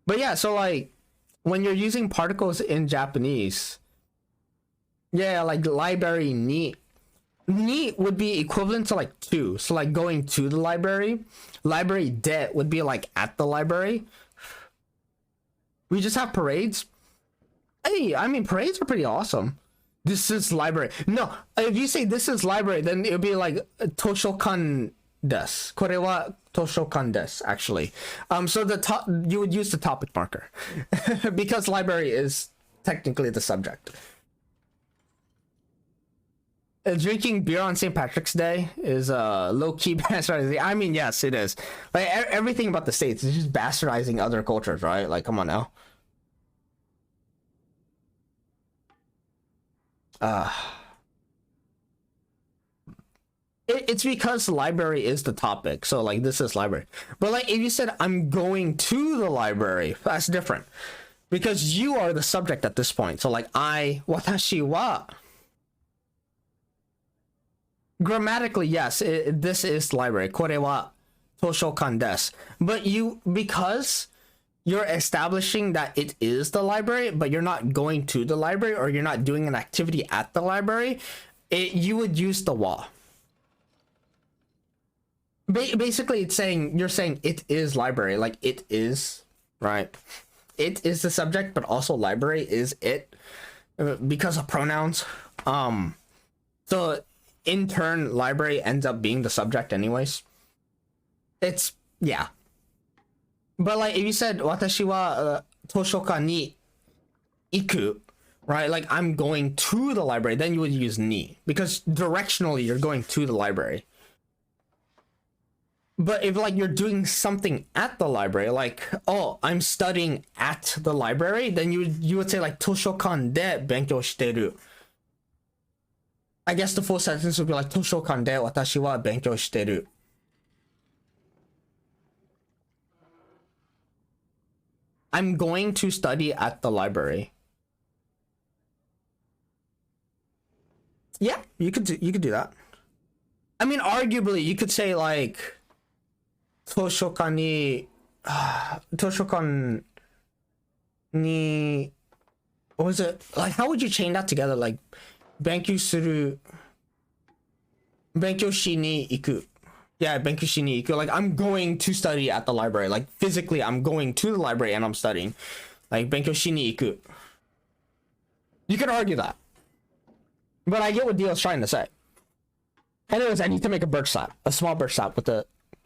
But yeah, so like when you're using particles in Japanese, yeah, like library ni would be equivalent to like to. So like going to the library. Library de would be like at the library. We just have parades. Hey, I mean parades are pretty awesome. This is library. No, if you say this is library, then it'll be like Toshokan desu. Kore wa Toshokan desu, actually. So the top, you would use the topic marker because library is technically the subject. Drinking beer on St. Patrick's Day is low-key bastardizing. I mean, yes, it is. Like everything about the States is just bastardizing other cultures, right? Like, come on now. It's because the library is the topic. So like this is library. But like if you said I'm going to the library, that's different. Because you are the subject at this point. So like watashi wa. Grammatically, yes, this is library. Kore wa toshokan desu. But because you're establishing that it is the library, but you're not going to the library or you're not doing an activity at the library, you would use the wa. Basically, you're saying it is library, like it is, right? It is the subject, but also library is it because of pronouns. So in turn, library ends up being the subject anyways. It's, yeah. But like if you said watashi wa toshokan ni iku, right? Like I'm going to the library, then you would use ni because directionally you're going to the library. But if like you're doing something at the library, like oh I'm studying at the library, then you would say like toshokan de benkyou shiteru. I guess the full sentence would be like toshokan de watashi wa benkyou shiteru. I'm going to study at the library. Yeah, you could do that. I mean, arguably, you could say like toshokan ni what was it? Like how would you chain that together? Like benkyou shi ni iku. Yeah, benkyou shi ni iku. Like I'm going to study at the library. Like physically I'm going to the library and I'm studying. Like benkyou shi ni iku. You could argue that. But I get what Dio's trying to say. Anyways, I need to make a birch sap. A small birch sap with the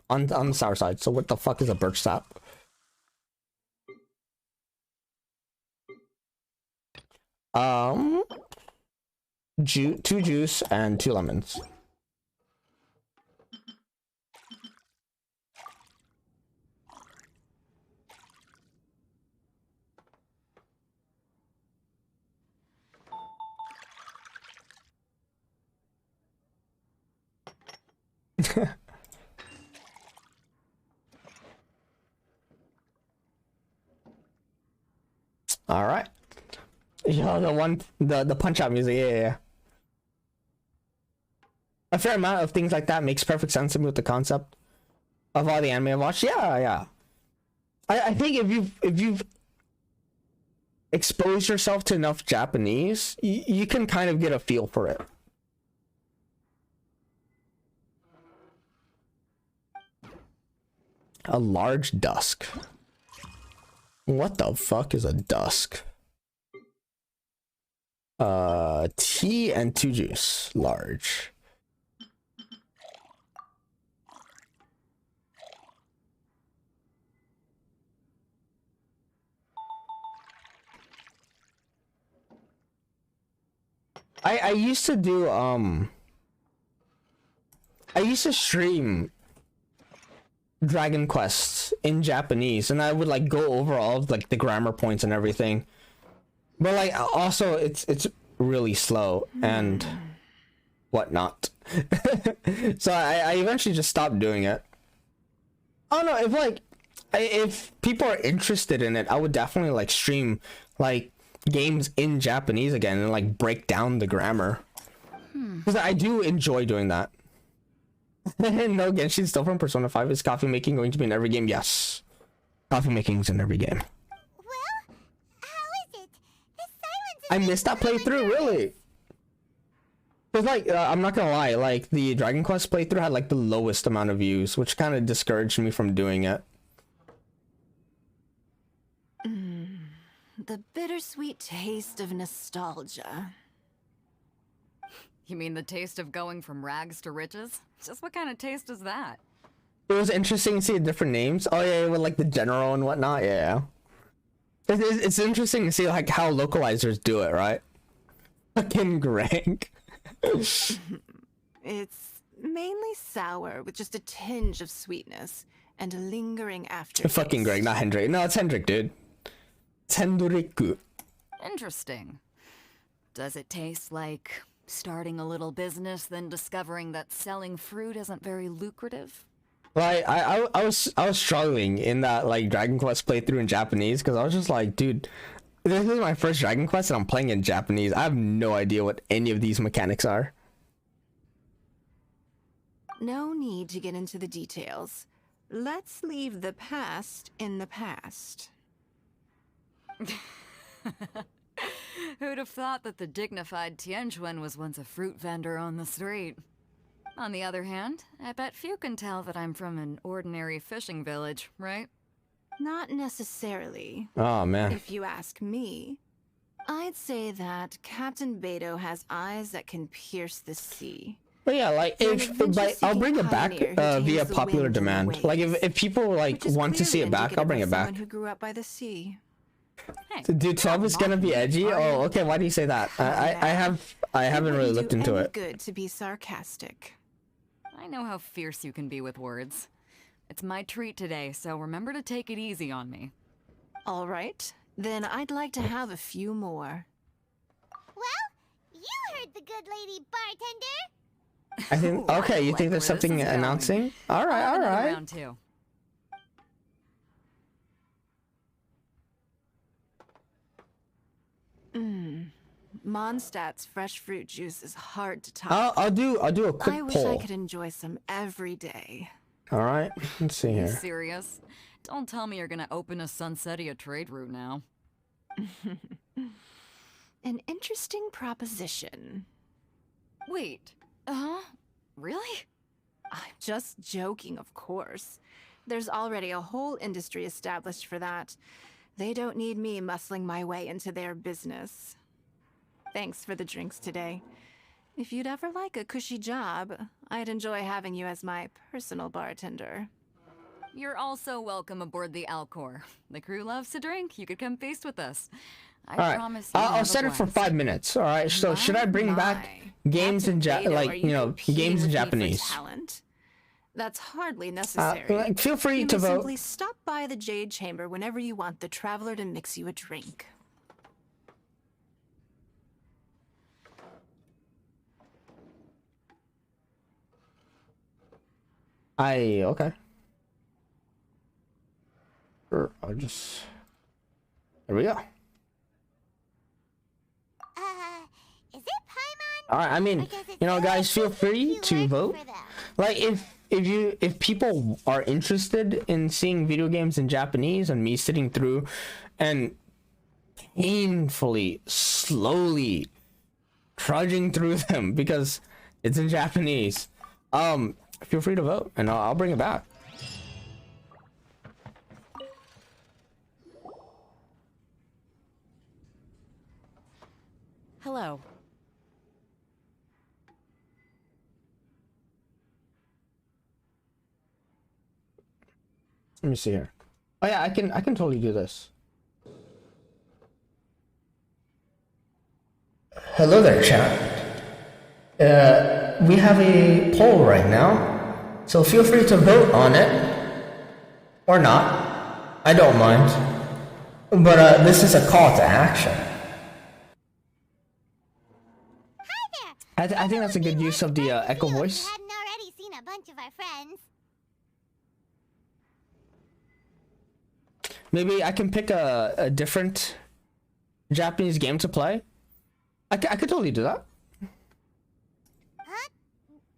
on the sour side. So what the fuck is a birch sap? Two juice and 2 lemons. All right. Yo, the punch out music, yeah. A fair amount of things like that makes perfect sense to me with the concept of all the anime I've watched. Yeah. I think if you've exposed yourself to enough Japanese, you can kind of get a feel for it. A large dusk. What the fuck is a dusk? Tea and 2 juice. Large. I used to do I used to stream Dragon Quests in Japanese, and I would like go over all of like the grammar points and everything. But like also it's really slow and whatnot. So I eventually just stopped doing it. Oh no, if like if people are interested in it, I would definitely like stream like games in Japanese again and like break down the grammar. Because I do enjoy doing that. No, Genshin still from Persona 5. Is coffee making going to be in every game? Yes. Coffee making's in every game. Well, how is it? The silence is I missed that playthrough, really. Cause like I'm not gonna lie, like the Dragon Quest playthrough had like the lowest amount of views, which kind of discouraged me from doing it. The bittersweet taste of nostalgia. You mean the taste of going from rags to riches? Just what kind of taste is that? It was interesting to see different names. Oh yeah, with like the general and whatnot. Yeah, it's interesting to see like how localizers do it, right? Fucking Greg. It's mainly sour with just a tinge of sweetness and a lingering aftertaste. Fucking Greg, not Hendrik. No, it's Hendrik, dude. It's Hendriku. Interesting. Does it taste like starting a little business, then discovering that selling fruit isn't very lucrative? Like I was struggling in that like Dragon Quest playthrough in Japanese because I was just like, dude, this is my first Dragon Quest and I'm playing in Japanese. I have no idea what any of these mechanics are. No need to get into the details. Let's leave the past in the past. Who'd have thought that the dignified Tianquan was once a fruit vendor on the street? On the other hand, I bet few can tell that I'm from an ordinary fishing village, right? Not necessarily. Oh man. If you ask me, I'd say that Captain Beto has eyes that can pierce the sea. But yeah, like I'll bring it back via popular demand. Like if people like want to see it back, I'll bring it back. Who grew up by the sea. Hey, Dude, 12 is gonna be edgy. Oh, okay. Why do you say that? I haven't really looked into it. Good to be sarcastic. I know how fierce you can be with words. It's my treat today, so remember to take it easy on me. All right, then I'd like to have a few more. Well, you heard the good lady bartender. I think. Okay, you think there's something announcing? All right, all right. Round two. Mondstadt's fresh fruit juice is hard to top. I'll do a quick I wish poll. I could enjoy some every day. All right, let's see You here. serious? Don't tell me you're gonna open a Sunsetia trade route now. An interesting proposition. Wait, really? I'm just joking, of course. There's already a whole industry established for that. They don't need me muscling my way into their business. Thanks for the drinks today. If you'd ever like a cushy job, I'd enjoy having you as my personal bartender. You're also welcome aboard the Alcor. The crew loves to drink. You could come feast with us. I All right, promise you I'll set it for 5 minutes. All right. So should I bring back games in games in Japanese? Talent? That's hardly necessary. Like, feel free you to may vote. Simply stop by the Jade Chamber whenever you want the Traveler to mix you a drink. Okay. Sure, I'll just. There we go. Is it Paimon? All right. I mean, you know, guys, feel free to vote. Like, if people are interested in seeing video games in Japanese and me sitting through and painfully, slowly trudging through them because it's in Japanese, feel free to vote and I'll bring it back. Hello. Let me see here. Oh yeah, I can totally do this. Hello there, chat. we have a poll right now, so feel free to vote on it or not. I don't mind, but this is a call to action. Hi there. I think that's a good use of the echo voice. Hadn't already seen a bunch of our friends. Maybe I can pick a different Japanese game to play. I could totally do that. Huh?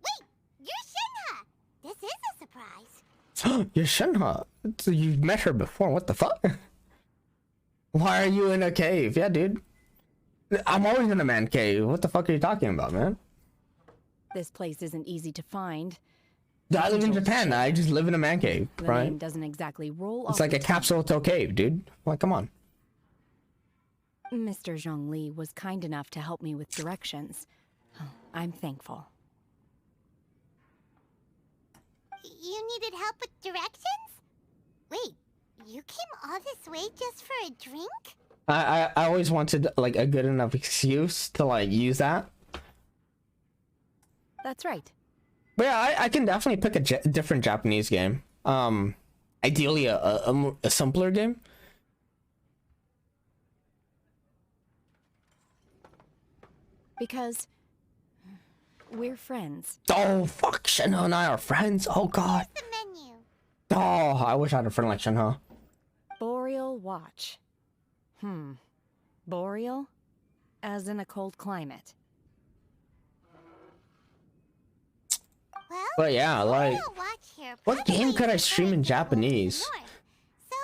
Wait, you're Shinha. This is a surprise. You're Shinha. You've met her before. What the fuck? Why are you in a cave? Yeah, dude. I'm always in a man cave. What the fuck are you talking about, man? This place isn't easy to find. I live in Japan. I just live in a man cave, The right? name doesn't exactly roll It's off like the a capsule hotel cave, dude. Like, come on. Mr. Zhongli was kind enough to help me with directions. I'm thankful. You needed help with directions? Wait, you came all this way just for a drink? I always wanted like a good enough excuse to like use that. That's right. But yeah, I can definitely pick a different Japanese game. Ideally a simpler game. Because we're friends. Oh fuck, Shinha and I are friends. Oh god. The menu. Oh, I wish I had a friend like Shinha. Boreal watch. Boreal? As in a cold climate. Well, But yeah, like, here what game could I stream in Japanese?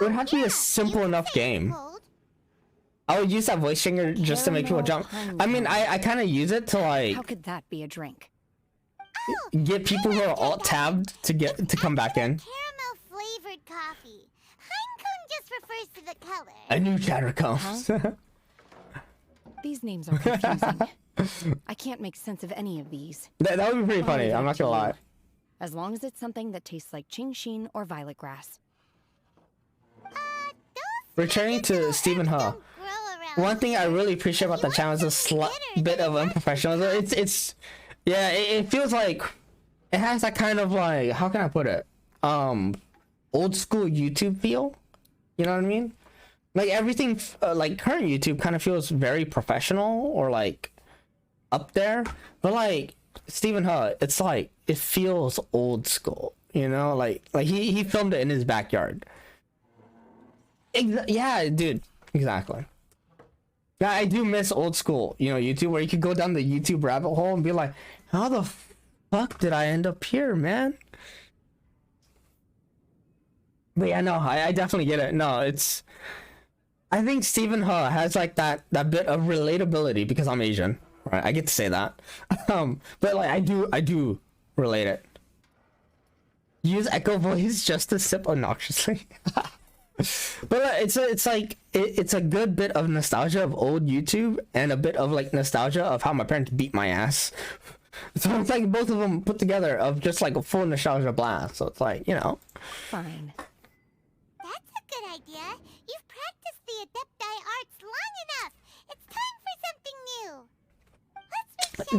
It would have to be a simple enough game. I would use that voice changer just to make people jump. I mean, I kind of use it to like How could that be a drink? get people who are alt tabbed to come back in. Caramel flavored coffee. Hinekun just refers to the color. A new chatter comes. These names are confusing. I can't make sense of any of these. That would be pretty funny. I'm not gonna lie. As long as it's something that tastes like Qingxin or violet grass. Returning to Stephen Huh. One thing I really appreciate about the channel is a slight bit of unprofessionalism. Yeah, it feels like it has that kind of like, how can I put it? Old school YouTube feel. You know what I mean? Like everything, like current YouTube kind of feels very professional or like up there, but like Stephen Huh, it's like it feels old school. You know, like he filmed it in his backyard. Yeah, dude, exactly. Yeah, I do miss old school, you know, YouTube, where you could go down the YouTube rabbit hole and be like, how the fuck did I end up here, man? But yeah, no, I definitely get it. No, I think Stephen Huh has like that bit of relatability because I'm Asian, right? I get to say that. But like I do relate it. Use echo voice just to sip obnoxiously. But it's like it's a good bit of nostalgia of old YouTube and a bit of like nostalgia of how my parents beat my ass. So it's like both of them put together of just like a full nostalgia blast. So it's like, you know. Fine. That's a good idea. You've practiced the Adepti arts long enough. It's time for something new. Let's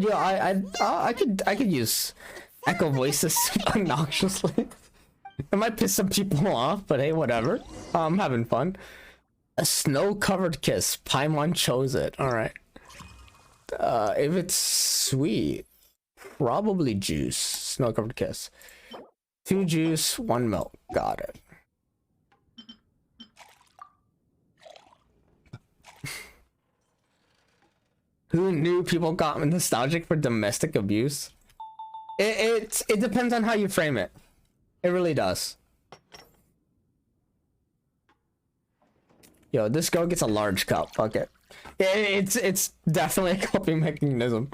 make I could use echo voices obnoxiously. It might piss some people off, but hey, whatever. I'm having fun. A snow-covered kiss. Paimon chose it. All right. If it's sweet, probably juice. Snow-covered kiss. 2 juice, 1 milk. Got it. Who knew people got nostalgic for domestic abuse? It depends on how you frame it. It really does. Yo, this girl gets a large cup. Fuck it. It's definitely a coping mechanism.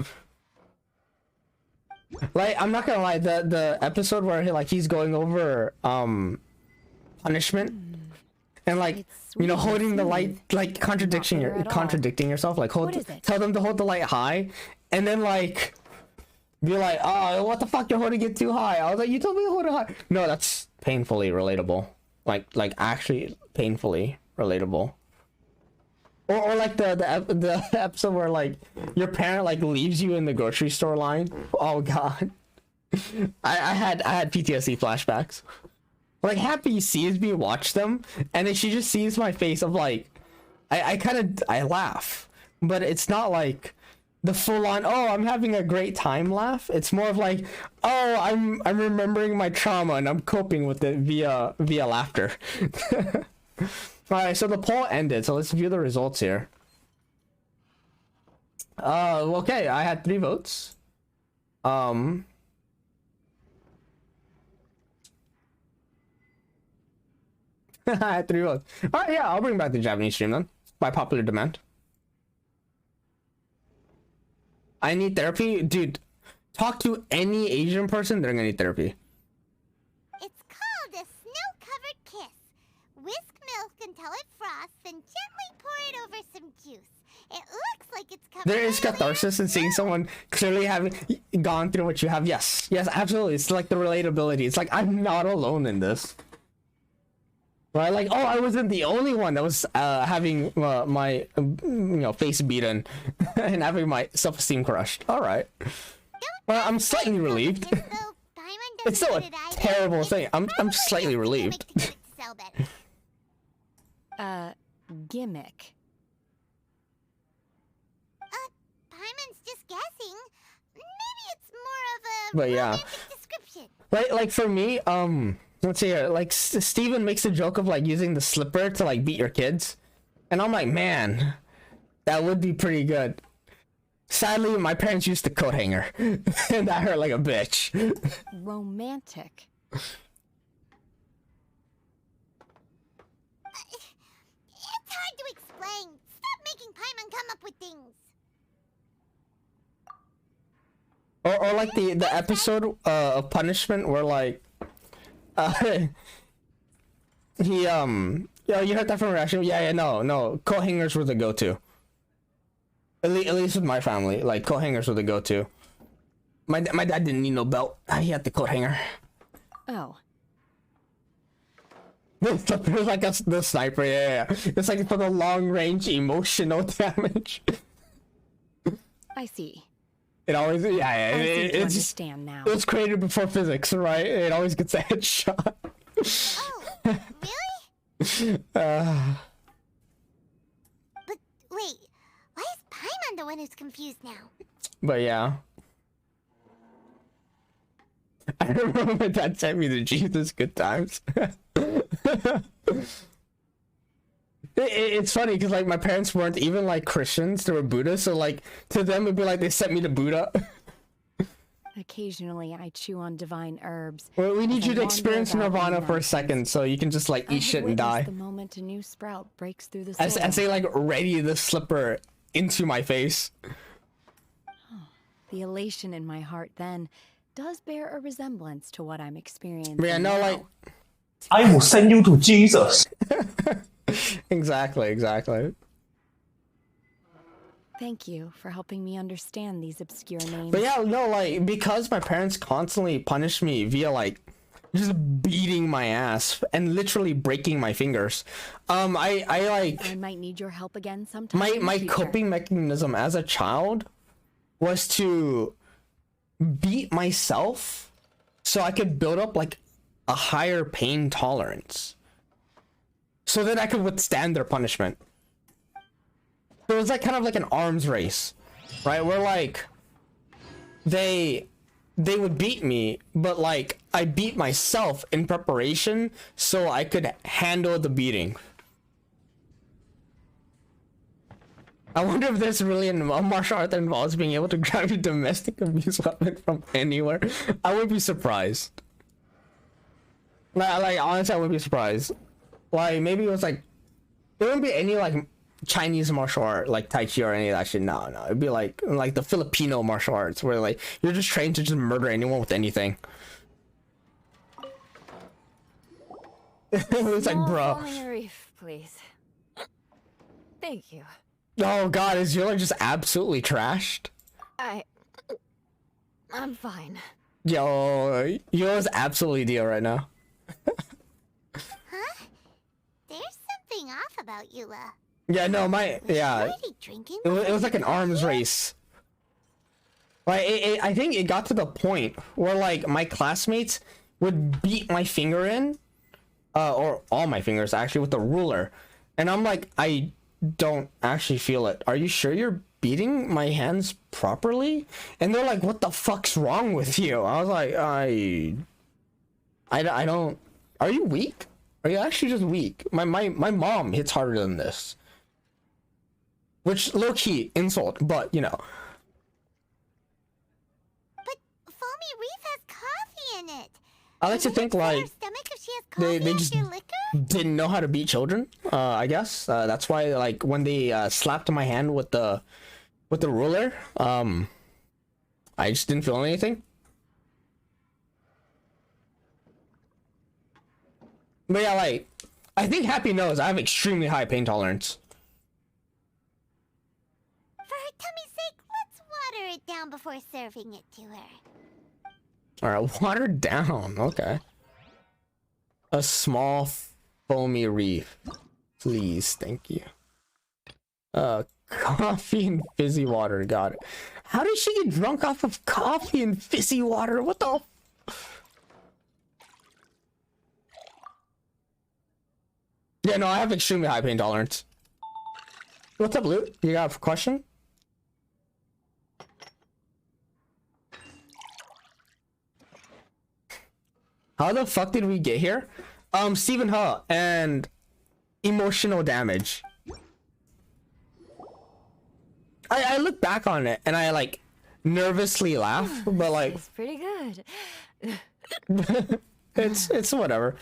Like, I'm not gonna lie, the episode where he's going over punishment and like, you know, holding the light, like contradicting yourself, like tell them to hold the light high and then like be like, oh, what the fuck, you're holding it too high. I was like, you told me to hold it high. No, that's painfully relatable. Like actually painfully relatable. Or like the episode where like your parent like leaves you in the grocery store line. Oh god. I had PTSD flashbacks. Like Happy sees me watch them and then she just sees my face of like I laugh. But it's not like the full on oh I'm having a great time laugh. It's more of like oh I'm remembering my trauma and I'm coping with it via laughter. Alright, so the poll ended, so let's view the results here. Okay, I had 3 votes. I had 3 votes. Alright, yeah, I'll bring back the Japanese stream then, by popular demand. I need therapy? Dude, talk to any Asian person, they're gonna need therapy. It's called a snow-covered kiss. Whisk milk until it frosts, and gently pour it over some juice. It looks like it's covered. There is catharsis in seeing someone clearly having gone through what you have. Yes, absolutely. It's like the relatability. It's like I'm not alone in this. Right? Like, oh, I wasn't the only one that was having my face beaten and having my self-esteem crushed. All right. Well, I'm slightly relieved. It's still a terrible thing. I'm slightly relieved. Gimmick. Paimon's just guessing. Maybe it's more of a But yeah. romantic description. Like for me, let's see here. Like Steven makes a joke of like using the slipper to like beat your kids, and I'm like, man, that would be pretty good. Sadly, my parents used the coat hanger, and that hurt like a bitch. Romantic. It's hard to explain. Stop making Paimon come up with things. Or like the episode of Punishment where like he yeah, you heard that from reaction. Yeah, no, coat hangers were the go-to. At least with my family, like coat hangers were the go-to. My dad didn't need no belt. He had the coat hanger. Oh. There's like the sniper, yeah. It's like for the long range emotional damage. I see. It always, yeah. It's just now. It was created before physics, right? It always gets a headshot. Oh, really? Uh, But wait, why is Paimon the one who's confused now? but yeah. I remember my dad sent me the Jesus good times. It's funny because like my parents weren't even like Christians, they were Buddhists, so like to them it'd be like they sent me to Buddha. Occasionally I chew on divine herbs. Well, we need you to experience about nirvana for a nonsense. second so you can just like eat shit and die. The moment a new sprout breaks through the As soil. they like ready the slipper into my face. The elation in my heart then does bear a resemblance to what I'm experiencing. But yeah, no, now. like I will send you to Jesus. exactly. Thank you for helping me understand these obscure names. But yeah, no, like because my parents constantly punish me via like just beating my ass and literally breaking my fingers. I might need your help again sometime. in the my future. coping mechanism as a child was to beat myself so I could build up like a higher pain tolerance so that I could withstand their punishment. So it was like kind of like an arms race, right? Where like they would beat me, but like I beat myself in preparation so I could handle the beating. I wonder if there's really a martial art that involves being able to grab a domestic abuse weapon from anywhere. I would be surprised. Like honestly, I wouldn't be surprised. Like maybe it was like there wouldn't be any like Chinese martial art like Tai Chi or any of that shit. No, it'd be like the Filipino martial arts where like you're just trained to just murder anyone with anything. It's like, bro. Reef, please. Thank you. Oh god, is your like just absolutely trashed? I'm fine. Yo, yours absolutely deal right now. Huh? There's something off about Eula. Yeah, no, yeah. It was like an arms race. Like, I think it got to the point where, like, my classmates would beat my finger in, or all my fingers, actually, with the ruler. And I'm like, I don't actually feel it. Are you sure you're beating my hands properly? And they're like, what the fuck's wrong with you? I was like, I don't... Are you weak? Are you actually just weak? My mom hits harder than this. Which, low-key, insult, but, you know. But Foamy Reef has coffee in it. I like to think, like, they just didn't know how to beat children, I guess. That's why, like, when they slapped my hand with the ruler, I just didn't feel anything. But yeah, like, I think Happy knows I have extremely high pain tolerance. For her tummy's sake, let's water it down before serving it to her. Alright, watered down. Okay. A small foamy reef. Please, thank you. Coffee and fizzy water. Got it. How did she get drunk off of coffee and fizzy water? What the... Yeah, no, I have extremely high pain tolerance. What's up, Luke? You got a question? How the fuck did we get here? Stephen Huh and emotional damage. I look back on it and I like nervously laugh, but like It's pretty good. it's whatever.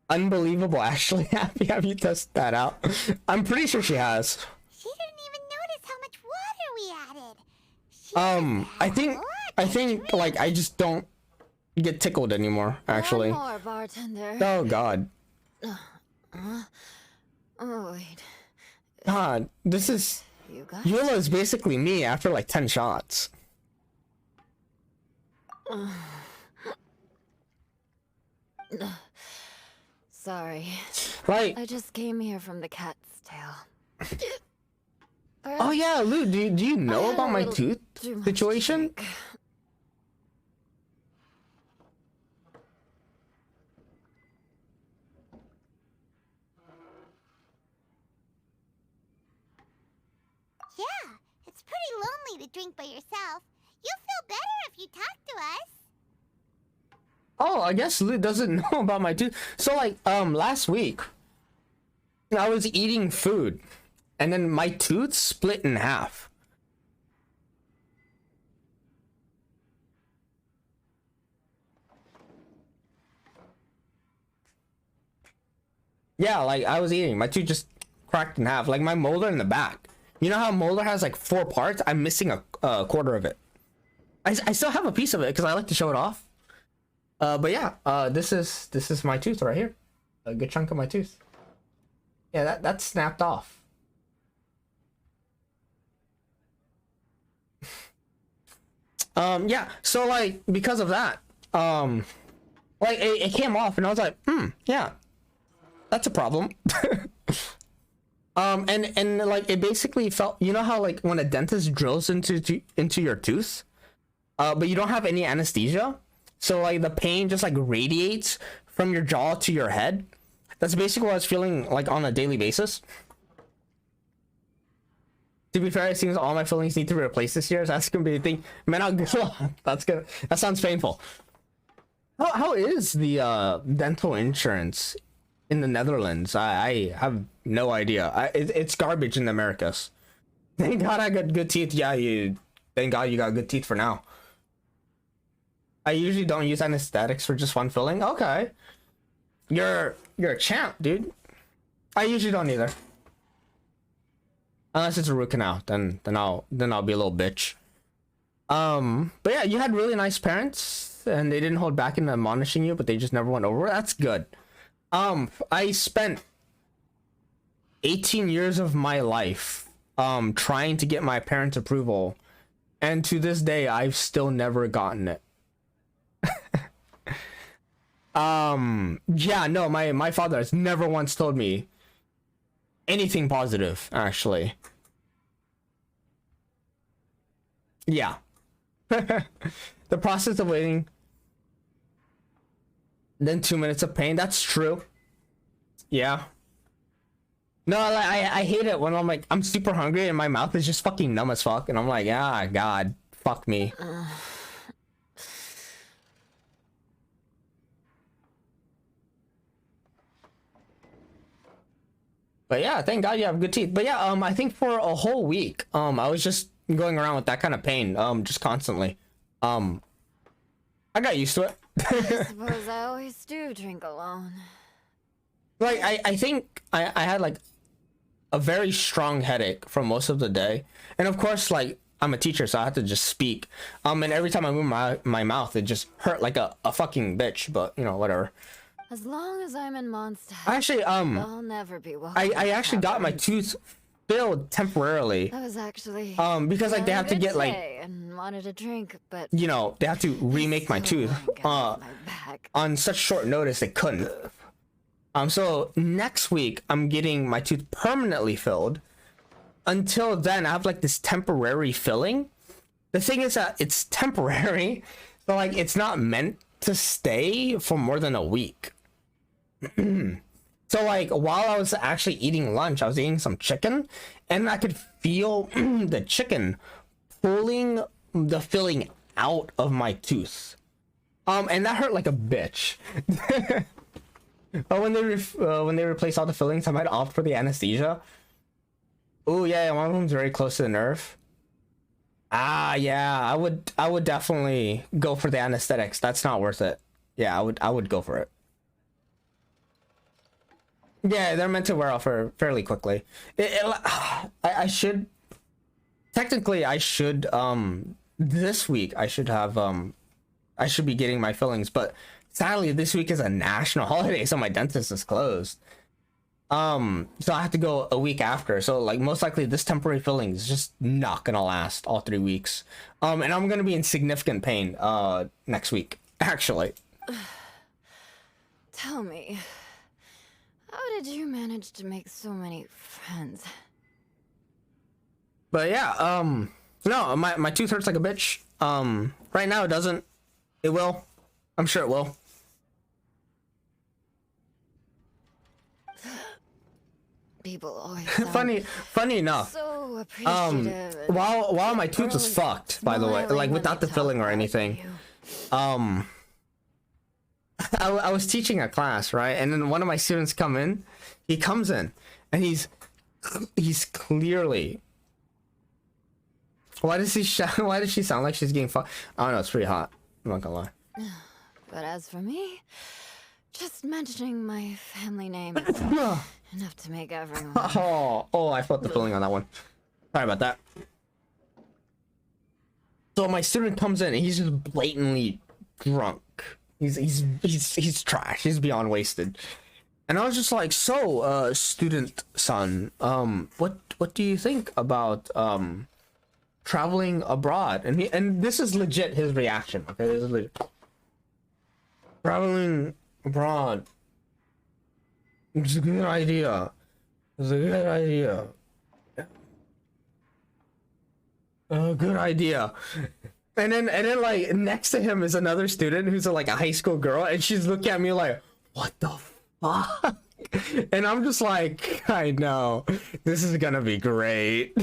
Unbelievable, actually. Happy have you tested that out? I'm pretty sure she has. She didn't even notice how much water we added. I think like I just don't get tickled anymore, actually. One more, bartender. Oh god. Oh wait. God, this is... Eula is basically me after like 10 shots. Sorry. Like... I just came here from the cat's tail. Oh yeah, Lou, do you know about my tooth situation? Yeah, it's pretty lonely to drink by yourself. You'll feel better if you talk to us. Oh, I guess Lou doesn't know about my tooth. So like, last week, I was eating food, and then my tooth split in half. Yeah, like I was eating, my tooth just cracked in half, like my molar in the back. You know how molar has like 4 parts? I'm missing a quarter of it. I still have a piece of it because I like to show it off. But yeah, this is my tooth right here. A good chunk of my tooth. Yeah, that snapped off. Yeah, so like because of that, like it came off and I was like, yeah, that's a problem. And like it basically felt, you know how like when a dentist drills into your tooth, but you don't have any anesthesia, so like the pain just like radiates from your jaw to your head. That's basically what I was feeling like on a daily basis. To be fair, it seems all my fillings need to be replaced this year, so that's gonna be the thing. Man, that sounds painful. How is the dental insurance in the Netherlands? I have no idea. It's garbage in the Americas. Thank God I got good teeth. Yeah, thank God you got good teeth for now. I usually don't use anesthetics for just one filling. Okay, you're a champ, dude. I usually don't either. Unless it's a root canal, then I'll be a little bitch. But yeah, you had really nice parents, and they didn't hold back in admonishing you, but they just never went over. That's good. I spent 18 years of my life trying to get my parents' approval, and to this day I've still never gotten it. Yeah, no, my father has never once told me anything positive, actually. Yeah. The process of waiting, then 2 minutes of pain. That's true. Yeah. No, like, I hate it when I'm like, I'm super hungry and my mouth is just fucking numb as fuck, and I'm like, ah, God, fuck me. But yeah, thank God you have good teeth. But yeah, I think for a whole week, I was just going around with that kind of pain, just constantly. I got used to it. I suppose I always do drink alone. Like, I think I had like a very strong headache for most of the day. And of course, like, I'm a teacher, so I have to just speak. And every time I move my mouth, it just hurt like a fucking bitch, but you know, whatever. As long as I'm in Mondstadt, Actually, I'll never be welcome. I actually got my tooth filled temporarily. That was actually because like they have to get like, and wanted a drink, but you know, they have to remake my tooth. On such short notice, they couldn't. So next week I'm getting my tooth permanently filled. Until then, I have like this temporary filling. The thing is that it's temporary, so like it's not meant to stay for more than a week. So like while I was actually eating lunch, I was eating some chicken, and I could feel the chicken pulling the filling out of my tooth. And that hurt like a bitch. But when they replaced all the fillings, I might opt for the anesthesia. Oh yeah, one of them's very close to the nerve. Ah yeah, I would definitely go for the anesthetics. That's not worth it. Yeah, I would go for it. Yeah, they're meant to wear off fairly quickly. I should technically this week I should have I should be getting my fillings, but sadly this week is a national holiday, so my dentist is closed. So I have to go a week after. So like most likely this temporary filling is just not gonna last all 3 weeks. And I'm gonna be in significant pain next week, actually. Tell me, how did you manage to make so many friends? But yeah, no, my tooth hurts like a bitch. Right now it doesn't. It will. I'm sure it will. People always funny enough. So appreciative. While my tooth was fucked, by the way, like without the filling or anything. I was teaching a class, right? And then one of my students he comes in and he's clearly, why does she sound like she's getting fucked? I don't know, it's pretty hot. I'm not gonna lie. But as for me, just mentioning my family name is enough to make everyone. Oh, I felt the feeling on that one. Sorry about that. So my student comes in and he's just blatantly drunk. He's trash. He's beyond wasted. And I was just like, so, student son, what do you think about traveling abroad? And this is legit his reaction. Okay, this is legit. Traveling abroad. It's a good idea. It's a good idea. A good idea. And then like next to him is another student who's like a high school girl, and she's looking at me like, what the fuck? And I'm just like, I know, this is gonna be great.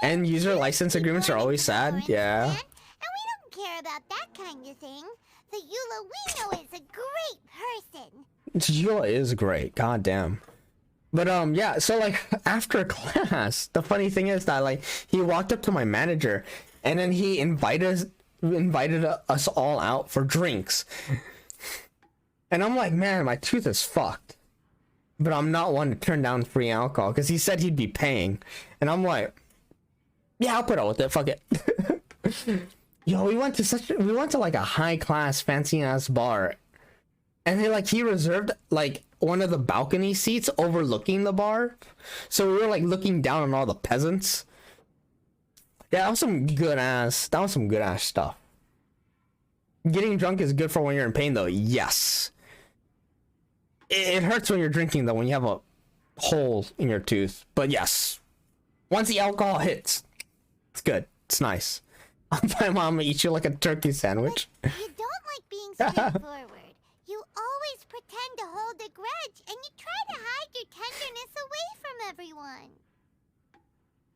End user license agreements are always sad. Yeah. And we don't care about that kind of thing. The Eula we know is a great person. Eula is great. God damn. But yeah, so like after class, the funny thing is that like he walked up to my manager and then he invited us all out for drinks. And I'm like, man, my tooth is fucked. But I'm not one to turn down free alcohol because he said he'd be paying. And I'm like, yeah, I'll put up with it. Fuck it. Yo, we went to like a high class fancy ass bar. And then like he reserved like one of the balcony seats overlooking the bar. So we were like looking down on all the peasants. Yeah, that was some good ass stuff. Getting drunk is good for when you're in pain though. Yes. it hurts when you're drinking though, when you have a hole in your tooth. But yes, once the alcohol hits, it's good. It's nice. My mom will eat you like a turkey sandwich. You don't like being straightforward. You always pretend to hold a grudge, and you try to hide your tenderness away from everyone.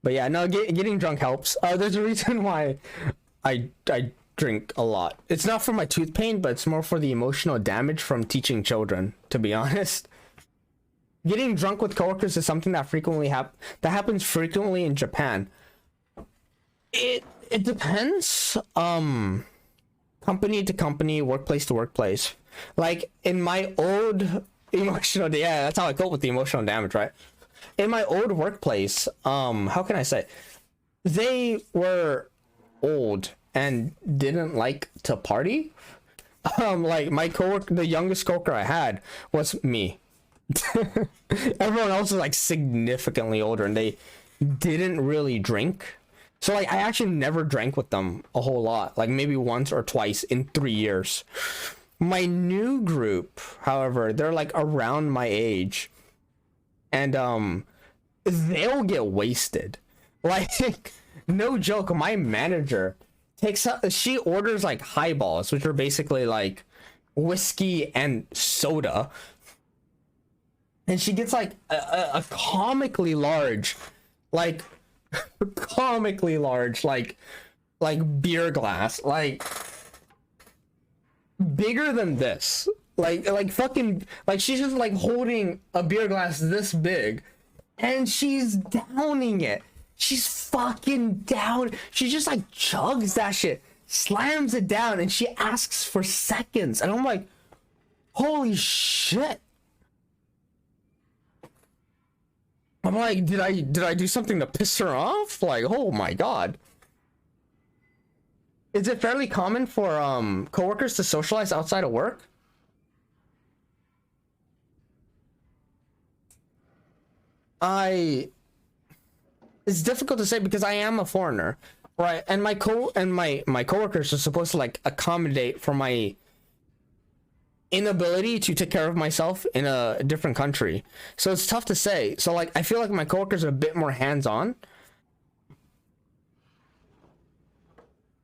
But yeah, no, getting drunk helps. There's a reason why I drink a lot. It's not for my tooth pain, but it's more for the emotional damage from teaching children, to be honest. Getting drunk with coworkers is something that happens frequently in Japan. It depends, company to company, workplace to workplace. Like in my old emotional, yeah, that's how I cope with the emotional damage, right? In my old workplace, how can I say, they were old and didn't like to party. Like my coworker, the youngest coworker I had was me. Everyone else was like significantly older and they didn't really drink. So like I actually never drank with them a whole lot, like maybe once or twice in 3 years. My new group, however, they're like around my age, and they'll get wasted. Like no joke, my manager she orders like highballs, which are basically like whiskey and soda, and she gets like a comically large, like beer glass, like bigger than this, like fucking, like she's just like holding a beer glass this big and she's downing it. She's fucking down. She just like chugs that shit, slams it down, and she asks for seconds, and I'm like, holy shit. I'm like, did I do something to piss her off? Like, oh my god. Is it fairly common for coworkers to socialize outside of work? It's difficult to say because I am a foreigner, right? And my coworkers are supposed to like accommodate for my inability to take care of myself in a different country. So it's tough to say. So like I feel like my coworkers are a bit more hands-on.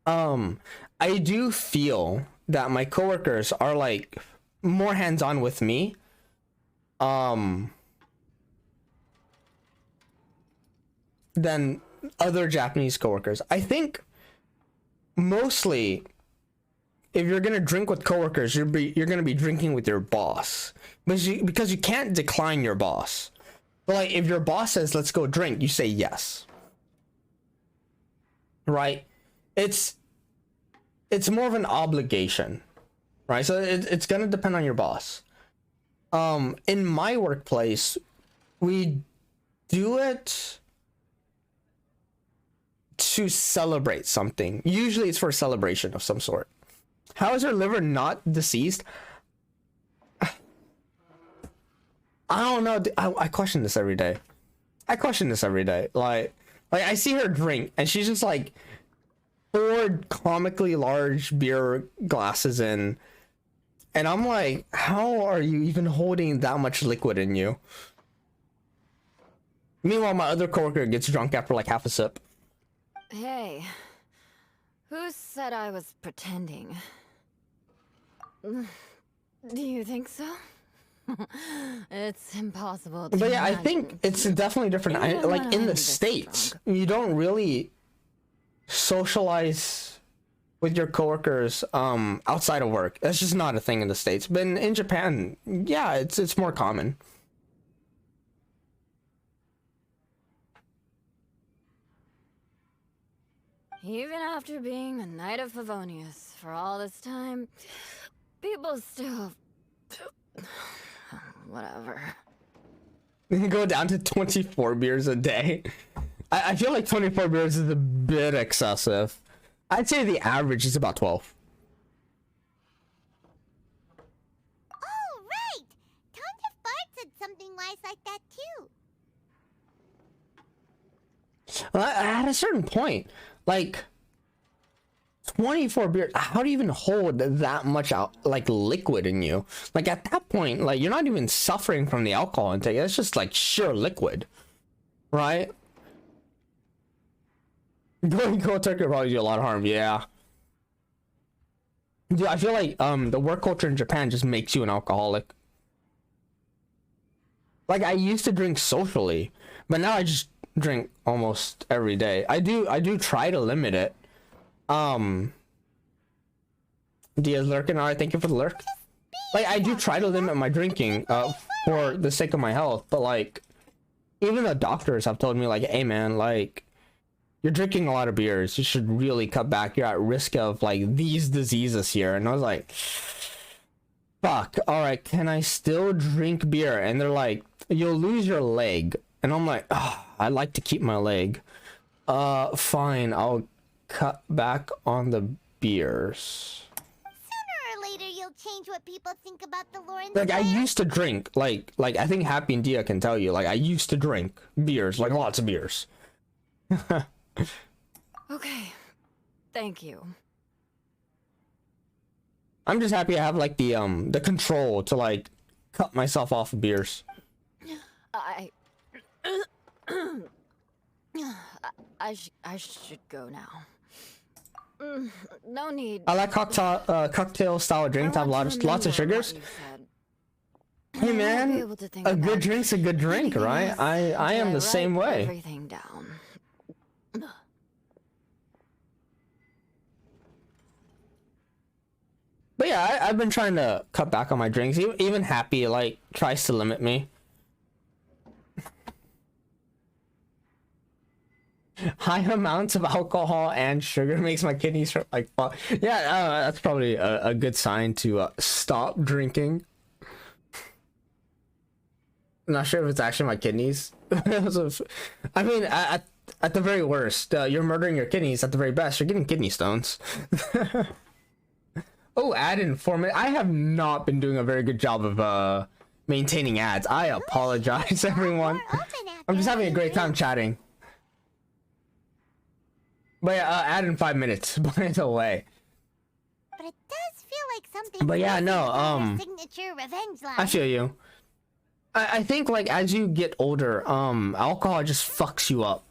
I do feel that my coworkers are like more hands-on with me. Than other Japanese coworkers. I think mostly if you're gonna drink with coworkers, you're gonna be drinking with your boss, because you can't decline your boss. But like if your boss says let's go drink, you say yes, right? It's more of an obligation, right? So it's gonna depend on your boss. In my workplace, we do it to celebrate something. Usually it's for a celebration of some sort. How is her liver not deceased? I don't know. I question this every day. Like I see her drink and she's just like 4 comically large beer glasses in, and I'm like, how are you even holding that much liquid in you? Meanwhile, my other coworker gets drunk after like half a sip. Hey, who said I was pretending? Do you think so? It's impossible to But yeah, I imagine. think it's definitely different. Like in the States, you don't really socialize with your coworkers outside of work. That's just not a thing in the States. But in Japan, yeah, it's more common. Even after being a Knight of Favonius for all this time, people still... whatever. You go down to 24 beers a day. I feel like 24 beers is a bit excessive. I'd say the average is about 12. Oh, right! Tons of Bart said something wise like that too. At a certain point, like 24 beers. How do you even hold that much out, like, liquid in you? Like, at that point, like, you're not even suffering from the alcohol intake. It's just like sheer liquid, right? Going cold turkey will probably do a lot of harm. Yeah. Dude, I feel like the work culture in Japan just makes you an alcoholic. Like, I used to drink socially, but now I just drink almost every day. I do try to limit it. Diaz lurking. Alright, thank you for the lurk. Like, I do try to limit my drinking for the sake of my health, but like, even the doctors have told me, like, hey man, like, you're drinking a lot of beers, you should really cut back, you're at risk of like these diseases here. And I was like, fuck, alright, can I still drink beer? And they're like, you'll lose your leg. And I'm like, oh, I like to keep my leg. Fine, I'll cut back on the beers. Sooner or later, you'll change what people think about the lore. Like, I used to drink, like I think Happy and Dia can tell you, like, I used to drink beers, like lots of beers. Okay. Thank you. I'm just happy I have like the control to like cut myself off of beers. I should go now. No need. I like cocktail style drinks have lots of sugars. Hey man, a good drink's a good drink, right? I am the same way. Everything down. But yeah, I've been trying to cut back on my drinks. Even Happy like tries to limit me. High amounts of alcohol and sugar makes my kidneys hurt like fuck. Yeah, that's probably a good sign to stop drinking. I'm not sure if it's actually my kidneys. I mean, at the very worst, you're murdering your kidneys. At the very best, you're getting kidney stones. Oh, ad in 4 minutes. I have not been doing a very good job of maintaining ads. I apologize, everyone. I'm just having a great time chatting. But yeah, ad in 5 minutes. By the way. But it does feel like something. But yeah, no. Signature revenge line. I feel you. I think like as you get older, alcohol just fucks you up.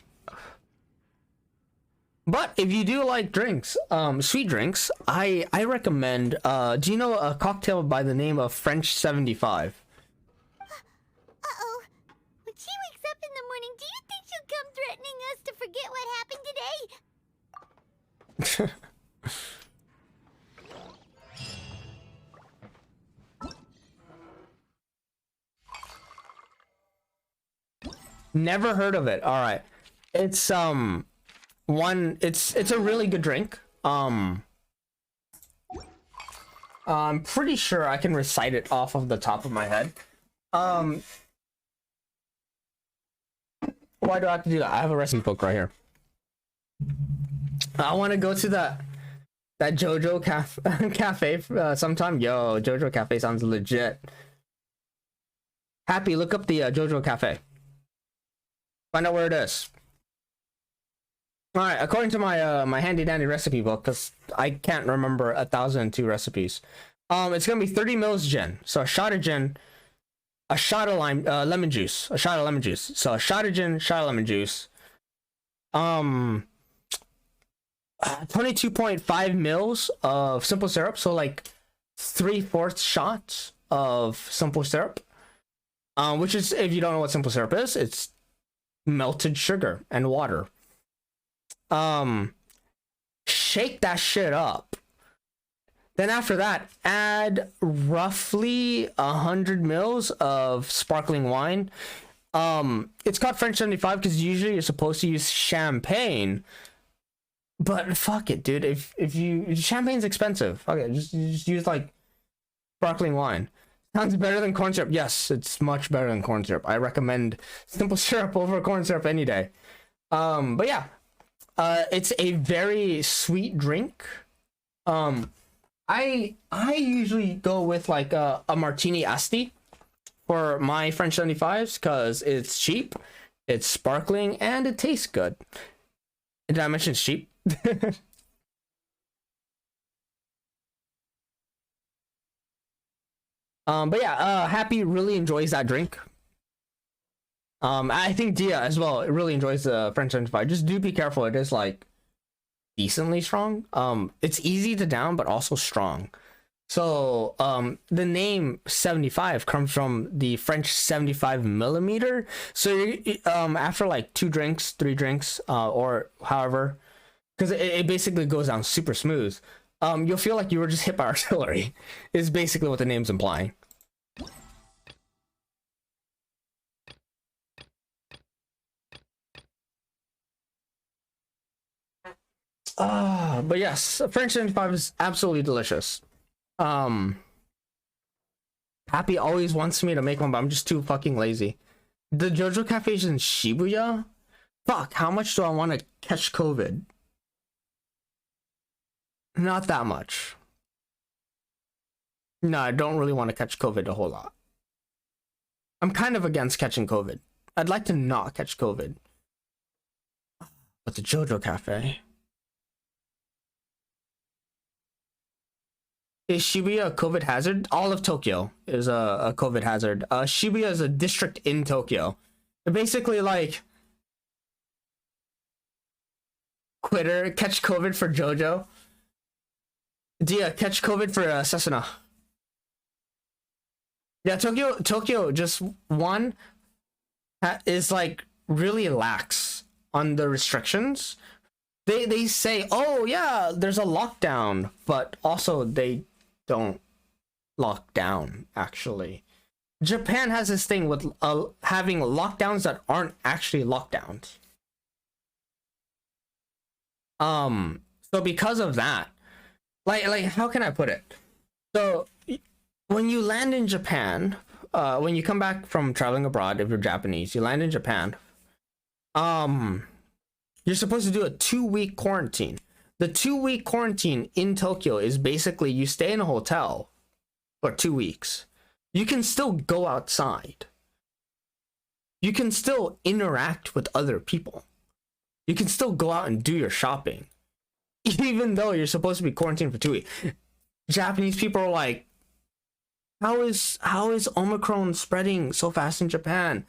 But if you do like drinks, sweet drinks, I recommend, do you know a cocktail by the name of French 75? Uh-oh. When she wakes up in the morning, do you think she'll come threatening us to forget what happened today? Never heard of it. All right. It's it's a really good drink. I'm pretty sure I can recite it off of the top of my head. Why do I have to do that? I have a recipe book right here. I want to go to that JoJo cafe sometime. Yo, JoJo cafe sounds legit. Happy, look up the JoJo cafe. Find out where it is. All right, according to my my handy dandy recipe book, because I can't remember 1,002 recipes. It's gonna be 30 mils gin. So a shot of gin, a shot of lemon juice, a shot of lemon juice. So a shot of gin, shot of lemon juice. 22.5 mils of simple syrup. So like 3/4 shots of simple syrup. Which is, if you don't know what simple syrup is, it's melted sugar and water. Shake that shit up. Then after that, add roughly 100 mils of sparkling wine. It's called French 75 because usually you're supposed to use champagne, but fuck it, dude. If you champagne's expensive, okay, just use like sparkling wine. Sounds better than corn syrup. Yes, it's much better than corn syrup. I recommend simple syrup over corn syrup any day. But yeah. It's a very sweet drink. I usually go with like a martini asti for my French 75s because it's cheap, it's sparkling, and it tastes good. Did I mention it's cheap? But yeah, Happy really enjoys that drink. I think Dia as well really enjoys the French 75. Just do be careful. It is like decently strong. It's easy to down, but also strong. So the name 75 comes from the French 75 millimeter. So after like 2 drinks, 3 drinks, or however, because it basically goes down super smooth, you'll feel like you were just hit by artillery, is basically what the name's implying. But yes, French 75 is absolutely delicious. Happy always wants me to make one, but I'm just too fucking lazy. The Jojo Cafe is in Shibuya? Fuck, how much do I want to catch COVID? Not that much. No, I don't really want to catch COVID a whole lot. I'm kind of against catching COVID. I'd like to not catch COVID. But the Jojo Cafe... Is Shibuya a COVID hazard? All of Tokyo is a COVID hazard. Shibuya is a district in Tokyo. They're basically like... Quitter, catch COVID for Jojo. Dia, catch COVID for Sesuna. Yeah, Tokyo just one is like really lax on the restrictions. They say, oh yeah, there's a lockdown, but also they don't lock down, actually. Japan has this thing with having lockdowns that aren't actually lockdowns. So because of that, like how can I put it? So when you land in Japan, when you come back from traveling abroad, if you're Japanese, you land in Japan, you're supposed to do a 2-week quarantine. The 2-week quarantine in Tokyo is basically you stay in a hotel for 2 weeks. You can still go outside. You can still interact with other people. You can still go out and do your shopping. Even though you're supposed to be quarantined for 2 weeks. Japanese people are like, how is Omicron spreading so fast in Japan?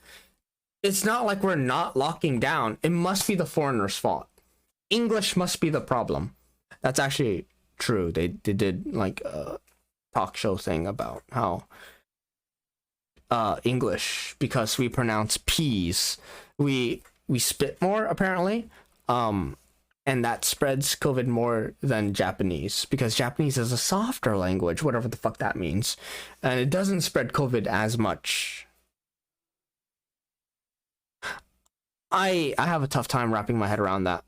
It's not like we're not locking down. It must be the foreigners' fault. English must be the problem. That's actually true. They did like a talk show thing about how English, because we pronounce P's, we spit more apparently, and that spreads COVID more than Japanese, because Japanese is a softer language, whatever the fuck that means, and it doesn't spread COVID as much. I have a tough time wrapping my head around that.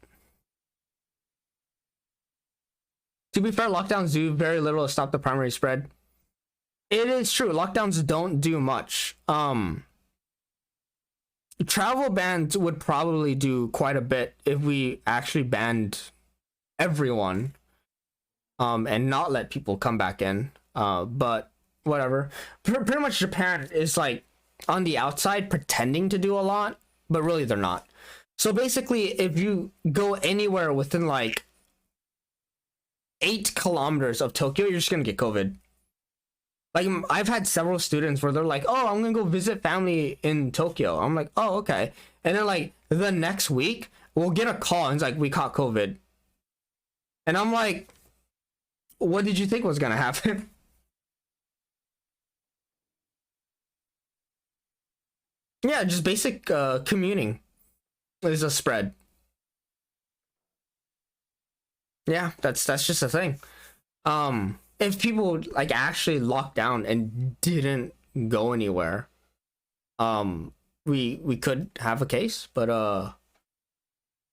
To be fair, lockdowns do very little to stop the primary spread. It is true, lockdowns don't do much. Travel bans would probably do quite a bit if we actually banned everyone, and not let people come back in. But whatever. Pretty much Japan is like on the outside pretending to do a lot, but really they're not. So basically, if you go anywhere within like 8 kilometers of Tokyo, you're just gonna get COVID. Like, I've had several students where they're like, oh, I'm gonna go visit family in Tokyo. I'm like, oh, okay. And then like the next week we'll get a call and it's like, we caught COVID. And I'm like, what did you think was gonna happen? Yeah, just basic communing is a spread. Yeah, that's just a thing. If people like actually locked down and didn't go anywhere, we could have a case, but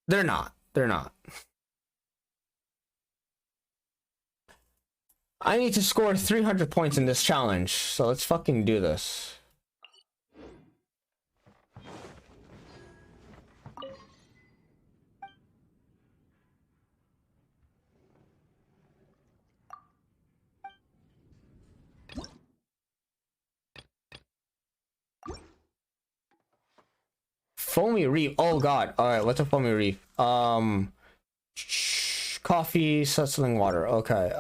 they're not. I need to score 300 points in this challenge, so let's fucking do this. Foamy Reef. Oh god. Alright, what's a Foamy Reef? Coffee, settling water. Okay.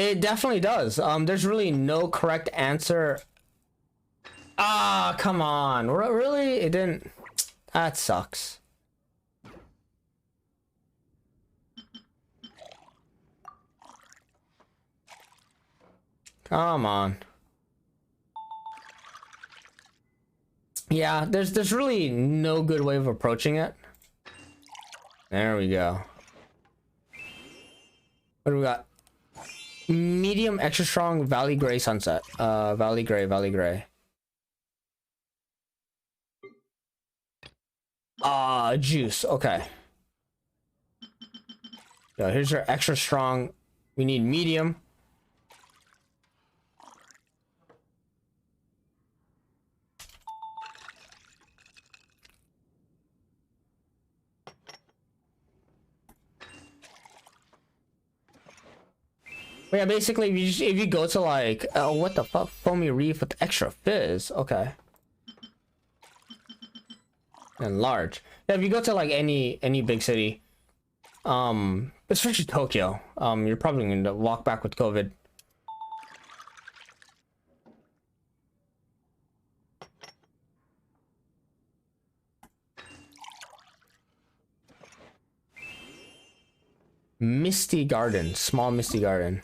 It definitely does. There's really no correct answer. Ah, come on. Really? It didn't. That sucks. Come on. Yeah, there's really no good way of approaching it. There we go. What do we got? Medium, extra strong, Valley Gray Sunset. Valley Gray. Juice. Okay. So here's our extra strong. We need medium. But yeah, basically, if you go to like, what the fuck, foamy reef with extra fizz, okay, and large. Yeah, if you go to like any big city, especially Tokyo, you're probably going to walk back with COVID. Misty Garden, small Misty Garden.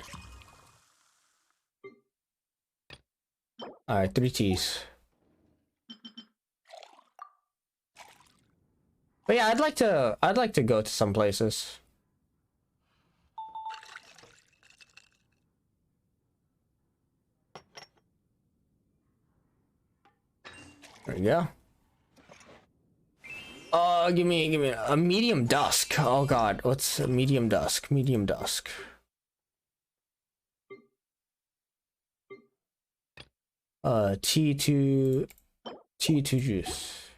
All right, 3 T's. But yeah, I'd like to go to some places. There you go. Give me a medium dusk. Oh god, what's a medium dusk? Medium dusk. T2 juice.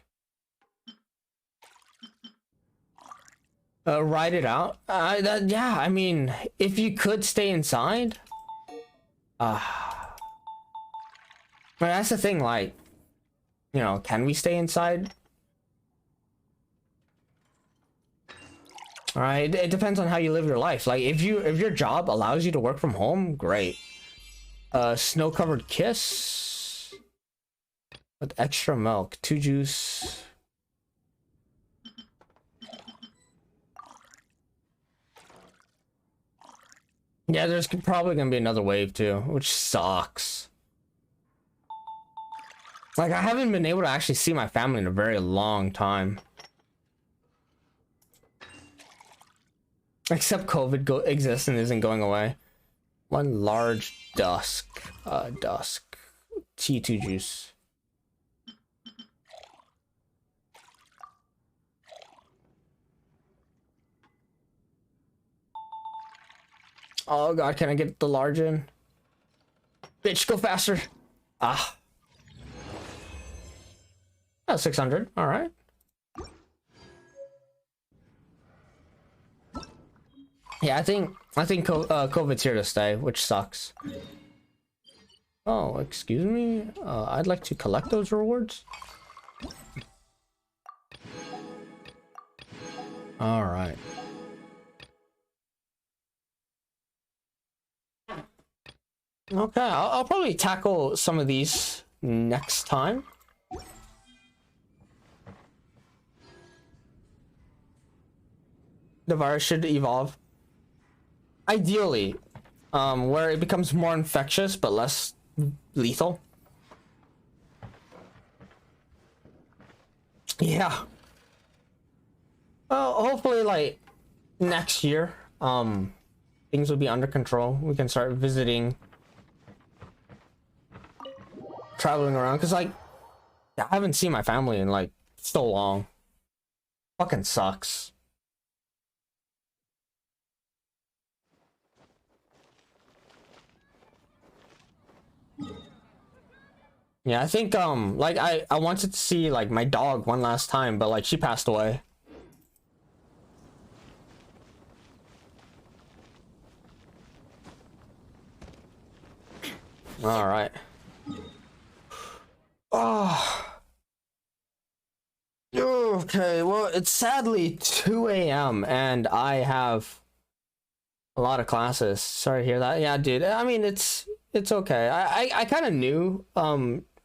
Ride it out. Yeah, I mean, if you could stay inside. But that's the thing, like, you know, can we stay inside? All right, it depends on how you live your life. Like, if your job allows you to work from home, great. Snow-covered kiss with extra milk, 2 juice. Yeah, there's probably gonna be another wave too, which sucks. Like, I haven't been able to actually see my family in a very long time. Except COVID exists and isn't going away. 1 large dusk. Dusk. T2 juice. Oh god, can I get the large in? Bitch, go faster. Ah. Oh, 600. All right. Yeah, I think COVID's here to stay, which sucks. Oh, excuse me. I'd like to collect those rewards. All right. Okay, I'll probably tackle some of these next time. The virus should evolve. Ideally, where it becomes more infectious but less lethal. Yeah. Well, hopefully, like, next year, things will be under control. We can start visiting, traveling around, because, like, I haven't seen my family in, like, so long. Fucking sucks. Yeah, I think, like, I wanted to see, like, my dog one last time, but, like, she passed away. All right. Oh. Okay, well, it's sadly 2 a.m. and I have A lot of classes. Sorry to hear that. Yeah, dude. I mean, it's okay. I kind of knew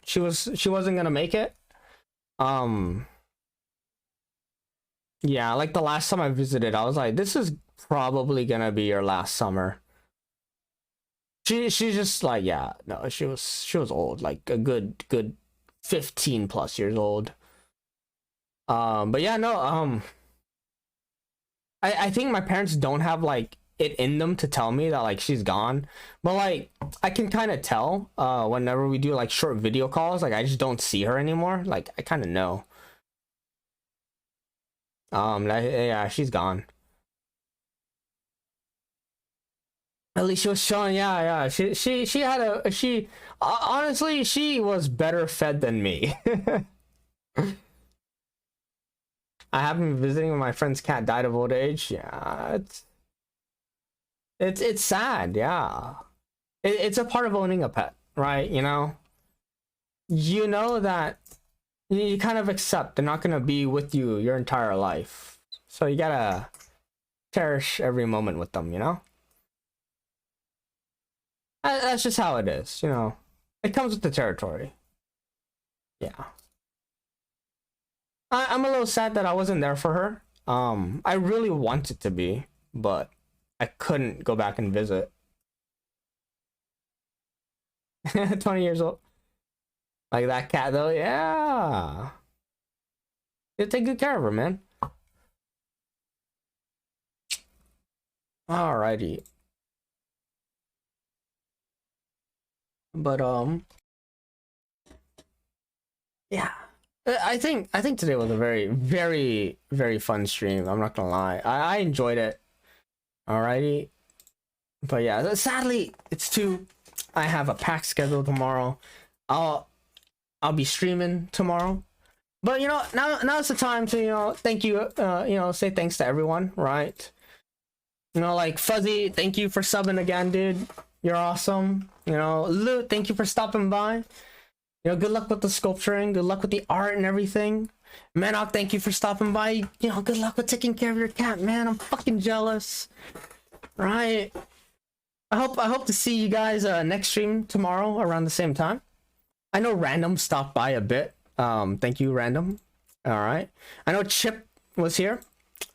she wasn't gonna make it. Yeah, like the last time I visited, I was like, this is probably gonna be your last summer. She's just like, yeah, no, she was old, like a good 15 plus years old. But yeah, no, I think my parents don't have like it in them to tell me that like she's gone, but like I can kind of tell whenever we do like short video calls, like I just don't see her anymore. Like I kind of know. Yeah, she's gone. At least she was showing. Yeah. She had honestly, she was better fed than me. I have been visiting when my friend's cat died of old age. Yeah, it's sad. Yeah, it's a part of owning a pet, right? You know that you kind of accept they're not gonna be with you your entire life, so you gotta cherish every moment with them. You know, that's just how it is. You know, it comes with the territory. Yeah. I'm a little sad that I wasn't there for her. I really wanted to be, but I couldn't go back and visit. 20 years old. Like that cat though, yeah. You take good care of her, man. Alrighty. But yeah. I think today was a very, very, very fun stream. I'm not gonna lie. I enjoyed it. Alrighty. But yeah, sadly, it's 2. I have a packed schedule tomorrow. I'll be streaming tomorrow. But you know, now's the time to, thank you, say thanks to everyone, right? Like Fuzzy, thank you for subbing again, dude. You're awesome. Loot, thank you for stopping by. Good luck with the sculpturing, good luck with the art and everything. Manok, thank you for stopping by. Good luck with taking care of your cat, man. I'm fucking jealous. Right? I hope to see you guys next stream tomorrow around the same time. I know Random stopped by a bit. Thank you, Random. Alright. I know Chip was here.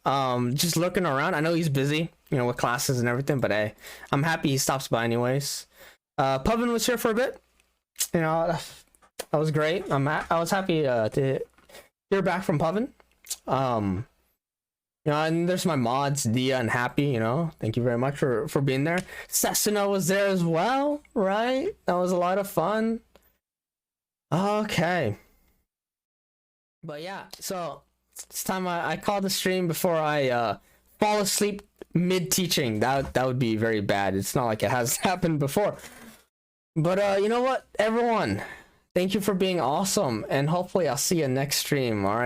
Just looking around. I know he's busy, with classes and everything, but hey, I'm happy he stops by anyways. Puvin was here for a bit. That was great. I was happy to hear back from Puvin. And there's my mods, Dia and Happy. Thank you very much for being there. Sesuna was there as well, right? That was a lot of fun. Okay. But yeah, so it's time I call the stream before I fall asleep mid teaching. That would be very bad. It's not like it has happened before. But you know what, everyone? Thank you for being awesome, and hopefully I'll see you next stream, alright?